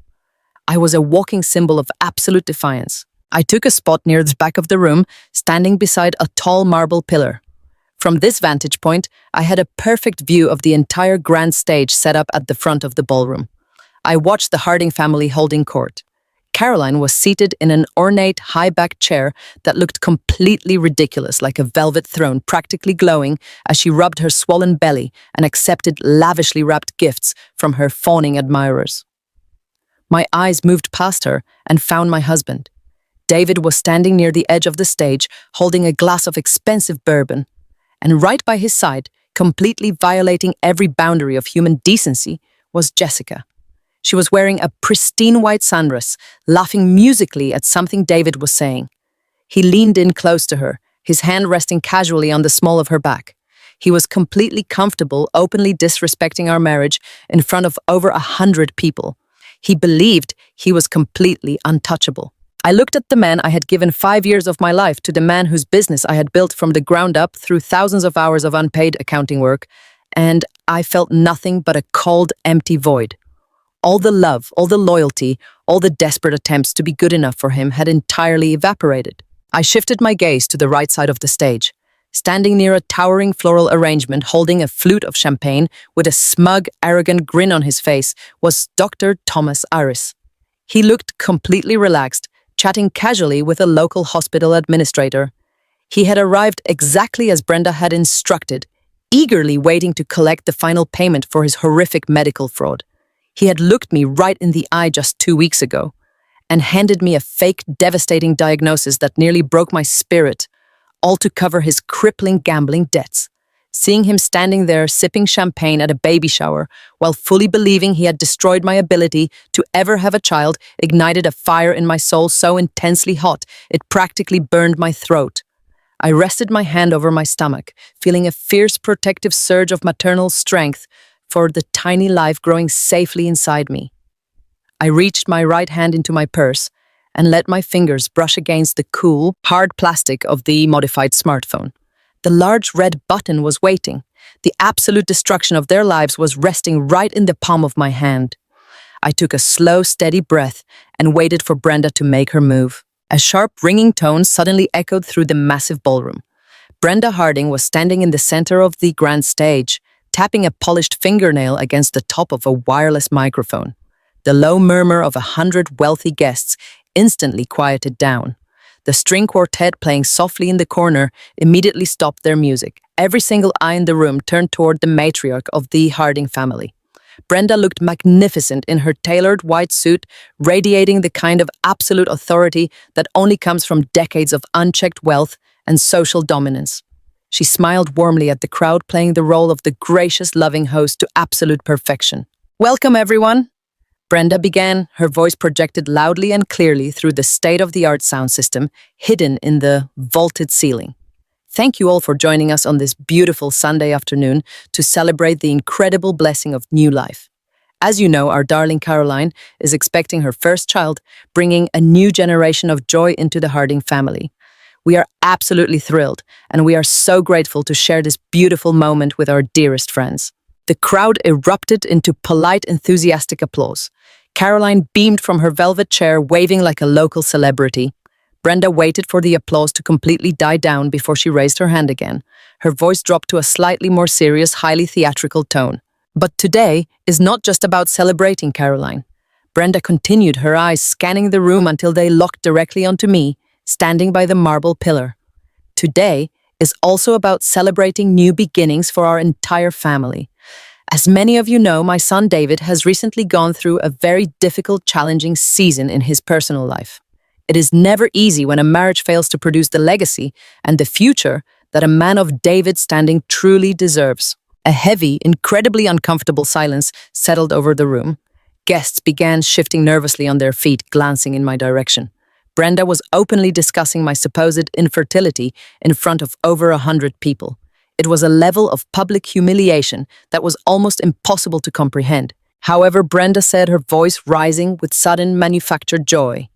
I was a walking symbol of absolute defiance. I took a spot near the back of the room, standing beside a tall marble pillar. From this vantage point, I had a perfect view of the entire grand stage set up at the front of the ballroom. I watched the Harding family holding court. Caroline was seated in an ornate, high-backed chair that looked completely ridiculous, like a velvet throne, practically glowing as she rubbed her swollen belly and accepted lavishly wrapped gifts from her fawning admirers. My eyes moved past her and found my husband. David was standing near the edge of the stage, holding a glass of expensive bourbon. And right by his side, completely violating every boundary of human decency, was Jessica. She was wearing a pristine white sundress, laughing musically at something David was saying. He leaned in close to her, his hand resting casually on the small of her back. He was completely comfortable, openly disrespecting our marriage in front of over 100 people. He believed he was completely untouchable. I looked at the man I had given 5 years of my life to the man whose business I had built from the ground up through thousands of hours of unpaid accounting work, and I felt nothing but a cold, empty void. All the love, all the loyalty, all the desperate attempts to be good enough for him had entirely evaporated. I shifted my gaze to the right side of the stage. Standing near a towering floral arrangement holding a flute of champagne with a smug, arrogant grin on his face was Dr. Thomas Iris. He looked completely relaxed, chatting casually with a local hospital administrator. He had arrived exactly as Brenda had instructed, eagerly waiting to collect the final payment for his horrific medical fraud. He had looked me right in the eye just 2 weeks ago and handed me a fake, devastating diagnosis that nearly broke my spirit, all to cover his crippling gambling debts. Seeing him standing there sipping champagne at a baby shower while fully believing he had destroyed my ability to ever have a child ignited a fire in my soul so intensely hot it practically burned my throat. I rested my hand over my stomach, feeling a fierce protective surge of maternal strength for the tiny life growing safely inside me. I reached my right hand into my purse and let my fingers brush against the cool, hard plastic of the modified smartphone. The large red button was waiting. The absolute destruction of their lives was resting right in the palm of my hand. I took a slow, steady breath and waited for Brenda to make her move. A sharp, ringing tone suddenly echoed through the massive ballroom. Brenda Harding was standing in the center of the grand stage, tapping a polished fingernail against the top of a wireless microphone. The low murmur of 100 wealthy guests instantly quieted down. The string quartet playing softly in the corner immediately stopped their music. Every single eye in the room turned toward the matriarch of the Harding family. Brenda looked magnificent in her tailored white suit, radiating the kind of absolute authority that only comes from decades of unchecked wealth and social dominance. She smiled warmly at the crowd, playing the role of the gracious, loving host to absolute perfection. "Welcome, everyone," Brenda began, her voice projected loudly and clearly through the state-of-the-art sound system hidden in the vaulted ceiling. "Thank you all for joining us on this beautiful Sunday afternoon to celebrate the incredible blessing of new life. As you know, our darling Caroline is expecting her first child, bringing a new generation of joy into the Harding family. We are absolutely thrilled, and we are so grateful to share this beautiful moment with our dearest friends." The crowd erupted into polite, enthusiastic applause. Caroline beamed from her velvet chair, waving like a local celebrity. Brenda waited for the applause to completely die down before she raised her hand again. Her voice dropped to a slightly more serious, highly theatrical tone. But today is not just about celebrating, Caroline. Brenda continued, her eyes scanning the room until they locked directly onto me, standing by the marble pillar. Today is also about celebrating new beginnings for our entire family. As many of you know, my son David has recently gone through a very difficult, challenging season in his personal life. It is never easy when a marriage fails to produce the legacy and the future that a man of David's standing truly deserves. A heavy, incredibly uncomfortable silence settled over the room. Guests began shifting nervously on their feet, glancing in my direction. Brenda was openly discussing my supposed infertility in front of over 100 people. It was a level of public humiliation that was almost impossible to comprehend. However, Brenda said, her voice rising with sudden manufactured joy.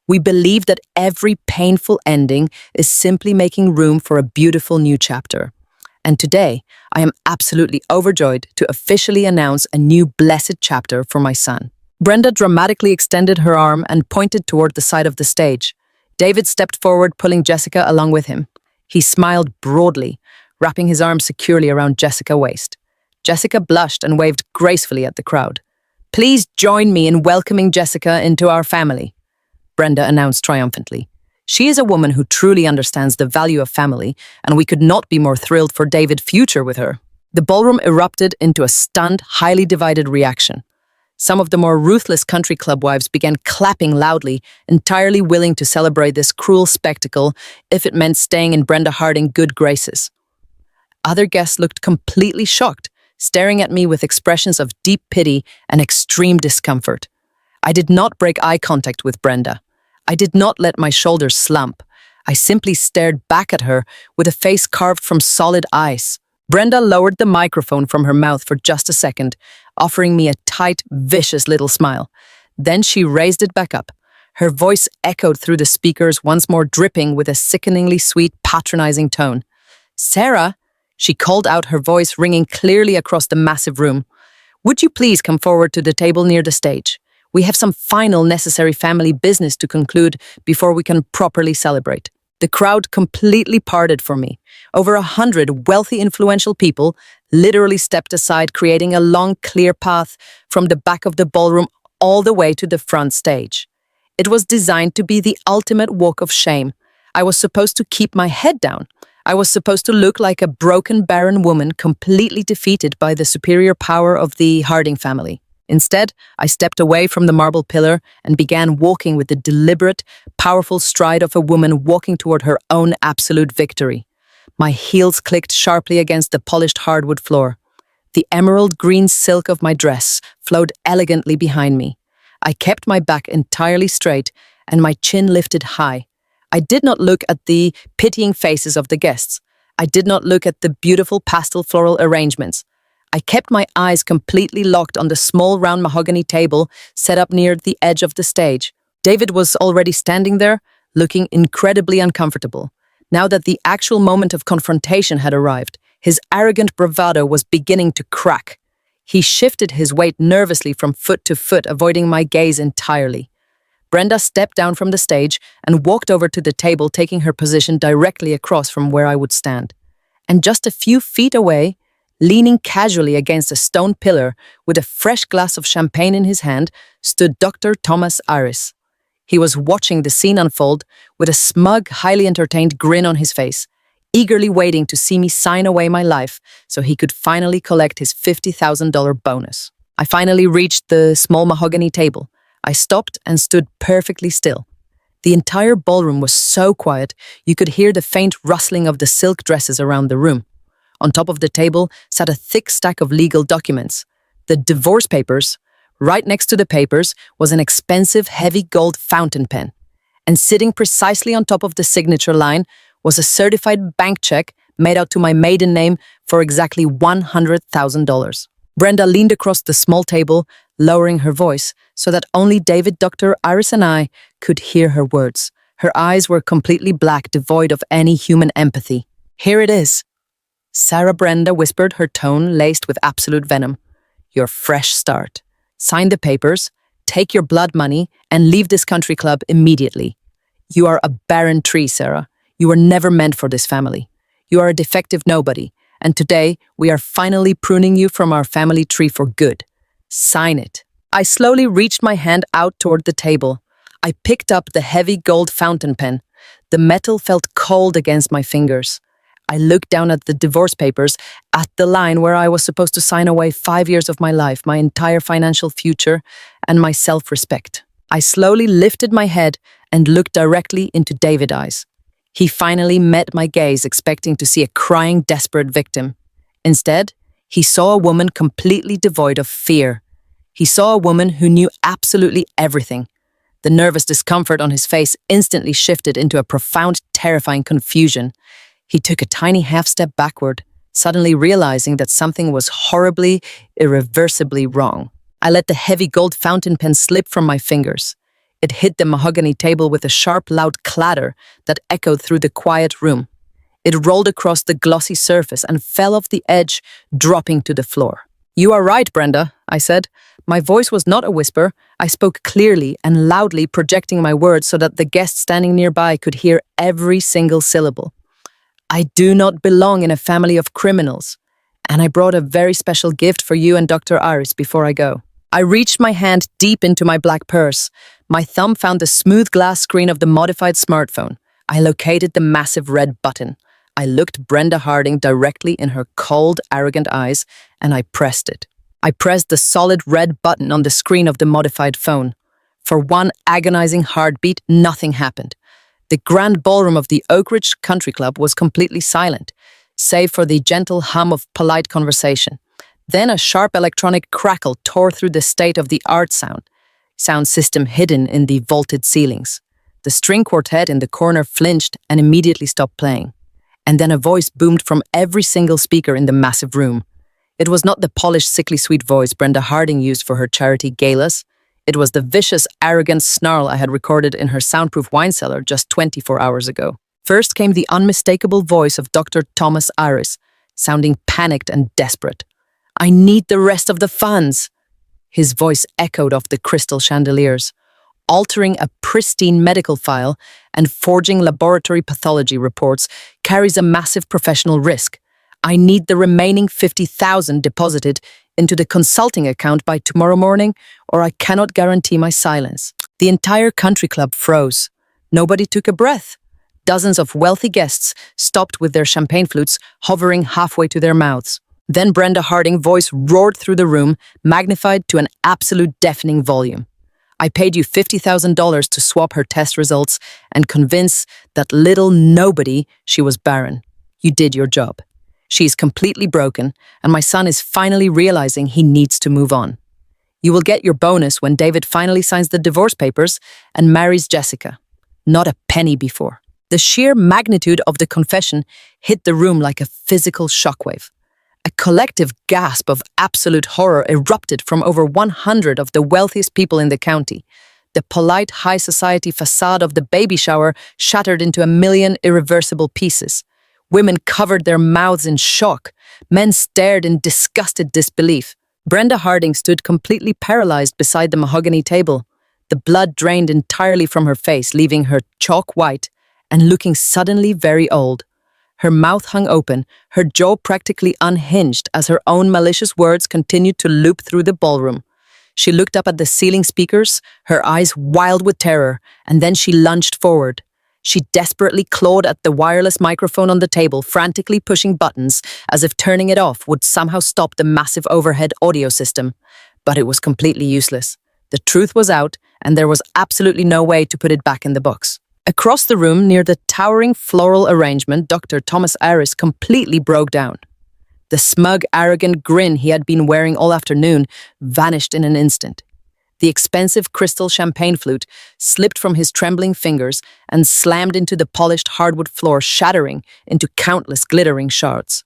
We believe that every painful ending is simply making room for a beautiful new chapter. And today, I am absolutely overjoyed to officially announce a new blessed chapter for my son. Brenda dramatically extended her arm and pointed toward the side of the stage. David stepped forward, pulling Jessica along with him. He smiled broadly, wrapping his arm securely around Jessica's waist. Jessica blushed and waved gracefully at the crowd. Please join me in welcoming Jessica into our family, Brenda announced triumphantly. She is a woman who truly understands the value of family, and we could not be more thrilled for David's future with her. The ballroom erupted into a stunned, highly divided reaction. Some of the more ruthless country club wives began clapping loudly, entirely willing to celebrate this cruel spectacle if it meant staying in Brenda Harding's good graces. Other guests looked completely shocked, staring at me with expressions of deep pity and extreme discomfort. I did not break eye contact with Brenda. I did not let my shoulders slump. I simply stared back at her with a face carved from solid ice. Brenda lowered the microphone from her mouth for just a second, offering me a tight, vicious little smile. Then she raised it back up. Her voice echoed through the speakers, once more dripping with a sickeningly sweet, patronizing tone. Sarah, she called out, her voice ringing clearly across the massive room. Would you please come forward to the table near the stage? We have some final necessary family business to conclude before we can properly celebrate. The crowd completely parted for me. Over 100 wealthy, influential people literally stepped aside, creating a long, clear path from the back of the ballroom all the way to the front stage. It was designed to be the ultimate walk of shame. I was supposed to keep my head down. I was supposed to look like a broken, barren woman, completely defeated by the superior power of the Harding family. Instead, I stepped away from the marble pillar and began walking with the deliberate, powerful stride of a woman walking toward her own absolute victory. My heels clicked sharply against the polished hardwood floor. The emerald green silk of my dress flowed elegantly behind me. I kept my back entirely straight and my chin lifted high. I did not look at the pitying faces of the guests. I did not look at the beautiful pastel floral arrangements. I kept my eyes completely locked on the small round mahogany table set up near the edge of the stage. David was already standing there, looking incredibly uncomfortable. Now that the actual moment of confrontation had arrived, his arrogant bravado was beginning to crack. He shifted his weight nervously from foot to foot, avoiding my gaze entirely. Brenda stepped down from the stage and walked over to the table, taking her position directly across from where I would stand. And just a few feet away, leaning casually against a stone pillar with a fresh glass of champagne in his hand, stood Dr. Thomas Aris. He was watching the scene unfold with a smug, highly entertained grin on his face, eagerly waiting to see me sign away my life so he could finally collect his $50,000 bonus. I finally reached the small mahogany table. I stopped and stood perfectly still. The entire ballroom was so quiet, you could hear the faint rustling of the silk dresses around the room. On top of the table sat a thick stack of legal documents. The divorce papers. Right next to the papers was an expensive, heavy gold fountain pen. And sitting precisely on top of the signature line was a certified bank check made out to my maiden name for exactly $100,000. Brenda leaned across the small table, lowering her voice so that only David, Dr. Iris, and I could hear her words. Her eyes were completely black, devoid of any human empathy. Here it is. Sarah, Brenda whispered, her tone laced with absolute venom. Your fresh start. Sign the papers, take your blood money, and leave this country club immediately. You are a barren tree, Sarah. You were never meant for this family. You are a defective nobody, and today we are finally pruning you from our family tree for good. Sign it. I slowly reached my hand out toward the table. I picked up the heavy gold fountain pen. The metal felt cold against my fingers. I looked down at the divorce papers, at the line where I was supposed to sign away 5 years of my life, my entire financial future, and my self-respect. I slowly lifted my head and looked directly into David's eyes. He finally met my gaze, expecting to see a crying, desperate victim. Instead, he saw a woman completely devoid of fear. He saw a woman who knew absolutely everything. The nervous discomfort on his face instantly shifted into a profound, terrifying confusion. He took a tiny half-step backward, suddenly realizing that something was horribly, irreversibly wrong. I let the heavy gold fountain pen slip from my fingers. It hit the mahogany table with a sharp, loud clatter that echoed through the quiet room. It rolled across the glossy surface and fell off the edge, dropping to the floor. "You are right, Brenda," I said. My voice was not a whisper. I spoke clearly and loudly, projecting my words so that the guests standing nearby could hear every single syllable. "I do not belong in a family of criminals, and I brought a very special gift for you and Dr. Iris before I go." I reached my hand deep into my black purse. My thumb found the smooth glass screen of the modified smartphone. I located the massive red button. I looked Brenda Harding directly in her cold, arrogant eyes, and I pressed it. I pressed the solid red button on the screen of the modified phone. For one agonizing heartbeat, nothing happened. The grand ballroom of the Oak Ridge Country Club was completely silent, save for the gentle hum of polite conversation. Then a sharp electronic crackle tore through the state-of-the-art sound system hidden in the vaulted ceilings. The string quartet in the corner flinched and immediately stopped playing. And then a voice boomed from every single speaker in the massive room. It was not the polished, sickly sweet voice Brenda Harding used for her charity galas. It was the vicious, arrogant snarl I had recorded in her soundproof wine cellar just 24 hours ago. First came the unmistakable voice of Dr. Thomas Iris, sounding panicked and desperate. "I need the rest of the funds." His voice echoed off the crystal chandeliers. Altering a pristine medical file and forging laboratory pathology reports carries a massive professional risk. "I need the remaining 50,000 deposited into the consulting account by tomorrow morning, or I cannot guarantee my silence." The entire country club froze. Nobody took a breath. Dozens of wealthy guests stopped with their champagne flutes hovering halfway to their mouths. Then Brenda Harding's voice roared through the room, magnified to an absolute deafening volume. "I paid you $50,000 to swap her test results and convince that little nobody she was barren. You did your job. She is completely broken, and my son is finally realizing he needs to move on. You will get your bonus when David finally signs the divorce papers and marries Jessica. Not a penny before." The sheer magnitude of the confession hit the room like a physical shockwave. A collective gasp of absolute horror erupted from over 100 of the wealthiest people in the county. The polite high society facade of the baby shower shattered into a million irreversible pieces. Women covered their mouths in shock. Men stared in disgusted disbelief. Brenda Harding stood completely paralyzed beside the mahogany table. The blood drained entirely from her face, leaving her chalk white and looking suddenly very old. Her mouth hung open, her jaw practically unhinged as her own malicious words continued to loop through the ballroom. She looked up at the ceiling speakers, her eyes wild with terror, and then she lunged forward. She desperately clawed at the wireless microphone on the table, frantically pushing buttons as if turning it off would somehow stop the massive overhead audio system. But it was completely useless. The truth was out, and there was absolutely no way to put it back in the box. Across the room, near the towering floral arrangement, Dr. Thomas Iris completely broke down. The smug, arrogant grin he had been wearing all afternoon vanished in an instant. The expensive crystal champagne flute slipped from his trembling fingers and slammed into the polished hardwood floor, shattering into countless glittering shards.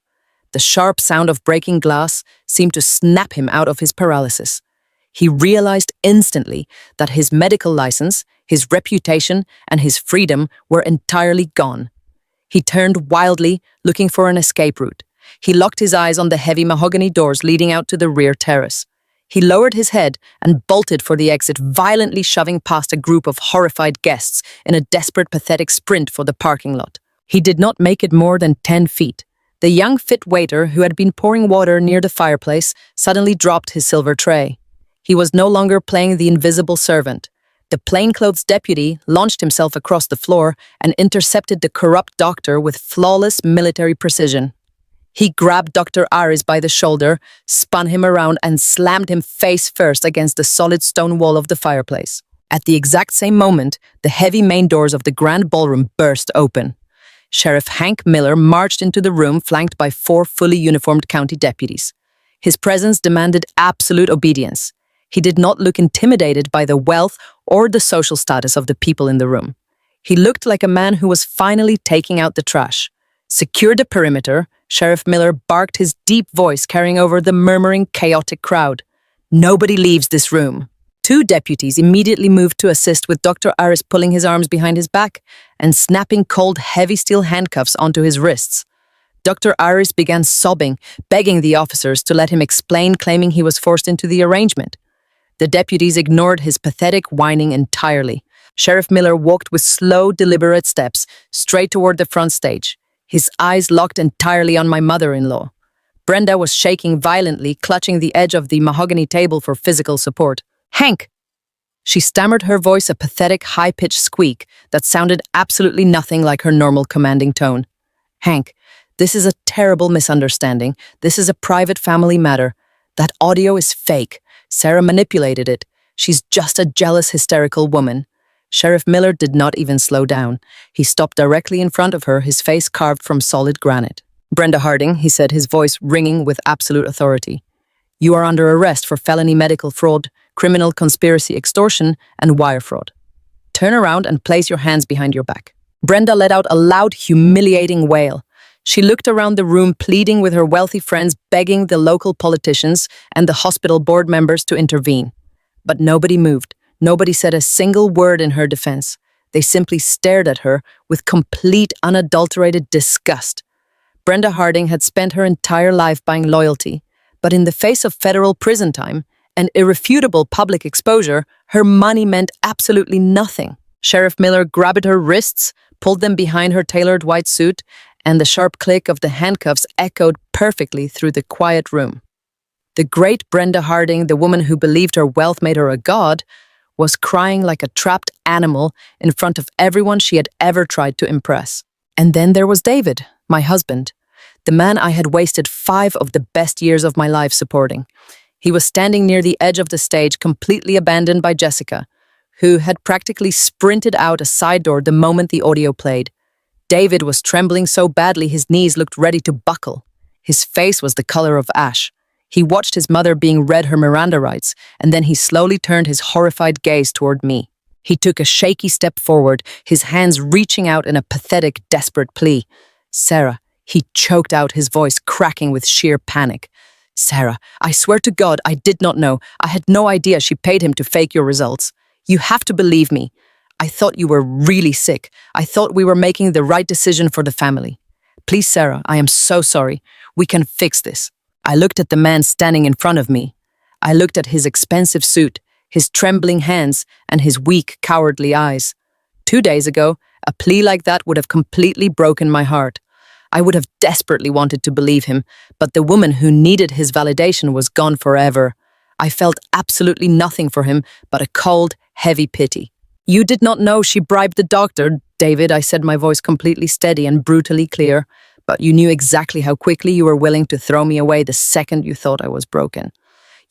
The sharp sound of breaking glass seemed to snap him out of his paralysis. He realized instantly that his medical license, his reputation, and his freedom were entirely gone. He turned wildly, looking for an escape route. He locked his eyes on the heavy mahogany doors leading out to the rear terrace. He lowered his head and bolted for the exit, violently shoving past a group of horrified guests in a desperate, pathetic sprint for the parking lot. He did not make it more than 10 feet. The young, fit waiter who had been pouring water near the fireplace suddenly dropped his silver tray. He was no longer playing the invisible servant. The plainclothes deputy launched himself across the floor and intercepted the corrupt doctor with flawless military precision. He grabbed Dr. Aris by the shoulder, spun him around, and slammed him face first against the solid stone wall of the fireplace. At the exact same moment, the heavy main doors of the grand ballroom burst open. Sheriff Hank Miller marched into the room, flanked by 4 fully uniformed county deputies. His presence demanded absolute obedience. He did not look intimidated by the wealth or the social status of the people in the room. He looked like a man who was finally taking out the trash. Secure the perimeter, Sheriff Miller barked, his deep voice carrying over the murmuring, chaotic crowd. Nobody leaves this room. 2 deputies immediately moved to assist, with Dr. Aris pulling his arms behind his back and snapping cold, heavy steel handcuffs onto his wrists. Dr. Aris began sobbing, begging the officers to let him explain, claiming he was forced into the arrangement. The deputies ignored his pathetic whining entirely. Sheriff Miller walked with slow, deliberate steps straight toward the front stage, his eyes locked entirely on my mother-in-law. Brenda was shaking violently, clutching the edge of the mahogany table for physical support. "Hank!" She stammered, her voice a pathetic, high-pitched squeak that sounded absolutely nothing like her normal commanding tone. "Hank, this is a terrible misunderstanding. This is a private family matter. That audio is fake. Sarah manipulated it. She's just a jealous, hysterical woman." Sheriff Miller did not even slow down. He stopped directly in front of her, his face carved from solid granite. "Brenda Harding," he said, his voice ringing with absolute authority. "You are under arrest for felony medical fraud, criminal conspiracy, extortion, and wire fraud. Turn around and place your hands behind your back." Brenda let out a loud, humiliating wail. She looked around the room, pleading with her wealthy friends, begging the local politicians and the hospital board members to intervene. But nobody moved. Nobody said a single word in her defense. They simply stared at her with complete, unadulterated disgust. Brenda Harding had spent her entire life buying loyalty, but in the face of federal prison time and irrefutable public exposure, her money meant absolutely nothing. Sheriff Miller grabbed her wrists, pulled them behind her tailored white suit, and the sharp click of the handcuffs echoed perfectly through the quiet room. The great Brenda Harding, the woman who believed her wealth made her a god, was crying like a trapped animal in front of everyone she had ever tried to impress. And then there was David, my husband, the man I had wasted 5 of the best years of my life supporting. He was standing near the edge of the stage, completely abandoned by Jessica, who had practically sprinted out a side door the moment the audio played. David was trembling so badly his knees looked ready to buckle. His face was the color of ash. He watched his mother being read her Miranda rights, and then he slowly turned his horrified gaze toward me. He took a shaky step forward, his hands reaching out in a pathetic, desperate plea. "Sarah," he choked out, his voice cracking with sheer panic. "Sarah, I swear to God, I did not know. I had no idea she paid him to fake your results. You have to believe me. I thought you were really sick. I thought we were making the right decision for the family. Please, Sarah, I am so sorry. We can fix this." I looked at the man standing in front of me. I looked at his expensive suit, his trembling hands, and his weak, cowardly eyes. 2 days ago, a plea like that would have completely broken my heart. I would have desperately wanted to believe him, but the woman who needed his validation was gone forever. I felt absolutely nothing for him but a cold, heavy pity. "You did not know she bribed the doctor, David," I said, my voice completely steady and brutally clear. "But you knew exactly how quickly you were willing to throw me away the second you thought I was broken.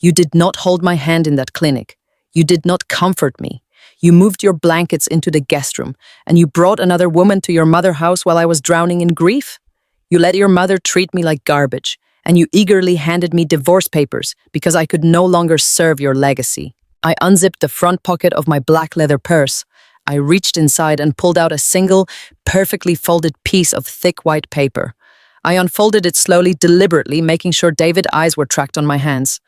You did not hold my hand in that clinic. You did not comfort me. You moved your blankets into the guest room, and you brought another woman to your mother's house while I was drowning in grief. You let your mother treat me like garbage, and you eagerly handed me divorce papers because I could no longer serve your legacy." I unzipped the front pocket of my black leather purse. I reached inside and pulled out a single, perfectly folded piece of thick white paper. I unfolded it slowly, deliberately, making sure David's eyes were tracked on my hands.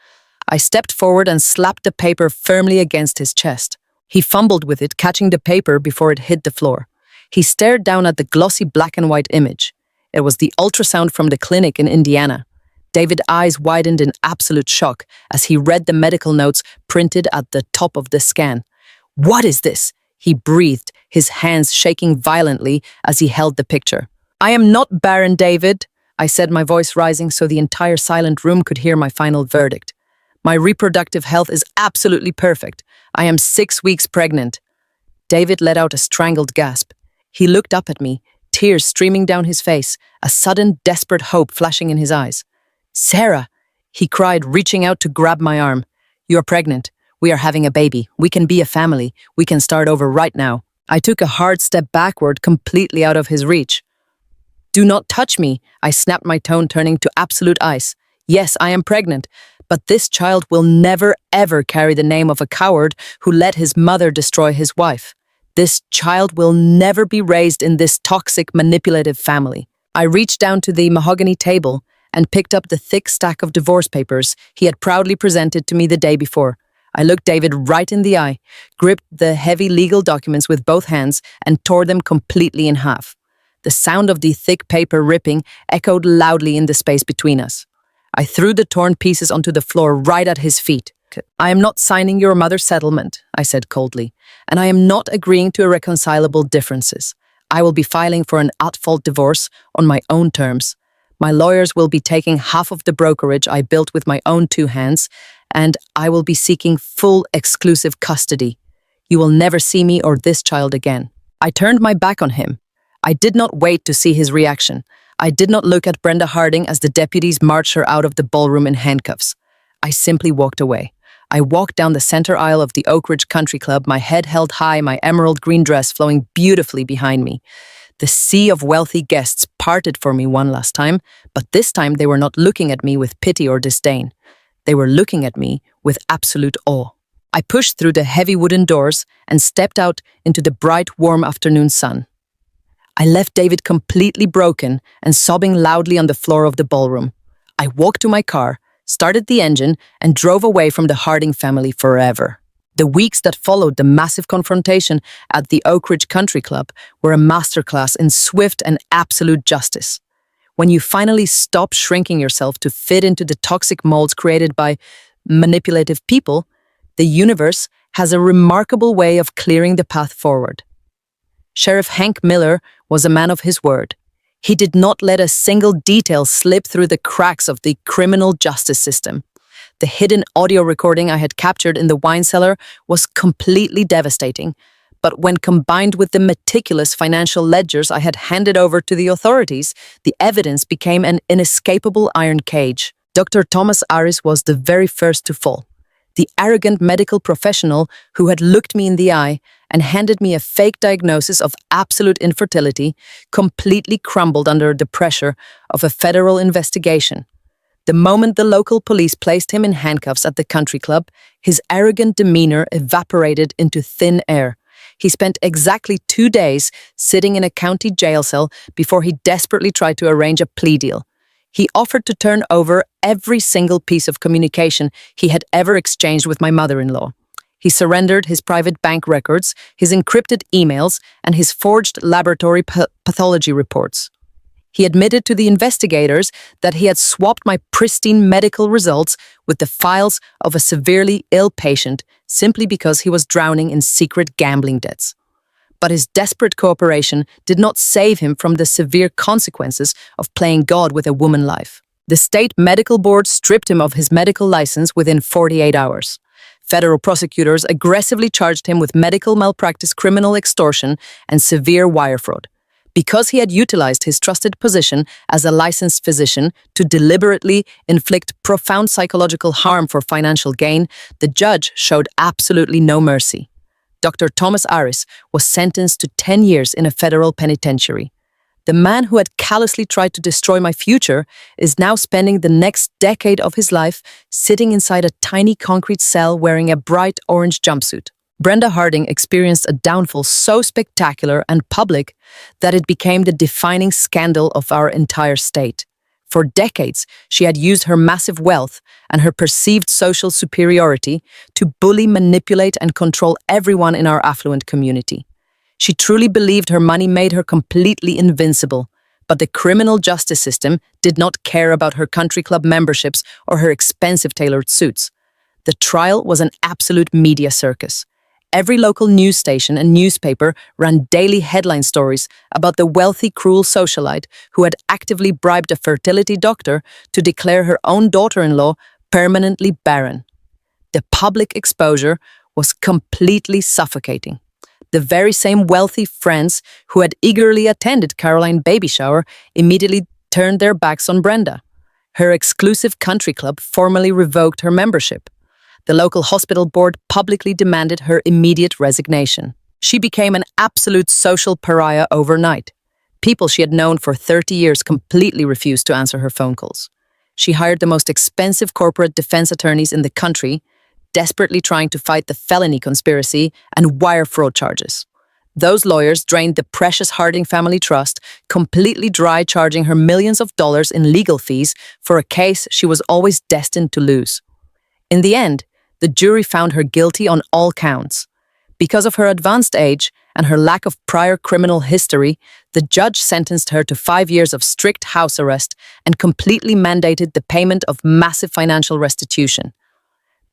I stepped forward and slapped the paper firmly against his chest. He fumbled with it, catching the paper before it hit the floor. He stared down at the glossy black and white image. It was the ultrasound from the clinic in Indiana. David's eyes widened in absolute shock as he read the medical notes printed at the top of the scan. "What is this?" he breathed, his hands shaking violently as he held the picture. "I am not barren, David," I said, my voice rising so the entire silent room could hear my final verdict. "My reproductive health is absolutely perfect. I am 6 weeks pregnant." David let out a strangled gasp. He looked up at me, tears streaming down his face, a sudden desperate hope flashing in his eyes. "Sarah," he cried, reaching out to grab my arm. "You're pregnant. We are having a baby. We can be a family. We can start over right now." I took a hard step backward, completely out of his reach. "Do not touch me," I snapped, my tone turning to absolute ice. "Yes, I am pregnant, but this child will never ever carry the name of a coward who let his mother destroy his wife. This child will never be raised in this toxic, manipulative family." I reached down to the mahogany table and picked up the thick stack of divorce papers he had proudly presented to me the day before. I looked David right in the eye, gripped the heavy legal documents with both hands, and tore them completely in half. The sound of the thick paper ripping echoed loudly in the space between us. I threw the torn pieces onto the floor right at his feet. "I am not signing your mother's settlement," I said coldly, "and I am not agreeing to irreconcilable differences. I will be filing for an at-fault divorce on my own terms. My lawyers will be taking half of the brokerage I built with my own 2 hands, and I will be seeking full exclusive custody. You will never see me or this child again." I turned my back on him. I did not wait to see his reaction. I did not look at Brenda Harding as the deputies marched her out of the ballroom in handcuffs. I simply walked away. I walked down the center aisle of the Oak Ridge Country Club, my head held high, my emerald green dress flowing beautifully behind me. The sea of wealthy guests parted for me one last time, but this time they were not looking at me with pity or disdain. They were looking at me with absolute awe. I pushed through the heavy wooden doors and stepped out into the bright, warm afternoon sun. I left David completely broken and sobbing loudly on the floor of the ballroom. I walked to my car, started the engine, and drove away from the Harding family forever. The weeks that followed the massive confrontation at the Oak Ridge Country Club were a masterclass in swift and absolute justice. When you finally stop shrinking yourself to fit into the toxic molds created by manipulative people, the universe has a remarkable way of clearing the path forward. Sheriff Hank Miller was a man of his word. He did not let a single detail slip through the cracks of the criminal justice system. The hidden audio recording I had captured in the wine cellar was completely devastating, but when combined with the meticulous financial ledgers I had handed over to the authorities, the evidence became an inescapable iron cage. Dr. Thomas Aris was the very first to fall. The arrogant medical professional who had looked me in the eye and handed me a fake diagnosis of absolute infertility completely crumbled under the pressure of a federal investigation. The moment the local police placed him in handcuffs at the country club, his arrogant demeanor evaporated into thin air. He spent exactly 2 days sitting in a county jail cell before he desperately tried to arrange a plea deal. He offered to turn over every single piece of communication he had ever exchanged with my mother-in-law. He surrendered his private bank records, his encrypted emails, and his forged laboratory pathology reports. He admitted to the investigators that he had swapped my pristine medical results with the files of a severely ill patient simply because he was drowning in secret gambling debts. But his desperate cooperation did not save him from the severe consequences of playing God with a woman's life. The state medical board stripped him of his medical license within 48 hours. Federal prosecutors aggressively charged him with medical malpractice, criminal extortion, and severe wire fraud. Because he had utilized his trusted position as a licensed physician to deliberately inflict profound psychological harm for financial gain, the judge showed absolutely no mercy. Dr. Thomas Aris was sentenced to 10 years in a federal penitentiary. The man who had callously tried to destroy my future is now spending the next decade of his life sitting inside a tiny concrete cell wearing a bright orange jumpsuit. Brenda Harding experienced a downfall so spectacular and public that it became the defining scandal of our entire state. For decades, she had used her massive wealth and her perceived social superiority to bully, manipulate, and control everyone in our affluent community. She truly believed her money made her completely invincible, But the criminal justice system did not care about her country club memberships or her expensive tailored suits. The trial was an absolute media circus. Every local news station and newspaper ran daily headline stories about the wealthy, cruel socialite who had actively bribed a fertility doctor to declare her own daughter-in-law permanently barren. The public exposure was completely suffocating. The very same wealthy friends who had eagerly attended Caroline's baby shower immediately turned their backs on Brenda. Her exclusive country club formally revoked her membership. The local hospital board publicly demanded her immediate resignation. She became an absolute social pariah overnight. People she had known for 30 years completely refused to answer her phone calls. She hired the most expensive corporate defense attorneys in the country, desperately trying to fight the felony conspiracy and wire fraud charges. Those lawyers drained the precious Harding family trust, completely dry, charging her millions of dollars in legal fees for a case she was always destined to lose. In the end, the jury found her guilty on all counts. Because of her advanced age and her lack of prior criminal history, the judge sentenced her to 5 years of strict house arrest and completely mandated the payment of massive financial restitution.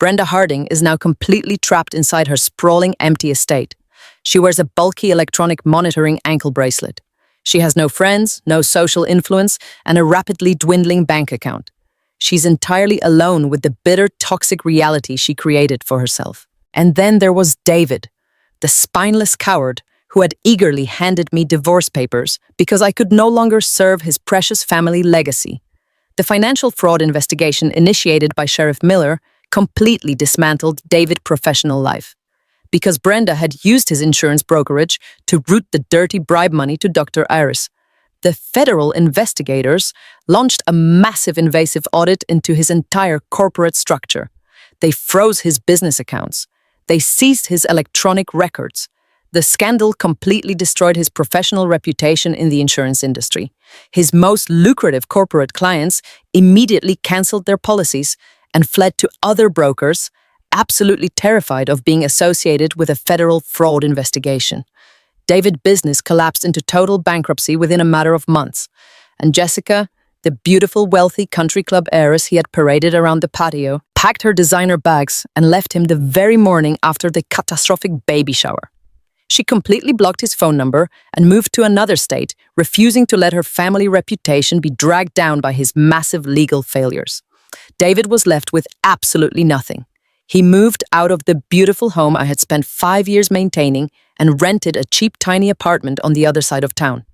Brenda Harding is now completely trapped inside her sprawling, empty estate. She wears a bulky electronic monitoring ankle bracelet. She has no friends, no social influence, and a rapidly dwindling bank account. She's entirely alone with the bitter, toxic reality she created for herself. And then there was David, the spineless coward who had eagerly handed me divorce papers because I could no longer serve his precious family legacy. The financial fraud investigation initiated by Sheriff Miller completely dismantled David's professional life. Because Brenda had used his insurance brokerage to route the dirty bribe money to Dr. Iris, the federal investigators launched a massive invasive audit into his entire corporate structure. They froze his business accounts. They seized his electronic records. The scandal completely destroyed his professional reputation in the insurance industry. His most lucrative corporate clients immediately canceled their policies and fled to other brokers, absolutely terrified of being associated with a federal fraud investigation. David's business collapsed into total bankruptcy within a matter of months, and Jessica, the beautiful, wealthy country club heiress he had paraded around the patio, packed her designer bags and left him the very morning after the catastrophic baby shower. She completely blocked his phone number and moved to another state, refusing to let her family reputation be dragged down by his massive legal failures. David was left with absolutely nothing. He moved out of the beautiful home I had spent 5 years maintaining and rented a cheap, tiny apartment on the other side of town.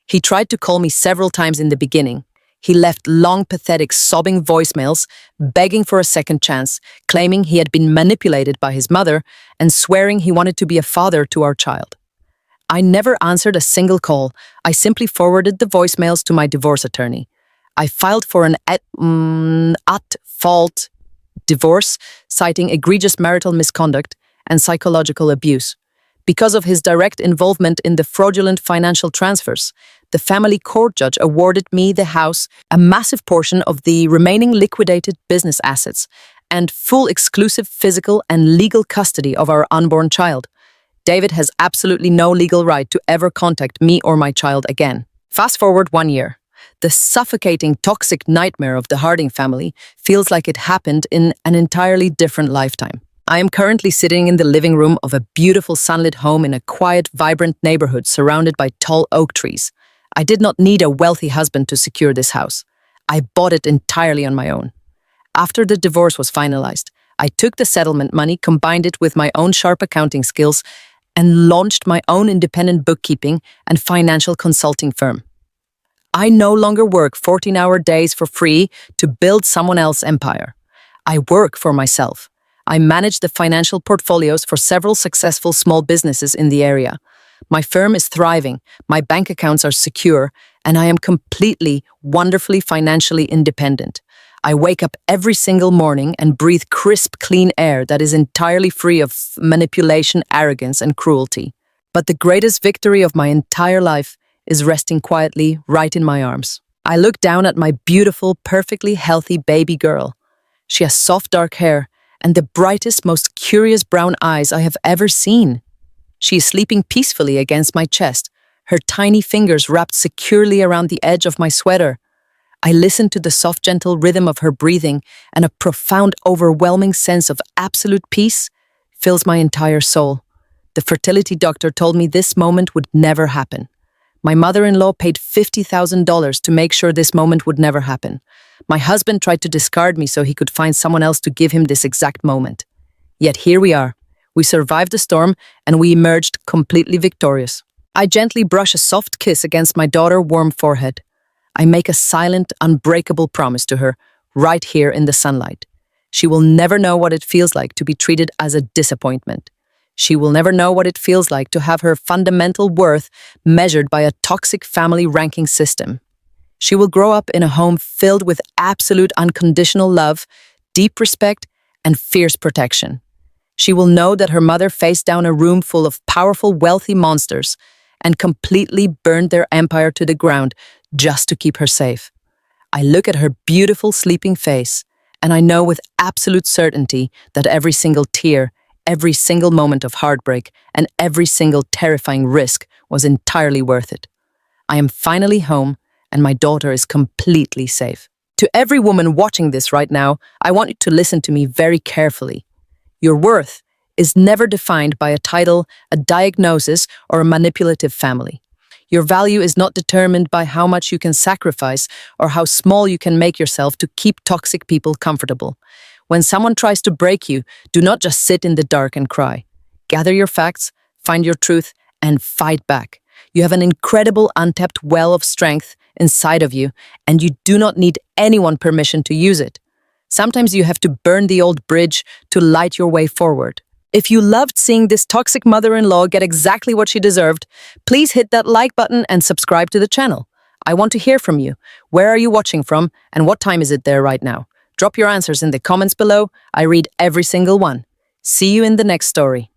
He tried to call me several times in the beginning. He left long, pathetic, sobbing voicemails, begging for a second chance, claiming he had been manipulated by his mother, and swearing he wanted to be a father to our child. I never answered a single call. I simply forwarded the voicemails to my divorce attorney. I filed for an at-fault divorce, citing egregious marital misconduct and psychological abuse. Because of his direct involvement in the fraudulent financial transfers, the family court judge awarded me the house, a massive portion of the remaining liquidated business assets, and full exclusive physical and legal custody of our unborn child. David has absolutely no legal right to ever contact me or my child again. Fast forward 1 year. The suffocating, toxic nightmare of the Harding family feels like it happened in an entirely different lifetime. I am currently sitting in the living room of a beautiful sunlit home in a quiet, vibrant neighborhood surrounded by tall oak trees. I did not need a wealthy husband to secure this house. I bought it entirely on my own. After the divorce was finalized, I took the settlement money, combined it with my own sharp accounting skills, and launched my own independent bookkeeping and financial consulting firm. I no longer work 14-hour days for free to build someone else's empire. I work for myself. I manage the financial portfolios for several successful small businesses in the area. My firm is thriving, my bank accounts are secure, and I am completely, wonderfully financially independent. I wake up every single morning and breathe crisp, clean air that is entirely free of manipulation, arrogance, and cruelty. But the greatest victory of my entire life is resting quietly right in my arms. I look down at my beautiful, perfectly healthy baby girl. She has soft dark hair and the brightest, most curious brown eyes I have ever seen. She is sleeping peacefully against my chest, her tiny fingers wrapped securely around the edge of my sweater. I listened to the soft, gentle rhythm of her breathing, and a profound, overwhelming sense of absolute peace fills my entire soul. The fertility doctor told me this moment would never happen. My mother-in-law paid $50,000 to make sure this moment would never happen. My husband tried to discard me so he could find someone else to give him this exact moment. Yet here we are. We survived the storm, and we emerged completely victorious. I gently brush a soft kiss against my daughter's warm forehead. I make a silent, unbreakable promise to her, right here in the sunlight. She will never know what it feels like to be treated as a disappointment. She will never know what it feels like to have her fundamental worth measured by a toxic family ranking system. She will grow up in a home filled with absolute unconditional love, deep respect, and fierce protection. She will know that her mother faced down a room full of powerful, wealthy monsters and completely burned their empire to the ground just to keep her safe. I look at her beautiful, sleeping face, and I know with absolute certainty that every single tear, every single moment of heartbreak, and every single terrifying risk was entirely worth it. I am finally home, and my daughter is completely safe. To every woman watching this right now, I want you to listen to me very carefully. Your worth is never defined by a title, a diagnosis, or a manipulative family. Your value is not determined by how much you can sacrifice or how small you can make yourself to keep toxic people comfortable. When someone tries to break you, do not just sit in the dark and cry. Gather your facts, find your truth, and fight back. You have an incredible untapped well of strength inside of you, and you do not need anyone's permission to use it. Sometimes you have to burn the old bridge to light your way forward. If you loved seeing this toxic mother-in-law get exactly what she deserved, please hit that like button and subscribe to the channel. I want to hear from you. Where are you watching from, and what time is it there right now? Drop your answers in the comments below. I read every single one. See you in the next story.